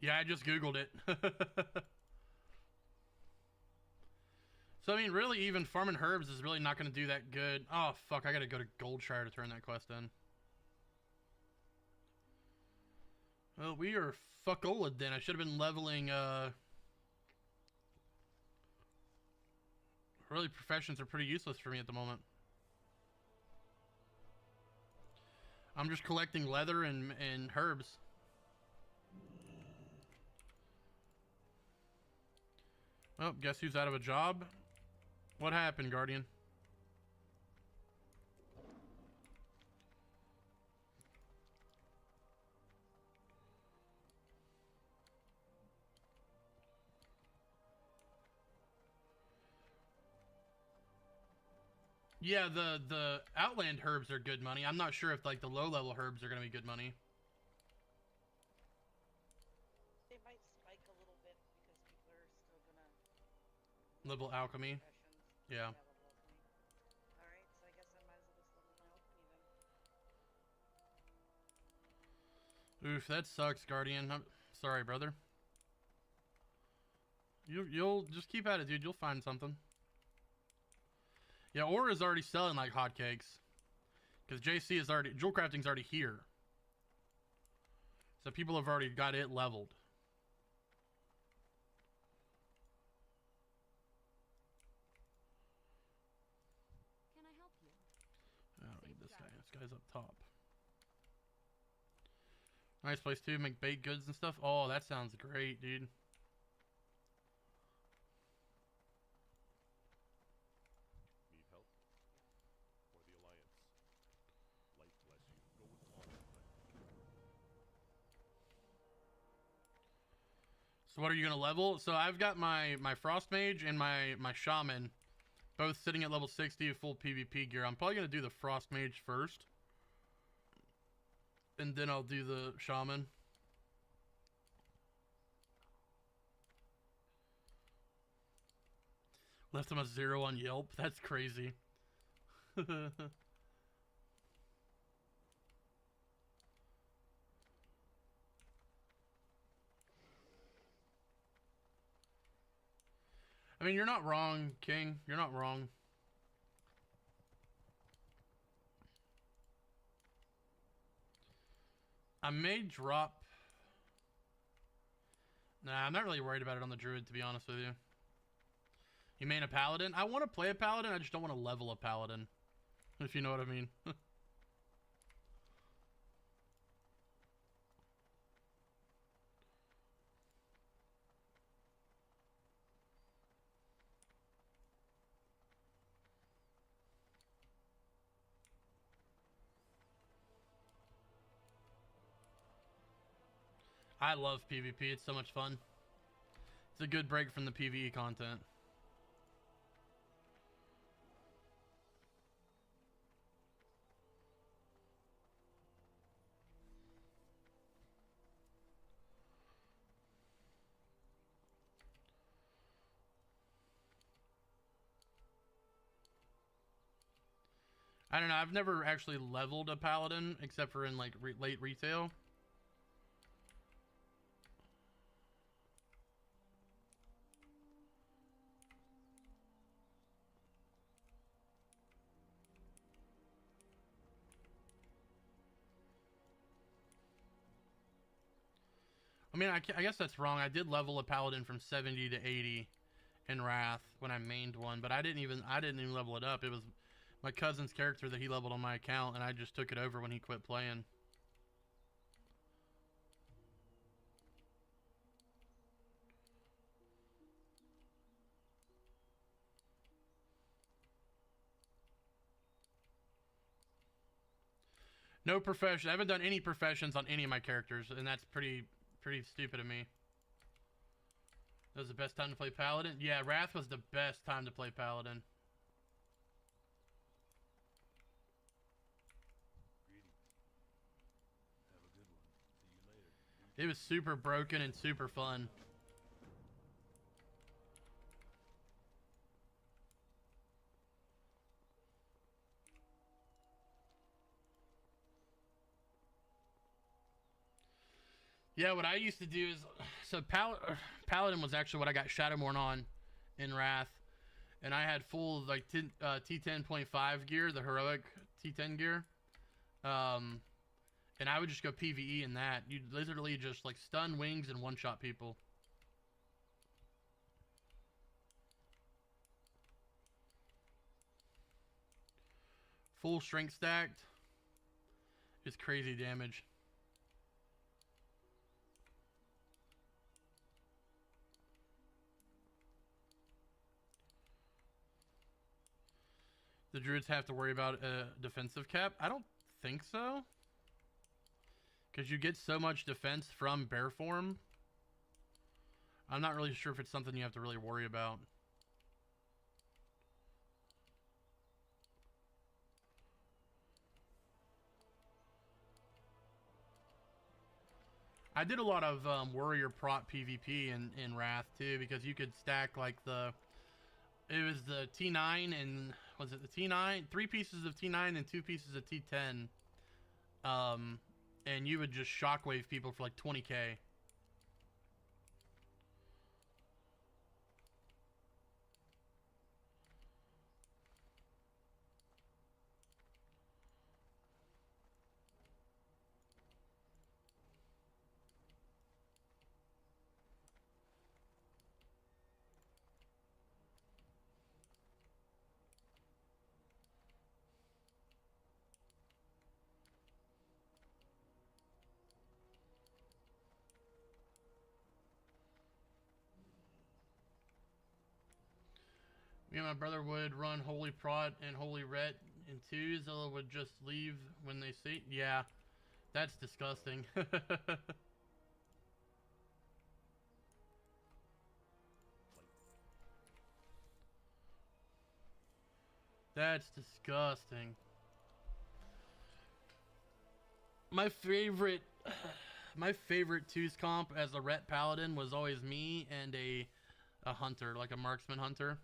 Yeah, I just Googled it. So, I mean, really, even farming herbs is really not going to do that good. Oh, fuck, I got to go to Goldshire to turn that quest in. Well, we are fuck-oled then. I should have been leveling, really, professions are pretty useless for me at the moment. I'm just collecting leather and herbs. Oh, guess who's out of a job? What happened, Guardian? Yeah, the Outland herbs are good money. I'm not sure if like the low level herbs are gonna be good money. They might spike a little bit because people are still gonna Level alchemy. professions. Yeah. Level alchemy. Alright, so I guess I might as well just level my alchemy then. Oof, that sucks, Guardian. I'm sorry, brother. You'll just keep at it, dude. You'll find something. Yeah, Aura is already selling like hotcakes, because JC is already, jewel crafting's already here. So people have already got it leveled. Can I help you? Oh, look at this guy. This guy's up top. Nice place too. Make baked goods and stuff. Oh, that sounds great, dude. Need help? For the Alliance. Light bless you. Go with honor, friend. So what are you gonna level? So I've got my frost mage and my shaman, both sitting at level 60 full PvP gear. I'm probably gonna do the frost mage first, and then I'll do the shaman. Left him a 0 on Yelp. That's crazy. I mean, you're not wrong, King. You're not wrong. I may drop... Nah, I'm not really worried about it on the Druid, to be honest with you. You main a Paladin? I want to play a Paladin, I just don't want to level a Paladin. If you know what I mean. I love PvP, it's so much fun. It's a good break from the PvE content. I don't know, I've never actually leveled a Paladin, except for in like late retail. I mean, I guess that's wrong. I did level a Paladin from 70 to 80 in Wrath when I mained one, but I didn't even level it up. It was my cousin's character that he leveled on my account, and I just took it over when he quit playing. No profession. I haven't done any professions on any of my characters, and that's pretty stupid of me. That was the best time to play Paladin? Yeah, Wrath was the best time to play Paladin. Have a good one. See you later. It was super broken and super fun. Yeah, what I used to do is, so Paladin was actually what I got Shadowmourne on in Wrath, and I had full like T10.5 gear, the heroic T10 gear, and I would just go PvE in that. You'd literally just like stun wings and one-shot people. Full strength stacked. It's crazy damage. The Druids have to worry about a defensive cap? I don't think so. Because you get so much defense from bear form. I'm not really sure if it's something you have to really worry about. I did a lot of warrior prot PvP in Wrath too, because you could stack like it was the T9 and was it the T9? 3 pieces of T9 and 2 pieces of T10. And you would just shockwave people for like 20k. Me and my brother would run Holy Prot and Holy Ret in 2s. Zilla would just leave when they see. Yeah, that's disgusting. That's disgusting. My favorite 2s comp as a Ret Paladin was always me and a hunter, like a marksman hunter.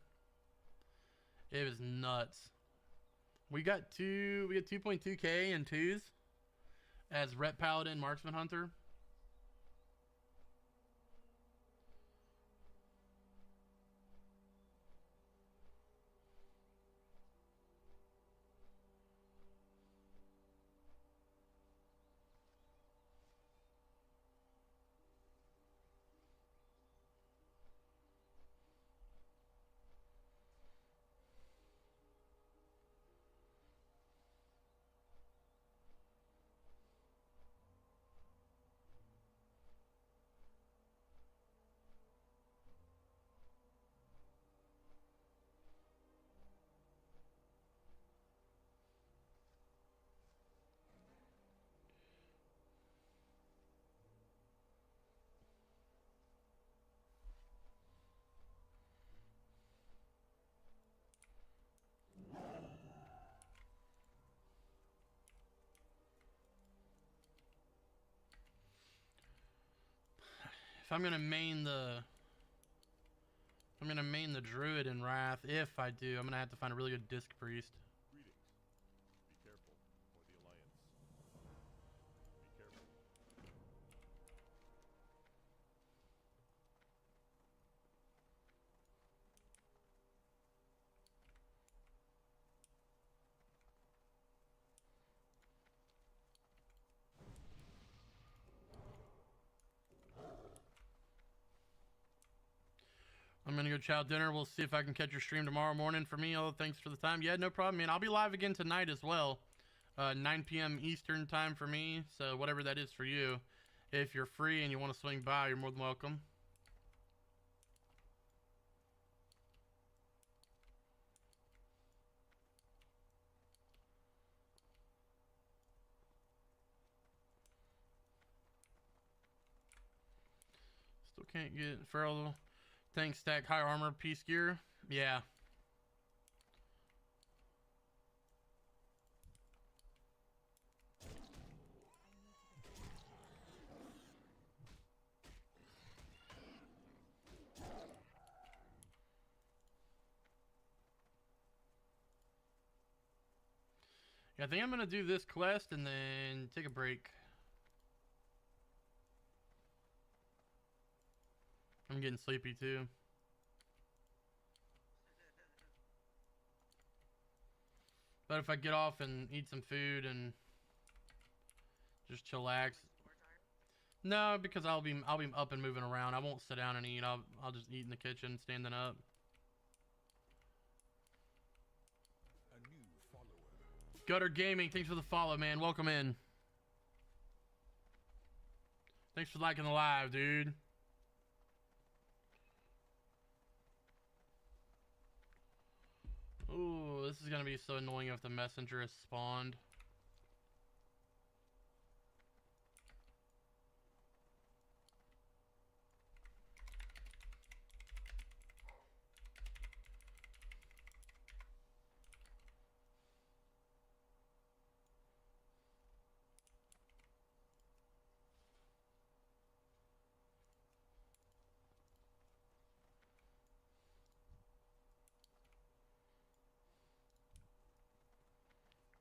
It was nuts. We got 2.2k in 2s as Ret Paladin Marksman Hunter. If I'm gonna main the Druid in Wrath, if I do, I'm gonna have to find a really good Disc Priest. Greetings. Be careful, for the Alliance. Be careful. I'm gonna go chow dinner. We'll see if I can catch your stream tomorrow morning for me. Oh, thanks for the time. Yeah, no problem, man. I'll be live again tonight as well. 9 p.m. Eastern time for me. So whatever that is for you. If you're free and you want to swing by, you're more than welcome. Still can't get Feral. Thanks, stack high armor, peace gear. Yeah. Yeah, I think I'm gonna do this quest and then take a break. I'm getting sleepy too. But if I get off and eat some food and just chillax. No, because I'll be up and moving around. I won't sit down and eat. I'll just eat in the kitchen, standing up. A new follower. Gutter Gaming, thanks for the follow, man. Welcome in. Thanks for liking the live, dude. Ooh, this is gonna be so annoying if the messenger is spawned.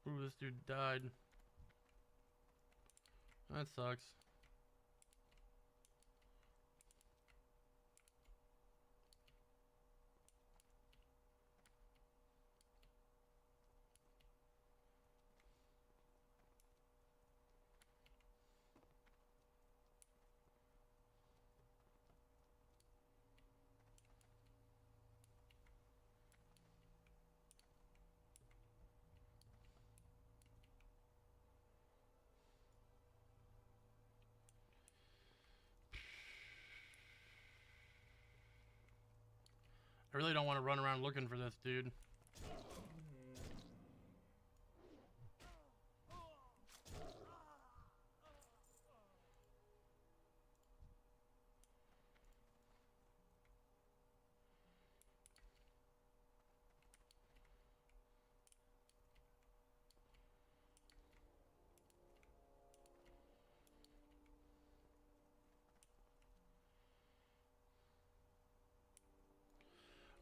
Ooh, this dude died. That sucks. I really don't want to run around looking for this dude.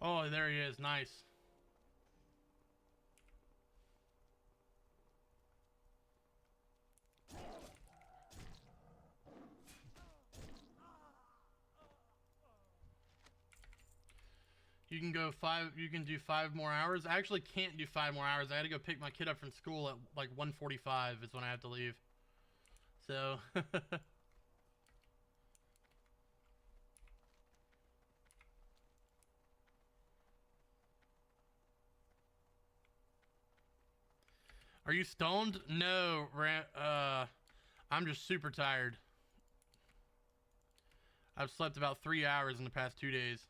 Oh, there he is. Nice. You can do 5 more hours. I actually can't do 5 more hours. I gotta go pick my kid up from school at like 1:45 is when I have to leave. So Are you stoned? No, I'm just super tired. I've slept about 3 hours in the past 2 days.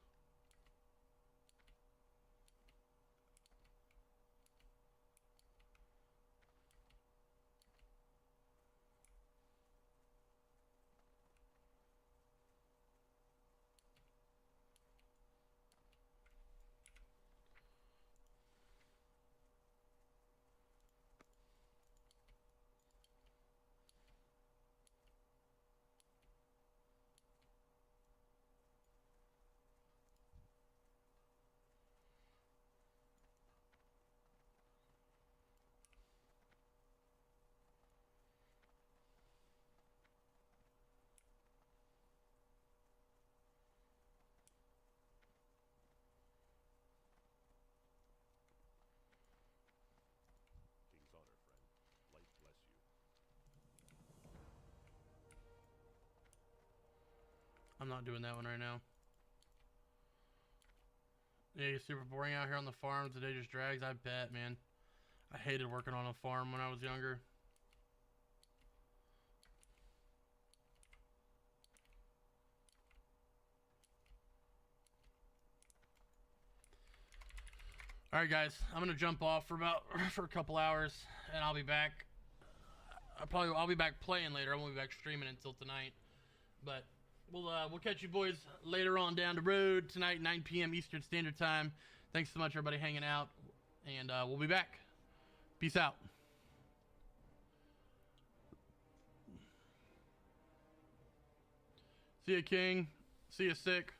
I'm not doing that one right now. Yeah, it's super boring out here on the farm. The day just drags. I bet, man. I hated working on a farm when I was younger. All right, guys. I'm gonna jump off for a couple hours, and I'll be back. I'll be back playing later. I won't be back streaming until tonight. But we'll catch you boys later on down the road tonight, 9 p.m. Eastern Standard Time. Thanks so much, everybody, hanging out, and we'll be back. Peace out. See ya, King. See ya, Sick.